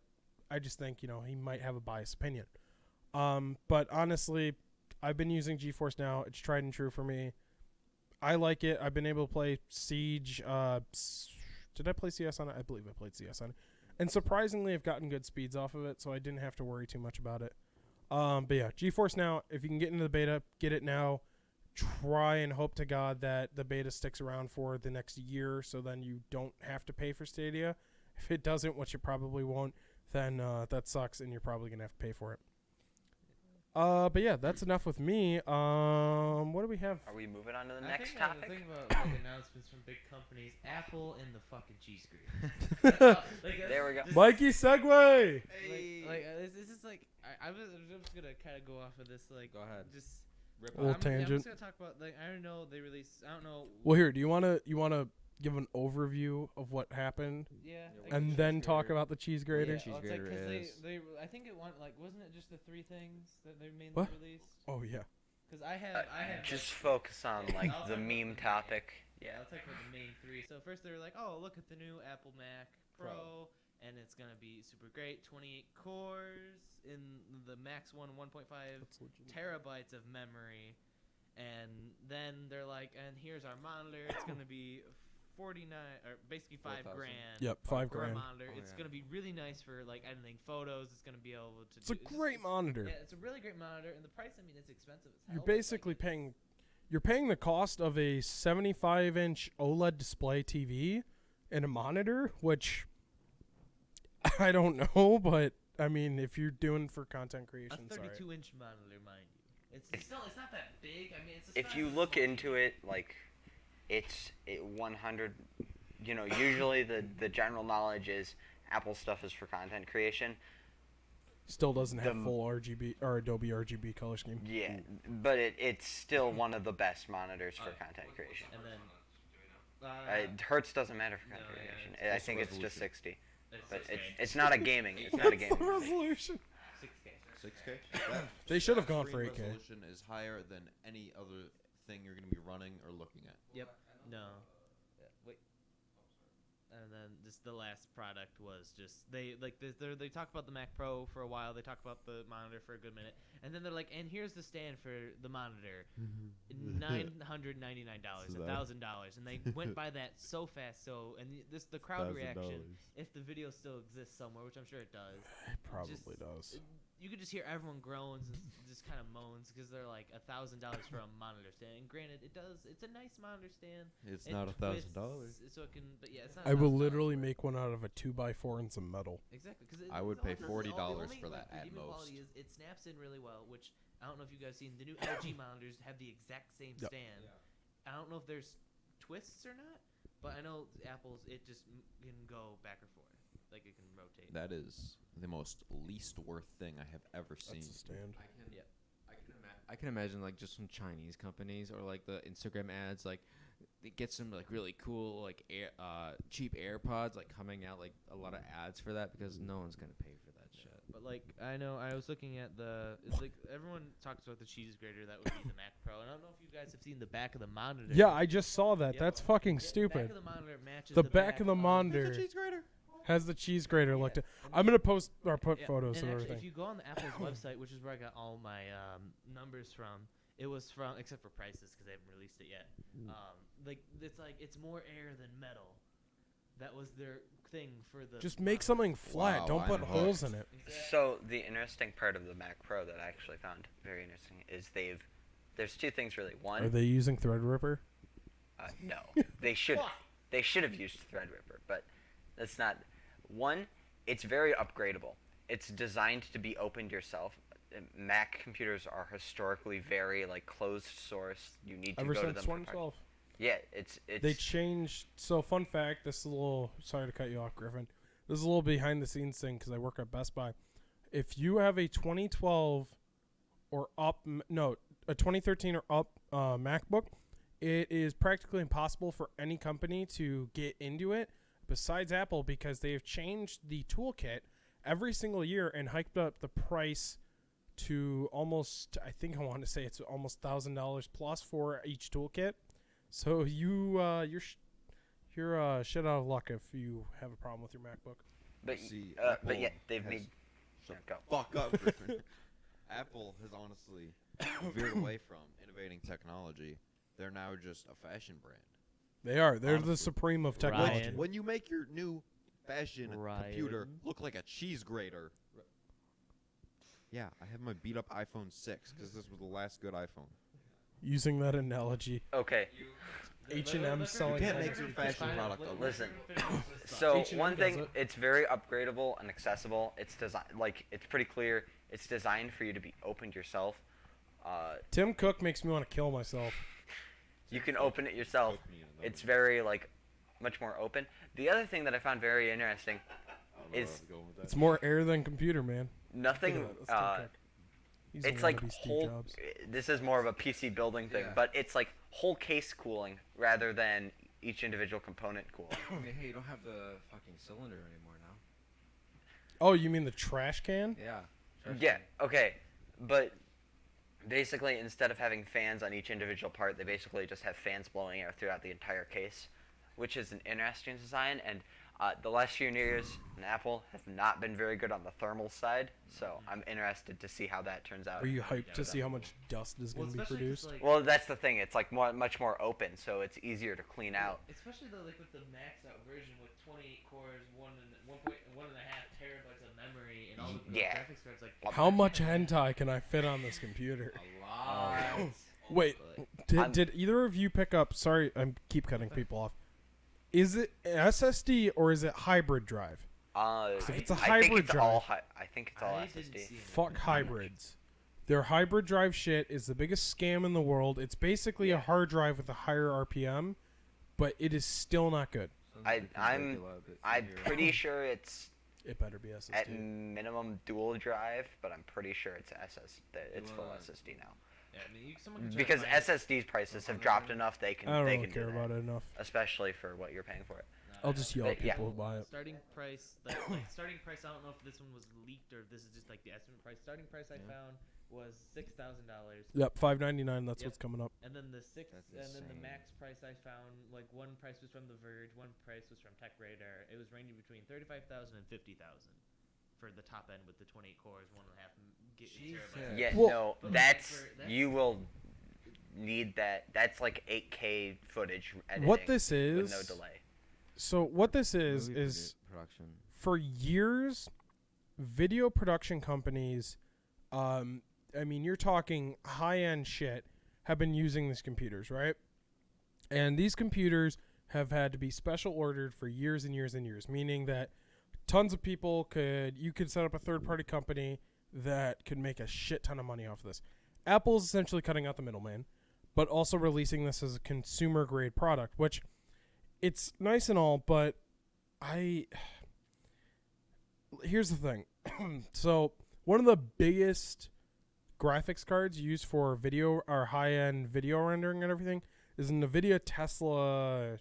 [SPEAKER 1] I just think, he might have a biased opinion. But honestly, I've been using GeForce Now. It's tried and true for me. I like it. I've been able to play Siege. Did I play CS on it? I believe I played CS on it. And surprisingly, I've gotten good speeds off of it, so I didn't have to worry too much about it. But yeah, GeForce Now, if you can get into the beta, get it now. Try and hope to God that the beta sticks around for the next year, so then you don't have to pay for Stadia. If it doesn't, which it probably won't, then that sucks, and you're probably going to have to pay for it. But yeah, that's enough with me. What do we have?
[SPEAKER 4] Are we moving on to the
[SPEAKER 3] I
[SPEAKER 4] next
[SPEAKER 3] think the
[SPEAKER 4] topic?
[SPEAKER 3] thing about announcements from big companies, Apple and the fucking cheese grater.
[SPEAKER 4] There we go.
[SPEAKER 1] Mikey Segway!
[SPEAKER 3] This is like I'm just gonna kind of go off of this
[SPEAKER 2] Go ahead.
[SPEAKER 3] just
[SPEAKER 5] Rip
[SPEAKER 1] Little
[SPEAKER 5] off.
[SPEAKER 3] I'm
[SPEAKER 1] tangent.
[SPEAKER 3] just gonna talk about I don't know they released I don't know
[SPEAKER 1] Well, here, do you wanna give an overview of what happened,
[SPEAKER 3] yeah
[SPEAKER 2] Yeah,
[SPEAKER 1] and
[SPEAKER 2] cheese
[SPEAKER 1] then talk
[SPEAKER 2] grater.
[SPEAKER 1] about the cheese grater?
[SPEAKER 2] cheese
[SPEAKER 3] well, it's
[SPEAKER 2] grater
[SPEAKER 3] like, 'cause
[SPEAKER 2] is.
[SPEAKER 3] they I think it went wasn't it just the 3 things that they mainly
[SPEAKER 1] What?
[SPEAKER 3] released?
[SPEAKER 1] Oh yeah.
[SPEAKER 3] Because I have
[SPEAKER 4] Just focus on
[SPEAKER 3] Yeah,
[SPEAKER 4] like
[SPEAKER 3] I'll
[SPEAKER 4] the
[SPEAKER 3] talk about
[SPEAKER 4] meme
[SPEAKER 3] the
[SPEAKER 4] topic.
[SPEAKER 3] Yeah, I'll talk about the main 3. So first they were like, oh, look at the new Apple Mac Pro, and it's going to be super great. 28 cores in the Max 1.5 terabytes of memory. And then they're like, and here's our monitor. It's going to be 49, or basically $5
[SPEAKER 2] $4,000.
[SPEAKER 3] grand.
[SPEAKER 1] Yep,
[SPEAKER 3] for a
[SPEAKER 1] $5,000.
[SPEAKER 3] monitor.
[SPEAKER 2] Oh,
[SPEAKER 3] it's
[SPEAKER 2] yeah.
[SPEAKER 3] going to be really nice for like editing photos. It's going to be able to
[SPEAKER 1] It's a great monitor.
[SPEAKER 3] Yeah, it's a really great monitor. And the price, I mean, it's expensive as hell.
[SPEAKER 1] You're
[SPEAKER 3] but, like,
[SPEAKER 1] basically
[SPEAKER 3] it's-
[SPEAKER 1] paying. you're paying the cost of a 75-inch OLED display TV and a monitor, which I don't know, but I mean, if you're doing for content
[SPEAKER 3] A
[SPEAKER 1] creation, sorry.
[SPEAKER 3] 32-inch monitor, mind you. It's not that big. I mean, it's.
[SPEAKER 4] If you look into it, like, it's 100. Usually the general knowledge is Apple stuff is for content creation.
[SPEAKER 1] Still doesn't have
[SPEAKER 4] The-
[SPEAKER 1] full RGB or Adobe RGB color scheme.
[SPEAKER 4] Yeah, but it's still one of the best monitors for content creation.
[SPEAKER 3] And then.
[SPEAKER 4] Hertz doesn't matter for content
[SPEAKER 3] No, yeah,
[SPEAKER 4] creation.
[SPEAKER 3] it's
[SPEAKER 4] I think it's just
[SPEAKER 5] resolution.
[SPEAKER 4] 60. But it's not a gaming. It's not a
[SPEAKER 1] What's the
[SPEAKER 4] gaming.
[SPEAKER 1] resolution?
[SPEAKER 3] 6K.
[SPEAKER 5] 6K.
[SPEAKER 1] They should have
[SPEAKER 5] that
[SPEAKER 1] gone for
[SPEAKER 5] screen
[SPEAKER 1] 8K.
[SPEAKER 5] Resolution is higher than any other thing you're going to be running or looking at.
[SPEAKER 3] Yep. No. Wait. And then just the last product was just they talk about the Mac Pro for a while. They talk about the monitor for a good minute, and then they're like, "And here's the stand for the monitor, $999, $1,000," and they went by that so fast. So and the crowd reaction, if the video still exists somewhere, which I'm sure it does,
[SPEAKER 1] It probably
[SPEAKER 3] Just-
[SPEAKER 1] does.
[SPEAKER 3] you could just hear everyone groans and just kind of moans because they're like $1,000 for a monitor stand. And granted, it's a nice monitor stand.
[SPEAKER 5] It's
[SPEAKER 3] It
[SPEAKER 5] not $1,000.
[SPEAKER 3] twists, so it can, but yeah, it's not.
[SPEAKER 1] I will
[SPEAKER 3] $1,000,
[SPEAKER 1] literally
[SPEAKER 3] but-
[SPEAKER 1] make one out of a 2x4 and some metal.
[SPEAKER 3] Exactly, because
[SPEAKER 5] I would pay $40 for that at most.
[SPEAKER 3] Is it snaps in really well, which I don't know if you guys seen. The new LG monitors have the exact same
[SPEAKER 1] Yep.
[SPEAKER 3] stand. I don't know if there's twists or not, but I know Apple's it just can go back or forth, like it can rotate.
[SPEAKER 5] That is the most least worth thing I have ever seen.
[SPEAKER 1] That's a stand.
[SPEAKER 2] I can imagine like just some Chinese companies or like the Instagram ads, like they get some like really cool like cheap AirPods like coming out, like a lot of ads for that because no one's gonna pay for that shit.
[SPEAKER 3] But like I know I was looking at it's like everyone talks about the cheese grater that would be the Mac Pro, and I don't know if you guys have seen the back of the monitor.
[SPEAKER 1] Yeah, I just saw that.
[SPEAKER 3] Yeah,
[SPEAKER 1] That's
[SPEAKER 3] but
[SPEAKER 1] fucking
[SPEAKER 3] the back
[SPEAKER 1] stupid.
[SPEAKER 3] of the monitor matches
[SPEAKER 1] The back of the monitor
[SPEAKER 5] grater.
[SPEAKER 1] has the cheese grater looked at.
[SPEAKER 3] And
[SPEAKER 1] I'm gonna post or put
[SPEAKER 3] yeah,
[SPEAKER 1] photos
[SPEAKER 3] and
[SPEAKER 1] and
[SPEAKER 3] actually,
[SPEAKER 1] everything.
[SPEAKER 3] if you go on the Apple's website, which is where I got all my numbers from, it was from except for prices because they haven't released it yet. It's more air than metal. That was their thing for the.
[SPEAKER 1] Just make something flat.
[SPEAKER 5] Wow,
[SPEAKER 1] Don't put
[SPEAKER 5] I'm
[SPEAKER 1] holes
[SPEAKER 5] hooked.
[SPEAKER 1] in it.
[SPEAKER 4] So the interesting part of the Mac Pro that I actually found very interesting is there's two things really.
[SPEAKER 1] Are
[SPEAKER 4] One,
[SPEAKER 1] they using Threadripper?
[SPEAKER 4] no, they should have used Threadripper, but that's not. One, it's very upgradable. It's designed to be opened yourself. Mac computers are historically very like closed source. You need to
[SPEAKER 1] Ever
[SPEAKER 4] go to
[SPEAKER 1] since
[SPEAKER 4] them. for parts.
[SPEAKER 1] 2012.
[SPEAKER 4] Yeah, it's
[SPEAKER 1] They changed. So fun fact. This is a little. Sorry to cut you off, Griffin. This is a little behind the scenes thing because I work at Best Buy. If you have a 2012 or up, a 2013 or up MacBook, it is practically impossible for any company to get into it besides Apple because they have changed the toolkit every single year and hiked up the price to almost. I think I want to say it's almost $1,000 plus for each toolkit. So you're shit out of luck if you have a problem with your MacBook.
[SPEAKER 4] but
[SPEAKER 5] See,
[SPEAKER 4] but yeah,
[SPEAKER 5] Apple
[SPEAKER 4] they've
[SPEAKER 5] has-
[SPEAKER 4] made.
[SPEAKER 5] Shut
[SPEAKER 4] Go.
[SPEAKER 5] the fuck up, Griffin. Apple has honestly veered away from innovating technology. They're now just a fashion brand.
[SPEAKER 1] They are. They're the
[SPEAKER 5] Honestly.
[SPEAKER 1] supreme of
[SPEAKER 3] Ryan.
[SPEAKER 1] technology.
[SPEAKER 5] When you make your new fashion computer
[SPEAKER 3] Ryan.
[SPEAKER 5] look like a cheese grater. Yeah, I have my beat up iPhone 6 because this was the last good iPhone.
[SPEAKER 1] Using that analogy,
[SPEAKER 4] Okay,
[SPEAKER 1] H&M selling.
[SPEAKER 5] can't make
[SPEAKER 1] everything.
[SPEAKER 5] your fashion product ugly.
[SPEAKER 4] listen. So
[SPEAKER 1] H&M
[SPEAKER 4] one
[SPEAKER 1] does
[SPEAKER 4] thing,
[SPEAKER 1] it.
[SPEAKER 4] it's very upgradable and accessible. It's designed it's pretty clear. It's designed for you to be opened yourself.
[SPEAKER 1] Tim Cook makes me want to kill myself.
[SPEAKER 4] You can open it yourself.
[SPEAKER 5] Cook me in another
[SPEAKER 4] It's very much more open. The other thing that I found very interesting,
[SPEAKER 5] I don't know
[SPEAKER 4] is-
[SPEAKER 5] where I'm going with that.
[SPEAKER 1] It's more air than computer, man.
[SPEAKER 4] nothing.
[SPEAKER 1] Look at that, that's Tim Cook. He's
[SPEAKER 4] It's
[SPEAKER 1] gonna
[SPEAKER 4] like
[SPEAKER 1] be Steve
[SPEAKER 4] whole.
[SPEAKER 1] Jobs.
[SPEAKER 4] This is more of a PC building thing,
[SPEAKER 2] Yeah.
[SPEAKER 4] but it's like whole case cooling rather than each individual component cooling.
[SPEAKER 2] I mean, hey, you don't have the fucking cylinder anymore now.
[SPEAKER 1] Oh, you mean the trash can?
[SPEAKER 2] Yeah.
[SPEAKER 4] Yeah. Okay, but basically, instead of having fans on each individual part, they basically just have fans blowing air throughout the entire case, which is an interesting design. And the last few years in Apple have not been very good on the thermal side, so I'm interested to see how that turns out.
[SPEAKER 1] Are you hyped to see how much dust is going to be
[SPEAKER 3] especially 'cause,
[SPEAKER 1] produced?
[SPEAKER 3] like,
[SPEAKER 4] Well, that's the thing. It's like much more open, so it's easier to clean out.
[SPEAKER 3] especially though, like with the maxed out version with 28 cores, 1.5 terabytes of memory, and all the
[SPEAKER 4] Yeah.
[SPEAKER 3] graphics cards. Like
[SPEAKER 1] How much hentai can I fit on this computer?
[SPEAKER 2] A lot.
[SPEAKER 1] Wait,
[SPEAKER 3] But
[SPEAKER 1] Did either of you pick up? Sorry, I keep cutting people off. Is it SSD or is it hybrid drive? If it's a
[SPEAKER 4] I think
[SPEAKER 1] hybrid
[SPEAKER 4] it's
[SPEAKER 1] drive,
[SPEAKER 4] all I think it's all
[SPEAKER 3] I didn't
[SPEAKER 4] SSD.
[SPEAKER 3] see it.
[SPEAKER 1] fuck hybrids. Their hybrid drive shit is the biggest scam in the world. It's basically a hard drive with a higher RPM, but it is still not good.
[SPEAKER 4] I'm pretty sure it's
[SPEAKER 1] It better be SSD.
[SPEAKER 4] at minimum dual drive, but I'm pretty sure it's it's full SSD now.
[SPEAKER 3] Yeah, I mean, someone can try
[SPEAKER 4] Because
[SPEAKER 3] to find-
[SPEAKER 4] SSD's prices have dropped enough, they can
[SPEAKER 1] I don't
[SPEAKER 4] they
[SPEAKER 1] really
[SPEAKER 4] can
[SPEAKER 1] care
[SPEAKER 4] do
[SPEAKER 1] about
[SPEAKER 4] that,
[SPEAKER 1] it enough.
[SPEAKER 4] especially for what you're paying for it.
[SPEAKER 1] I'll just yell at
[SPEAKER 4] But, yeah.
[SPEAKER 1] people who buy it.
[SPEAKER 3] Starting price, starting price. I don't know if this one was leaked or if this is just like the estimate price. Starting price I found was $6,000,
[SPEAKER 1] Yep, $5.99. That's
[SPEAKER 3] Yep.
[SPEAKER 1] what's coming up.
[SPEAKER 3] and then the
[SPEAKER 5] insane.
[SPEAKER 3] max price I found, like one price was from The Verge, one price was from Tech Radar. It was ranging between 35,000 and 50,000 for the top end with the 28 cores, 1.5 terabytes.
[SPEAKER 4] Yeah,
[SPEAKER 1] Well-
[SPEAKER 4] no,
[SPEAKER 3] But
[SPEAKER 4] that's
[SPEAKER 3] that's-
[SPEAKER 4] you will need that. That's like 8K footage editing
[SPEAKER 1] What this
[SPEAKER 4] with
[SPEAKER 1] is,
[SPEAKER 4] no delay.
[SPEAKER 1] so what this is
[SPEAKER 6] production.
[SPEAKER 1] for years, video production companies, I mean, you're talking high-end shit, have been using these computers, right? And these computers have had to be special ordered for years and years and years, meaning that tons of people you could set up a third-party company that could make a shit ton of money off of this. Apple's essentially cutting out the middleman, but also releasing this as a consumer-grade product, which it's nice and all, but here's the thing. So one of the biggest graphics cards used for video or high-end video rendering and everything is a NVIDIA Tesla.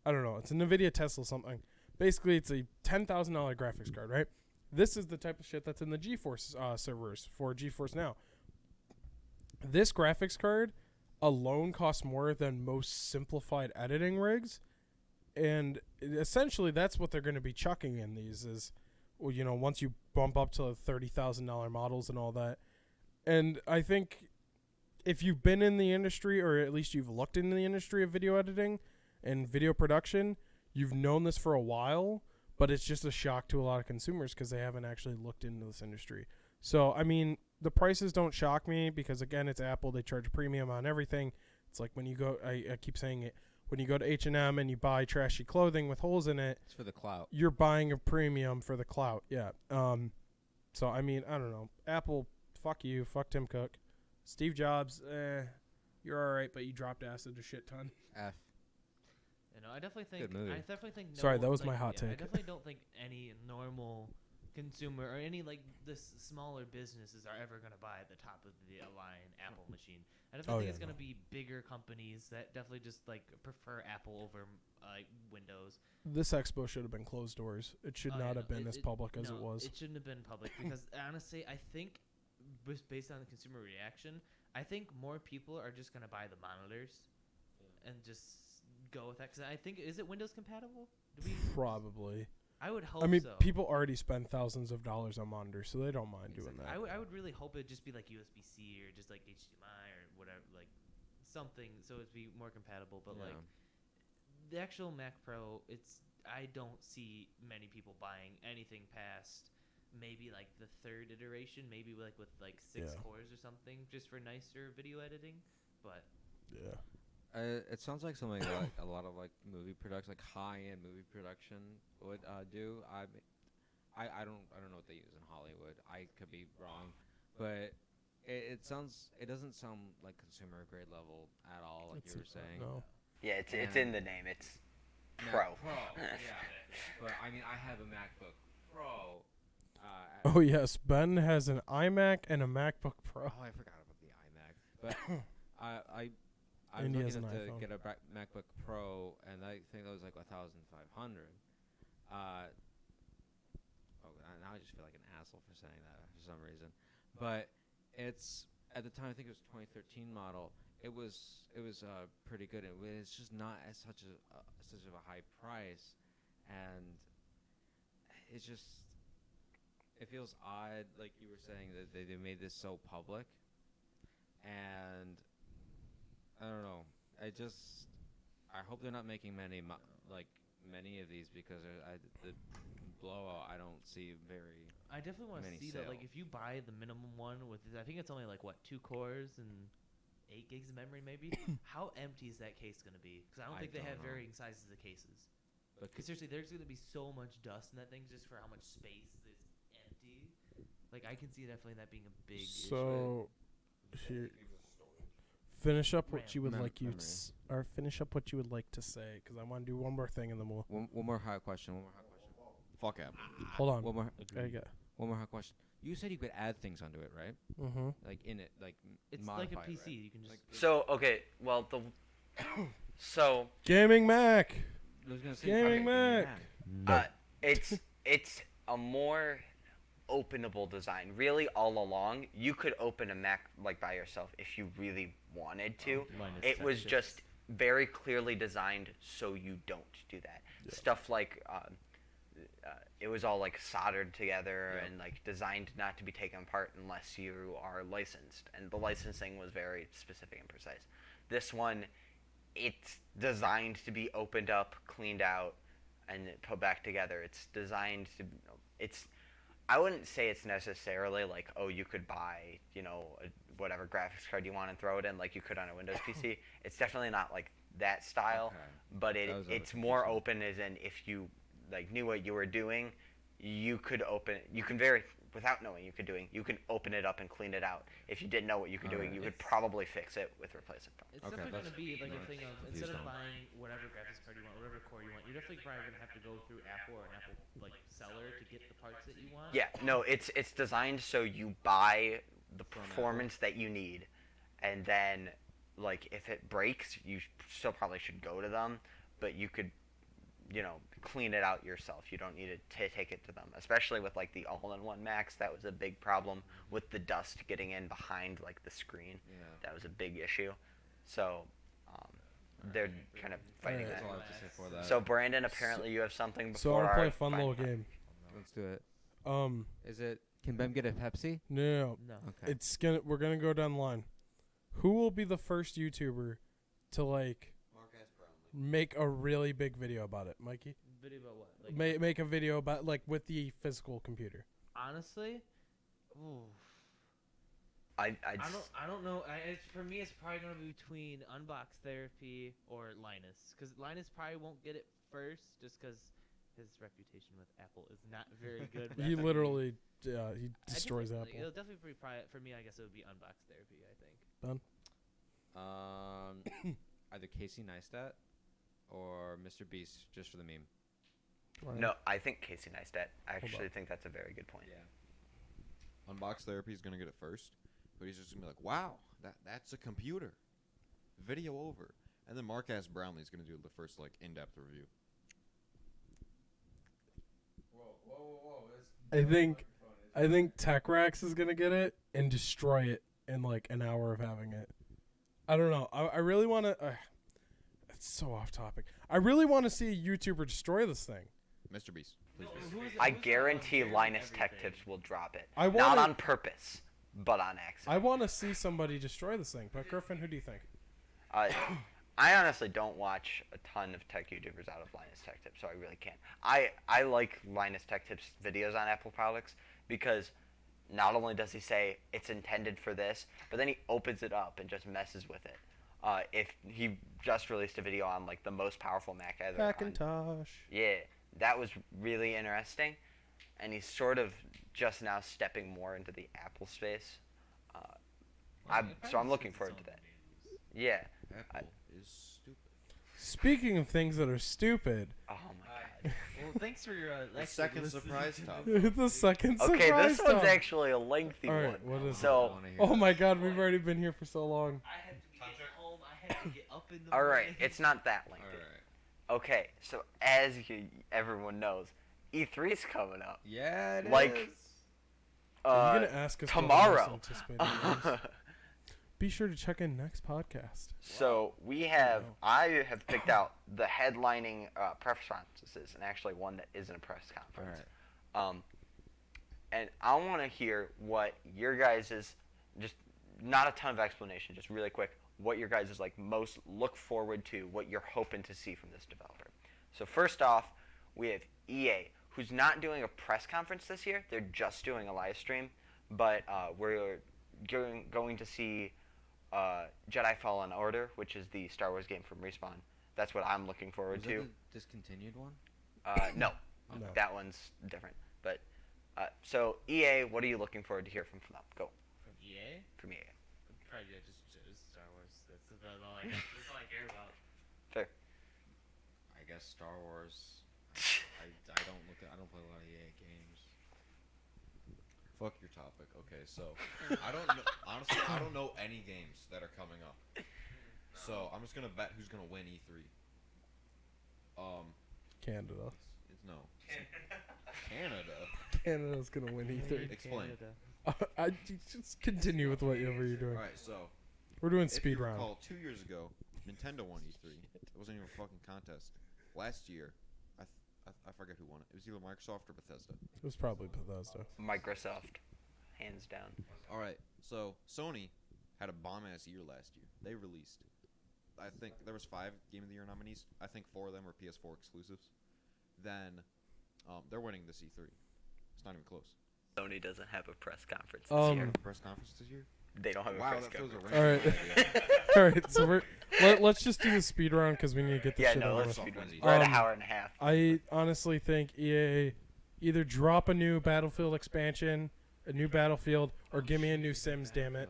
[SPEAKER 1] I don't know. It's a NVIDIA Tesla something. Basically, it's a $10,000 graphics card, right? This is the type of shit that's in the GeForce servers for GeForce Now. This graphics card alone costs more than most simplified editing rigs, and essentially that's what they're going to be chucking in these is, well, you know, once you bump up to $30,000 models and all that. And I think if you've been in the industry, or at least you've looked into the industry of video editing and video production, you've known this for a while, but it's just a shock to a lot of consumers because they haven't actually looked into this industry. So, I mean, the prices don't shock me because, again, it's Apple. They charge a premium on everything. It's like when you go, I keep saying it, when you go to H&M and you buy trashy clothing with holes in it,
[SPEAKER 6] It's for the clout.
[SPEAKER 1] you're buying a premium for the clout. Yeah. So, I mean, I don't know. Apple, fuck you. Fuck Tim Cook. Steve Jobs, you're all right, but you dropped acid a shit ton.
[SPEAKER 6] F.
[SPEAKER 3] You know, I definitely think.
[SPEAKER 6] Good movie.
[SPEAKER 3] I definitely think.
[SPEAKER 1] Sorry, that was my hot
[SPEAKER 3] I
[SPEAKER 1] take.
[SPEAKER 3] definitely don't think any normal consumer or any like this smaller businesses are ever gonna buy the top of the line Apple machine. I definitely think it's gonna be bigger companies that definitely just like prefer Apple over Windows.
[SPEAKER 1] This expo should have been closed doors. It should
[SPEAKER 3] Oh,
[SPEAKER 1] not
[SPEAKER 3] yeah,
[SPEAKER 1] have been as public as it
[SPEAKER 3] no,
[SPEAKER 1] was.
[SPEAKER 3] It shouldn't have been public because honestly, I think based on the consumer reaction, I think more people are just gonna buy the monitors and just go with that. Cause I think is it Windows compatible?
[SPEAKER 1] Probably.
[SPEAKER 3] I would hope.
[SPEAKER 1] I mean,
[SPEAKER 3] so.
[SPEAKER 1] people already spend thousands of dollars on monitors, so they don't mind doing
[SPEAKER 3] Exactly.
[SPEAKER 1] that.
[SPEAKER 3] I would really hope it'd just be like USB-C or just like HDMI or whatever, like something, so it'd be more compatible. But like the actual Mac Pro, I don't see many people buying anything past maybe like the third iteration, maybe like with like 6 cores or something, just for nicer video editing. But
[SPEAKER 1] Yeah.
[SPEAKER 2] It sounds like something like a lot of like movie production, like high-end movie production would do. I don't know what they use in Hollywood. I could be wrong, but it doesn't sound like consumer grade level at all, like you were saying.
[SPEAKER 1] No.
[SPEAKER 4] Yeah, it's
[SPEAKER 2] And-
[SPEAKER 4] in the name. It's
[SPEAKER 2] Mac
[SPEAKER 4] Pro.
[SPEAKER 2] yeah. But I mean, I have a MacBook Pro.
[SPEAKER 1] Oh yes, Ben has an iMac and a MacBook Pro.
[SPEAKER 2] Oh, I forgot about the iMac. But I was
[SPEAKER 1] And he has
[SPEAKER 2] looking
[SPEAKER 1] an
[SPEAKER 2] to
[SPEAKER 1] iPhone.
[SPEAKER 2] get a MacBook Pro, and I think that was like 1,500. Now I just feel like an asshole for saying that for some reason. But it's at the time I think it was 2013 model. It was pretty good. It's just not at such of a high price, and it's just. It feels odd, like you were saying, that they made this so public, and I don't know. I hope they're not making many of these because the blowout I don't see very.
[SPEAKER 3] I definitely want to
[SPEAKER 2] Many
[SPEAKER 3] see that. Like,
[SPEAKER 2] sales.
[SPEAKER 3] if you buy the minimum one with, I think it's only like what 2 cores and 8 gigs of memory, maybe. How empty is that case going to be? Because I don't
[SPEAKER 5] I
[SPEAKER 3] think they
[SPEAKER 5] don't
[SPEAKER 3] have
[SPEAKER 5] know.
[SPEAKER 3] varying sizes of cases.
[SPEAKER 5] But
[SPEAKER 3] Because seriously, there's going to be so much dust in that thing just for how much space is empty. Like, I can see definitely that being a big issue.
[SPEAKER 1] So, here, finish up what
[SPEAKER 3] RAM.
[SPEAKER 1] you would
[SPEAKER 6] Mem-
[SPEAKER 1] like you
[SPEAKER 6] memory.
[SPEAKER 1] or finish up what you would like to say, because I want to do one more thing and then we'll
[SPEAKER 2] One more hot question.
[SPEAKER 5] Fuck Apple.
[SPEAKER 1] hold on.
[SPEAKER 2] One more.
[SPEAKER 1] There you go.
[SPEAKER 2] One more hot question. You said you could add things onto it, right?
[SPEAKER 1] Mm-hmm.
[SPEAKER 2] Like in it, like
[SPEAKER 3] It's like a
[SPEAKER 2] modify it,
[SPEAKER 3] PC.
[SPEAKER 2] right?
[SPEAKER 3] You can just.
[SPEAKER 2] Like-
[SPEAKER 4] So okay, well so
[SPEAKER 1] Gaming Mac.
[SPEAKER 2] I was gonna say
[SPEAKER 1] Gaming Mac.
[SPEAKER 4] it's a more openable design. Really, all along, you could open a Mac like by yourself if you really wanted to.
[SPEAKER 3] Linus
[SPEAKER 4] It was
[SPEAKER 3] Tech
[SPEAKER 4] just very clearly designed so you don't do that. Stuff like it was all like soldered together and like designed not to be taken apart unless you are licensed, and the licensing was very specific and precise. This one, it's designed to be opened up, cleaned out, and put back together. It's designed to. I wouldn't say it's necessarily like, oh, you could buy, whatever graphics card you want and throw it in like you could on a Windows PC. It's definitely not like that style,
[SPEAKER 2] Okay.
[SPEAKER 4] but
[SPEAKER 2] That was a
[SPEAKER 4] it's
[SPEAKER 2] bit
[SPEAKER 4] more
[SPEAKER 2] confusing.
[SPEAKER 4] open, as in if you like knew what you were doing, you can without knowing you can open it up and clean it out. If you didn't know what you were doing,
[SPEAKER 2] Alright.
[SPEAKER 4] you could
[SPEAKER 3] It's-
[SPEAKER 4] probably fix it with replacement parts.
[SPEAKER 3] It's
[SPEAKER 2] Okay,
[SPEAKER 3] definitely
[SPEAKER 2] that's-
[SPEAKER 3] going to be like
[SPEAKER 2] no,
[SPEAKER 3] a thing of
[SPEAKER 2] confused
[SPEAKER 3] instead of
[SPEAKER 2] on.
[SPEAKER 3] buying whatever graphics card you want, whatever core you want, you're definitely probably going to have to go through Apple or an Apple like seller to get the parts that you want.
[SPEAKER 4] Yeah, no, it's designed so you buy the
[SPEAKER 2] From Apple.
[SPEAKER 4] performance that you need, and then like if it breaks, you still probably should go to them, but you could, clean it out yourself. You don't need to take it to them, especially with like the all-in-one Macs. That was a big problem with the dust getting in behind like the screen.
[SPEAKER 2] Yeah.
[SPEAKER 4] That was a big issue. So they're kind of fighting
[SPEAKER 1] Alright.
[SPEAKER 2] That's all I
[SPEAKER 4] that.
[SPEAKER 2] have to say for that.
[SPEAKER 4] So Brandon, apparently you have something before
[SPEAKER 1] So I want to play
[SPEAKER 4] our
[SPEAKER 1] a fun
[SPEAKER 4] final
[SPEAKER 1] little
[SPEAKER 4] time.
[SPEAKER 1] game.
[SPEAKER 2] Let's do it.
[SPEAKER 1] Um,
[SPEAKER 2] Is it? Can Ben get a Pepsi?
[SPEAKER 1] no,
[SPEAKER 3] No.
[SPEAKER 2] Okay.
[SPEAKER 1] we're gonna go down the line. Who will be the first YouTuber to like make a really big video about it, Mikey?
[SPEAKER 3] Video about what? Like,
[SPEAKER 1] Make a video about like with the physical computer.
[SPEAKER 3] honestly, ooh,
[SPEAKER 4] I
[SPEAKER 3] I don't know. For me, it's probably gonna be between Unbox Therapy or Linus, because Linus probably won't get it first, just because his reputation with Apple is not very good.
[SPEAKER 1] He
[SPEAKER 3] That's-
[SPEAKER 1] literally, he
[SPEAKER 3] I
[SPEAKER 1] destroys
[SPEAKER 3] definitely-
[SPEAKER 1] Apple.
[SPEAKER 3] It'll definitely be for me. I guess it would be Unbox Therapy. I think.
[SPEAKER 2] Either Casey Neistat or Mr. Beast, just for the meme.
[SPEAKER 1] Alright.
[SPEAKER 4] No, I think Casey Neistat. I actually think that's a very good point.
[SPEAKER 5] Unbox Therapy is gonna get it first, but he's just gonna be like, "Wow, that's a computer." Video over, and then Marcus Brownlee's gonna do the first like in-depth review.
[SPEAKER 1] I think Tech Rex is gonna get it and destroy it in like an hour of having it. I don't know. I really want to. It's so off topic. I really want to see a YouTuber destroy this thing.
[SPEAKER 5] Mr. Beast.
[SPEAKER 4] I guarantee Linus Tech Tips will drop it.
[SPEAKER 1] I
[SPEAKER 4] Not
[SPEAKER 1] wanna-
[SPEAKER 4] on purpose, but on accident.
[SPEAKER 1] I want to see somebody destroy this thing. But Griffin, who do you think?
[SPEAKER 4] I honestly don't watch a ton of tech YouTubers out of Linus Tech Tips, so I really can't. I like Linus Tech Tips videos on Apple products because not only does he say it's intended for this, but then he opens it up and just messes with it. If he just released a video on like the most powerful Mac ever.
[SPEAKER 1] Macintosh.
[SPEAKER 4] Yeah, that was really interesting, and he's sort of just now stepping more into the Apple space. So I'm looking forward to that. Yeah.
[SPEAKER 5] Apple is stupid.
[SPEAKER 1] Speaking of things that are stupid,
[SPEAKER 4] Oh my god.
[SPEAKER 3] Well, thanks for your
[SPEAKER 5] The
[SPEAKER 3] lecture.
[SPEAKER 5] second
[SPEAKER 3] This is-
[SPEAKER 5] surprise top.
[SPEAKER 1] the second
[SPEAKER 4] Okay,
[SPEAKER 1] surprise
[SPEAKER 4] this one's
[SPEAKER 1] top.
[SPEAKER 4] actually a lengthy
[SPEAKER 1] All right,
[SPEAKER 4] one.
[SPEAKER 1] what is
[SPEAKER 4] So,
[SPEAKER 1] Oh my God, we've already been here for so long.
[SPEAKER 3] I had to get home. I had to get up in the
[SPEAKER 4] all right,
[SPEAKER 3] morning.
[SPEAKER 4] it's not that lengthy.
[SPEAKER 5] All right.
[SPEAKER 4] Okay, so as everyone knows, E3's coming up.
[SPEAKER 2] Yeah, it is.
[SPEAKER 4] Like,
[SPEAKER 1] Are you gonna ask us what the
[SPEAKER 4] tomorrow.
[SPEAKER 1] most anticipated is? Be sure to check in next podcast.
[SPEAKER 4] So I have picked out the headlining press conferences, and actually one that isn't a press conference. And I want to hear what your guys' just not a ton of explanation, just really quick, what your guys' like most look forward to, what you're hoping to see from this developer. So first off, we have EA, who's not doing a press conference this year. They're just doing a live stream, but we're going to see Jedi Fallen Order, which is the Star Wars game from Respawn. That's what I'm looking forward
[SPEAKER 6] Was it
[SPEAKER 4] to.
[SPEAKER 6] the discontinued one?
[SPEAKER 4] No,
[SPEAKER 1] No.
[SPEAKER 4] that one's different. But so EA, what are you looking forward to hear from them? Go
[SPEAKER 3] From EA?
[SPEAKER 4] from EA.
[SPEAKER 3] Probably just Star Wars. That's about all I. That's all I care about.
[SPEAKER 4] Fair.
[SPEAKER 5] I guess Star Wars. I don't play a lot of EA games. Fuck your topic. Okay, so I don't know, honestly. I don't know any games that are coming up. So I'm just gonna bet who's gonna win E3.
[SPEAKER 1] Canada.
[SPEAKER 5] It's no. Canada.
[SPEAKER 1] Canada's gonna win E3.
[SPEAKER 5] Explain.
[SPEAKER 1] I just continue with whatever you're doing.
[SPEAKER 5] All right, so
[SPEAKER 1] We're doing
[SPEAKER 5] if
[SPEAKER 1] speed
[SPEAKER 5] you
[SPEAKER 1] round.
[SPEAKER 5] recall, 2 years ago, Nintendo won E3. It wasn't even a fucking contest. Last year, I forget who won it. It was either Microsoft or Bethesda.
[SPEAKER 1] It was probably Bethesda.
[SPEAKER 4] Microsoft, hands down.
[SPEAKER 5] All right, so Sony had a bomb-ass year last year. They released, I think there was 5 Game of the Year nominees. I think 4 of them were PS4 exclusives. Then they're winning this E3. It's not even close.
[SPEAKER 4] Sony doesn't have a press conference this year.
[SPEAKER 5] Press conference this year?
[SPEAKER 4] They don't have a
[SPEAKER 5] Wow,
[SPEAKER 4] press
[SPEAKER 5] that feels
[SPEAKER 4] conference.
[SPEAKER 5] a
[SPEAKER 1] All right. All right, so let's just do the speed round because we need to get the
[SPEAKER 4] Yeah,
[SPEAKER 1] shit
[SPEAKER 4] no,
[SPEAKER 1] over
[SPEAKER 4] let's
[SPEAKER 1] with.
[SPEAKER 4] speed run.
[SPEAKER 5] Um,
[SPEAKER 4] We're at an hour and a half.
[SPEAKER 1] I honestly think EA either drop a new Battlefield expansion, a new Battlefield, or give me a new Sims, damn it,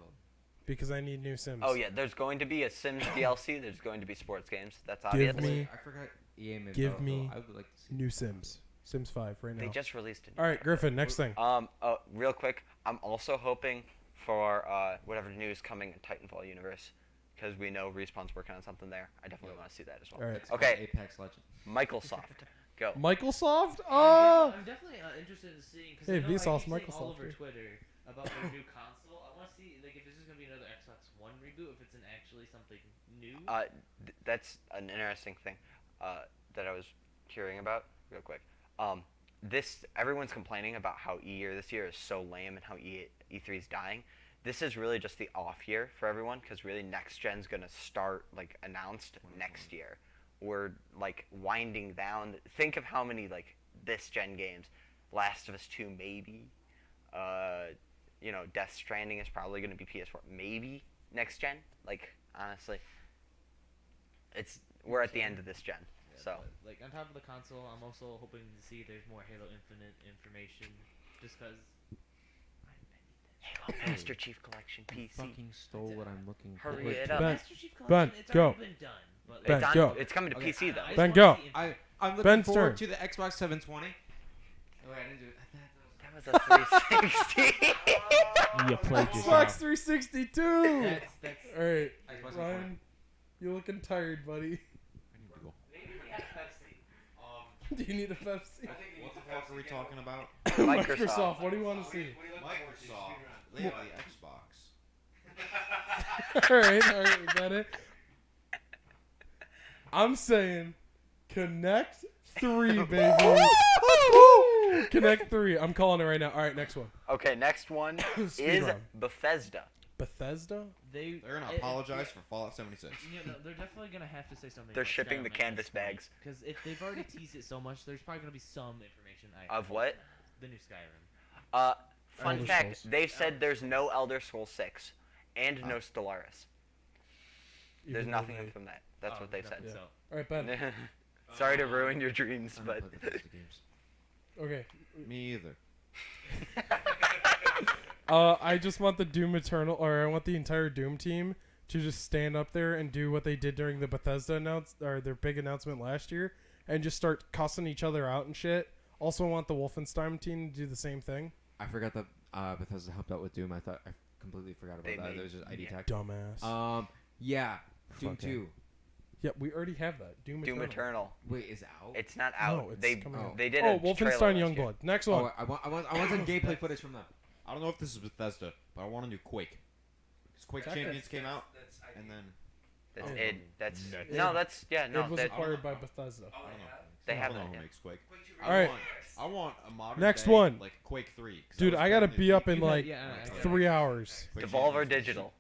[SPEAKER 1] because I need new Sims.
[SPEAKER 4] Oh yeah, there's going to be a Sims DLC. There's going to be sports games. That's obvious.
[SPEAKER 1] Give me
[SPEAKER 6] I forgot EA made
[SPEAKER 1] Give
[SPEAKER 6] Battlefield.
[SPEAKER 1] me
[SPEAKER 6] I would like to see
[SPEAKER 1] new Sims. Sims 5 right
[SPEAKER 4] They
[SPEAKER 1] now.
[SPEAKER 4] just released it.
[SPEAKER 1] All right, Griffin, next thing.
[SPEAKER 4] Real quick, I'm also hoping for whatever news coming in Titanfall universe, because we know Respawn's working on something there. I definitely want to see that as well.
[SPEAKER 1] All right.
[SPEAKER 6] It's called
[SPEAKER 4] Okay,
[SPEAKER 6] Apex Legends.
[SPEAKER 4] Microsoft, go.
[SPEAKER 1] Microsoft? Oh!
[SPEAKER 3] I'm definitely interested in seeing because
[SPEAKER 1] Hey,
[SPEAKER 3] I know
[SPEAKER 1] Vsauce,
[SPEAKER 3] I keep saying
[SPEAKER 1] Microsoft,
[SPEAKER 3] all over
[SPEAKER 1] dude.
[SPEAKER 3] Twitter about their new console. I want to see like if this is gonna be another Xbox One reboot, if it's actually something new.
[SPEAKER 4] That's an interesting thing that I was hearing about real quick. Everyone's complaining about how this year is so lame and how E3 is dying. This is really just the off year for everyone because really next gen's gonna start like announced next year. We're like winding down. Think of how many like this gen games, Last of Us 2 maybe, Death Stranding is probably gonna be PS4 maybe next gen. Like honestly, we're at the end of this gen. So
[SPEAKER 3] Like on top of the console, I'm also hoping to see there's more Halo Infinite information, just because.
[SPEAKER 4] Halo Master Chief Collection
[SPEAKER 6] You
[SPEAKER 4] PC.
[SPEAKER 6] fucking stole what I'm looking for.
[SPEAKER 4] Hurry
[SPEAKER 6] Wait,
[SPEAKER 4] it up.
[SPEAKER 1] Ben,
[SPEAKER 3] Master Chief
[SPEAKER 1] Ben,
[SPEAKER 3] Collection, it's
[SPEAKER 1] go.
[SPEAKER 3] already been done. But
[SPEAKER 1] Ben,
[SPEAKER 4] it's,
[SPEAKER 1] go.
[SPEAKER 4] it's coming to
[SPEAKER 6] Okay,
[SPEAKER 4] PC though.
[SPEAKER 3] I just
[SPEAKER 1] Ben,
[SPEAKER 3] wanna
[SPEAKER 1] go.
[SPEAKER 3] see
[SPEAKER 6] I'm looking
[SPEAKER 1] Ben's
[SPEAKER 6] forward
[SPEAKER 1] turn.
[SPEAKER 6] to the Xbox 720. Oh, wait, I didn't do it.
[SPEAKER 4] That was a 360.
[SPEAKER 3] You played
[SPEAKER 1] Xbox 362!
[SPEAKER 3] That's
[SPEAKER 1] All right,
[SPEAKER 6] Xbox 720.
[SPEAKER 1] Ryan, you're looking tired, buddy.
[SPEAKER 5] I need to go.
[SPEAKER 1] Do you need a Pepsi?
[SPEAKER 5] What the fuck are we talking about?
[SPEAKER 4] Microsoft.
[SPEAKER 1] What do you want to see?
[SPEAKER 5] Microsoft. They have the Xbox.
[SPEAKER 1] all right, we got it. I'm saying Connect 3, baby. Connect 3. I'm calling it right now. All right, next one.
[SPEAKER 4] Okay, next one
[SPEAKER 1] Speed
[SPEAKER 4] is
[SPEAKER 1] run.
[SPEAKER 4] Bethesda.
[SPEAKER 1] Bethesda?
[SPEAKER 5] They're gonna apologize for Fallout 76.
[SPEAKER 3] They're definitely gonna have to say something.
[SPEAKER 4] They're
[SPEAKER 3] about
[SPEAKER 4] shipping the
[SPEAKER 3] Skyrim at
[SPEAKER 4] canvas
[SPEAKER 3] this point,
[SPEAKER 4] bags.
[SPEAKER 3] Because if they've already teased it so much, there's probably gonna be some information.
[SPEAKER 4] Of what?
[SPEAKER 3] The new Skyrim.
[SPEAKER 4] Fun
[SPEAKER 1] Elder
[SPEAKER 4] fact,
[SPEAKER 1] Scrolls.
[SPEAKER 4] they've said there's no Elder Scrolls 6 and no Stellaris. There's
[SPEAKER 1] Even though
[SPEAKER 4] nothing
[SPEAKER 1] they-
[SPEAKER 4] from that. That's what they've said.
[SPEAKER 1] Yeah.
[SPEAKER 3] So
[SPEAKER 1] All right, Ben.
[SPEAKER 4] Sorry to ruin your dreams,
[SPEAKER 6] I
[SPEAKER 4] but
[SPEAKER 6] don't play Bethesda games.
[SPEAKER 1] Okay.
[SPEAKER 5] Me either.
[SPEAKER 1] I just want the Doom Eternal, or I want the entire Doom team to just stand up there and do what they did during the Bethesda their big announcement last year, and just start cussing each other out and shit. Also want the Wolfenstein team to do the same thing.
[SPEAKER 6] I forgot that Bethesda helped out with Doom. I completely forgot about
[SPEAKER 4] They
[SPEAKER 6] that.
[SPEAKER 4] made-
[SPEAKER 6] It was just ID tech.
[SPEAKER 1] Dumbass.
[SPEAKER 6] Yeah. Doom
[SPEAKER 1] Fucking-
[SPEAKER 6] 2.
[SPEAKER 1] Yeah, we already have that. Doom
[SPEAKER 4] Doom
[SPEAKER 1] Eternal.
[SPEAKER 4] Eternal.
[SPEAKER 6] Wait, is it out?
[SPEAKER 4] It's not out.
[SPEAKER 1] No, it's
[SPEAKER 4] they
[SPEAKER 1] coming
[SPEAKER 6] out.
[SPEAKER 4] they did
[SPEAKER 1] Oh,
[SPEAKER 4] a trailer
[SPEAKER 1] Wolfenstein
[SPEAKER 4] last year.
[SPEAKER 1] Youngblood. Next one.
[SPEAKER 6] Oh, I want some gameplay footage from that.
[SPEAKER 5] I don't know if this is Bethesda, but I want a new Quake. Because Quake
[SPEAKER 1] That's-
[SPEAKER 5] Champions came out, and then
[SPEAKER 4] That's
[SPEAKER 1] Oh.
[SPEAKER 4] it. That's
[SPEAKER 1] Id.
[SPEAKER 4] no. That's yeah. No.
[SPEAKER 1] it was
[SPEAKER 4] That,
[SPEAKER 1] acquired by Bethesda.
[SPEAKER 5] I don't know.
[SPEAKER 4] They
[SPEAKER 5] I
[SPEAKER 4] have
[SPEAKER 5] don't know
[SPEAKER 4] that,
[SPEAKER 5] who
[SPEAKER 4] yeah.
[SPEAKER 5] makes Quake.
[SPEAKER 1] All right.
[SPEAKER 5] I want a modern
[SPEAKER 1] Next
[SPEAKER 5] day,
[SPEAKER 1] one.
[SPEAKER 5] like Quake 3. 'cause
[SPEAKER 1] Dude,
[SPEAKER 5] that was
[SPEAKER 1] I gotta
[SPEAKER 5] brand new.
[SPEAKER 1] be up in like
[SPEAKER 3] Yeah,
[SPEAKER 1] 3 hours.
[SPEAKER 5] Quake
[SPEAKER 4] Devolver
[SPEAKER 5] Champions.
[SPEAKER 4] Digital.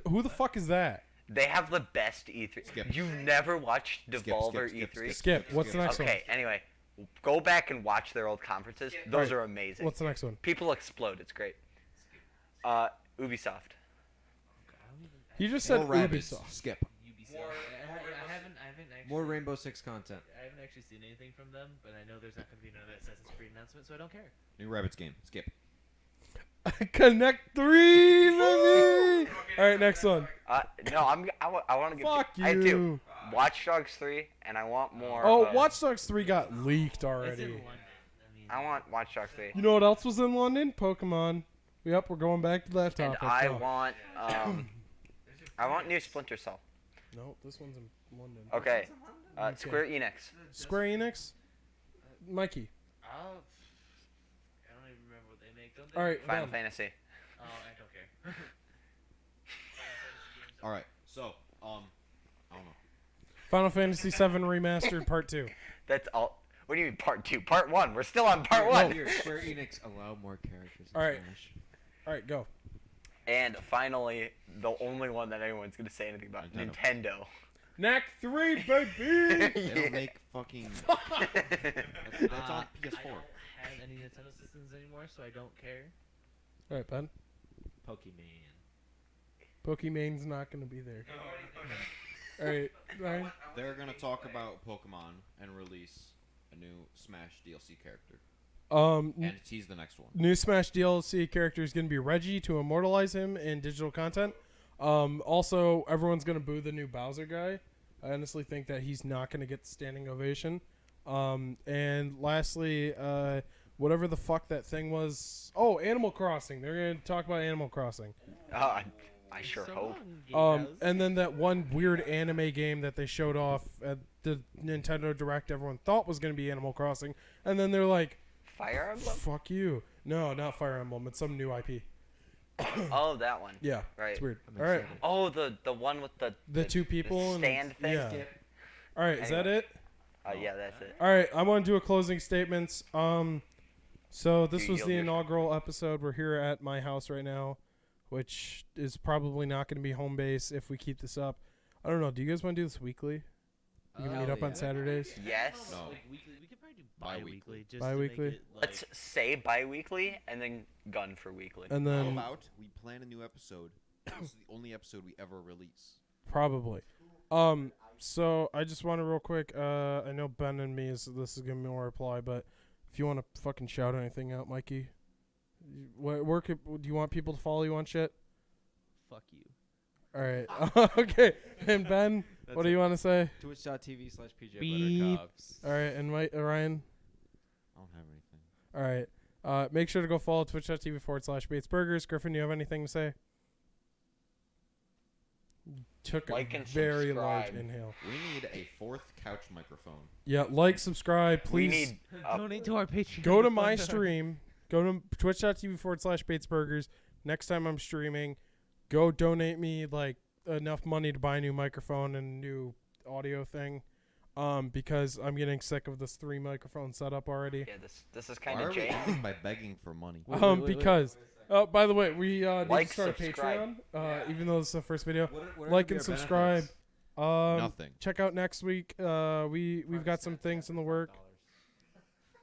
[SPEAKER 1] Who the fuck is that?
[SPEAKER 4] They have the best E3.
[SPEAKER 5] Skip.
[SPEAKER 4] You've never watched
[SPEAKER 5] Skip,
[SPEAKER 4] Devolver
[SPEAKER 5] skip, skip,
[SPEAKER 4] E3?
[SPEAKER 1] Skip. What's the next
[SPEAKER 4] Okay. Anyway, go back and watch their old conferences. Those
[SPEAKER 1] Right.
[SPEAKER 4] are amazing.
[SPEAKER 1] What's the next one?
[SPEAKER 4] People explode. It's great. Ubisoft.
[SPEAKER 1] He just said
[SPEAKER 5] More rabbits.
[SPEAKER 1] Ubisoft.
[SPEAKER 5] Skip.
[SPEAKER 3] Ubisoft. I haven't actually.
[SPEAKER 5] More Rainbow Six content.
[SPEAKER 3] I haven't actually seen anything from them, but I know there's not going to be another Assassin's Creed announcement, so I don't care.
[SPEAKER 5] New rabbits game. Skip.
[SPEAKER 1] Connect 3, baby! All right, next one.
[SPEAKER 4] No, I want to give.
[SPEAKER 1] Fuck
[SPEAKER 4] I have two.
[SPEAKER 1] you.
[SPEAKER 4] Watch Dogs 3, and I want more.
[SPEAKER 1] Oh, Watch Dogs 3 got leaked
[SPEAKER 3] It's in
[SPEAKER 1] already.
[SPEAKER 3] London.
[SPEAKER 4] I want Watch Dogs 3.
[SPEAKER 1] You know what else was in London? Pokemon. Yep, we're going back to that
[SPEAKER 4] And
[SPEAKER 1] topic.
[SPEAKER 4] I
[SPEAKER 1] now.
[SPEAKER 4] want new Splinter Cell.
[SPEAKER 1] No, this one's in London.
[SPEAKER 4] Okay.
[SPEAKER 1] Okay.
[SPEAKER 4] Square Enix.
[SPEAKER 1] Square Enix? Mikey.
[SPEAKER 3] I don't even remember what they make. Don't they?
[SPEAKER 1] All right,
[SPEAKER 4] Final
[SPEAKER 1] Ben.
[SPEAKER 4] Fantasy.
[SPEAKER 3] Oh, I don't care.
[SPEAKER 5] All right. So, I don't know.
[SPEAKER 1] Final Fantasy VII Remastered Part 2.
[SPEAKER 4] That's all. What do you mean Part 2? Part 1. We're still on Part
[SPEAKER 1] No.
[SPEAKER 4] 1.
[SPEAKER 5] Here, Square Enix allow more characters. In
[SPEAKER 1] All right.
[SPEAKER 5] Smash.
[SPEAKER 1] All right, go.
[SPEAKER 4] And finally, the only one that anyone's gonna say anything about, Nintendo.
[SPEAKER 1] Knack 3, baby!
[SPEAKER 5] They don't make fucking. That's on PS4.
[SPEAKER 3] I don't have any Nintendo systems anymore, so I don't care.
[SPEAKER 1] All right, Ben.
[SPEAKER 3] Pokemon.
[SPEAKER 1] Pokemon's not going to be there. All right, Ryan.
[SPEAKER 5] They're gonna talk about Pokemon and release a new Smash DLC character, and tease the next one.
[SPEAKER 1] New Smash DLC character is going to be Reggie to immortalize him in digital content. Also, everyone's going to boo the new Bowser guy. I honestly think that he's not going to get the standing ovation. And lastly, whatever the fuck that thing was. Oh, Animal Crossing. They're going to talk about Animal Crossing.
[SPEAKER 4] I sure hope.
[SPEAKER 1] And then that one weird anime game that they showed off at the Nintendo Direct everyone thought was going to be Animal Crossing. And then they're like,
[SPEAKER 4] Fire Emblem?
[SPEAKER 1] fuck you. No, not Fire Emblem. It's some new IP.
[SPEAKER 4] Oh, that one.
[SPEAKER 1] Yeah,
[SPEAKER 4] Right.
[SPEAKER 1] it's weird.
[SPEAKER 5] I'm
[SPEAKER 1] All right,
[SPEAKER 5] excited.
[SPEAKER 4] Oh, the one with
[SPEAKER 1] the two people. and
[SPEAKER 4] stand thing?
[SPEAKER 1] Yeah. All right, is that
[SPEAKER 4] Anyway.
[SPEAKER 1] it?
[SPEAKER 4] Yeah, that's it.
[SPEAKER 1] All right, I want to do a closing statements. So this
[SPEAKER 4] You
[SPEAKER 1] was
[SPEAKER 4] yield
[SPEAKER 1] the
[SPEAKER 4] your-
[SPEAKER 1] inaugural episode. We're here at my house right now, which is probably not going to be home base if we keep this up. I don't know. Do you guys want to do this weekly? You can meet up on Saturdays.
[SPEAKER 4] Yes.
[SPEAKER 5] No.
[SPEAKER 3] Like weekly. We could probably do
[SPEAKER 5] Bi-weekly.
[SPEAKER 3] bi-weekly. Just
[SPEAKER 1] Bi-weekly?
[SPEAKER 3] To make it, like,
[SPEAKER 4] Let's say bi-weekly and then gun for weekly.
[SPEAKER 1] And
[SPEAKER 5] How
[SPEAKER 1] then
[SPEAKER 5] about we plan a new episode? This is the only episode we ever release.
[SPEAKER 1] probably. So I just want to real quick. I know Ben and me this is gonna be more reply, but if you want to fucking shout anything out, Mikey, do you want people to follow you on shit?
[SPEAKER 3] fuck you.
[SPEAKER 1] All right. Okay. And Ben, what do you want to say?
[SPEAKER 6] Twitch.tv/PJ
[SPEAKER 3] Beep.
[SPEAKER 6] Buttercups.
[SPEAKER 1] All right. And Ryan.
[SPEAKER 5] I don't have anything.
[SPEAKER 1] All right. Make sure to go follow twitch.tv/BatesBurgers. Griffin, do you have anything to say? Took
[SPEAKER 4] Like
[SPEAKER 1] a
[SPEAKER 4] and
[SPEAKER 1] very large
[SPEAKER 4] subscribe.
[SPEAKER 1] inhale.
[SPEAKER 5] We need a fourth couch microphone.
[SPEAKER 1] Yeah, like, subscribe,
[SPEAKER 4] We
[SPEAKER 1] please.
[SPEAKER 4] need.
[SPEAKER 3] Donate to our Patreon.
[SPEAKER 1] Go to
[SPEAKER 3] fund
[SPEAKER 1] my
[SPEAKER 3] our-
[SPEAKER 1] stream. Go to twitch.tv/BatesBurgers. Next time I'm streaming, go donate me like enough money to buy a new microphone and a new audio thing. Because I'm getting sick of this 3 microphone setup already.
[SPEAKER 4] Yeah, this is kind
[SPEAKER 5] Why
[SPEAKER 4] of
[SPEAKER 5] are we
[SPEAKER 4] jank.
[SPEAKER 5] ending by begging for money?
[SPEAKER 1] Because oh, by the way, we need
[SPEAKER 4] Like,
[SPEAKER 1] to start a
[SPEAKER 4] subscribe.
[SPEAKER 1] Patreon. Even though this is the first video,
[SPEAKER 5] What
[SPEAKER 1] like and subscribe.
[SPEAKER 5] Nothing.
[SPEAKER 1] Check out next week. We've got some things in the work.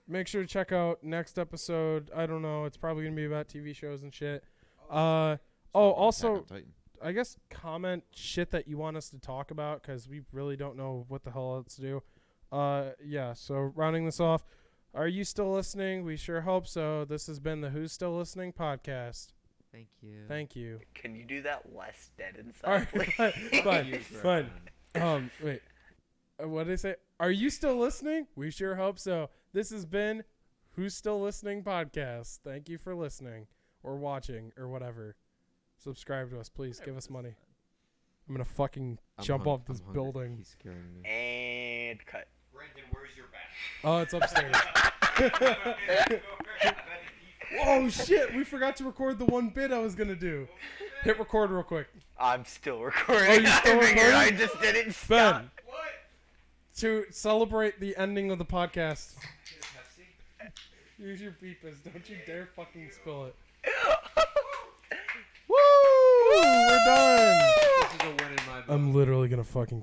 [SPEAKER 1] Make sure to check out next episode. I don't know. It's probably gonna be about TV shows and shit. Also,
[SPEAKER 5] Attack on Titan.
[SPEAKER 1] I guess comment shit that you want us to talk about because we really don't know what the hell else to do. Yeah. So rounding this off, are you still listening? We sure hope so. This has been the Who's Still Listening podcast.
[SPEAKER 3] Thank you.
[SPEAKER 1] Thank you.
[SPEAKER 4] Can you do that less dead
[SPEAKER 1] All
[SPEAKER 4] inside,
[SPEAKER 1] right.
[SPEAKER 4] please?
[SPEAKER 1] Fine. Fine. Wait. What did I say? Are you still listening? We sure hope so. This has been Who's Still Listening podcast. Thank you for listening or watching or whatever. Subscribe to us, please. Give us money. I'm gonna fucking jump off this building.
[SPEAKER 6] He's scaring me.
[SPEAKER 4] And cut.
[SPEAKER 5] Brandon, where's your bag?
[SPEAKER 1] Oh, it's upstairs. Oh shit! We forgot to record the one bit I was gonna do. Hit record real quick.
[SPEAKER 4] I'm still recording.
[SPEAKER 1] Oh, you're still
[SPEAKER 4] I figured I
[SPEAKER 1] recording?
[SPEAKER 4] just didn't stop.
[SPEAKER 1] Ben. To celebrate the ending of the podcast. Use your beepers. Don't you dare fucking spill it. Woo! We're done.
[SPEAKER 6] This is a win in my book.
[SPEAKER 1] I'm literally gonna fucking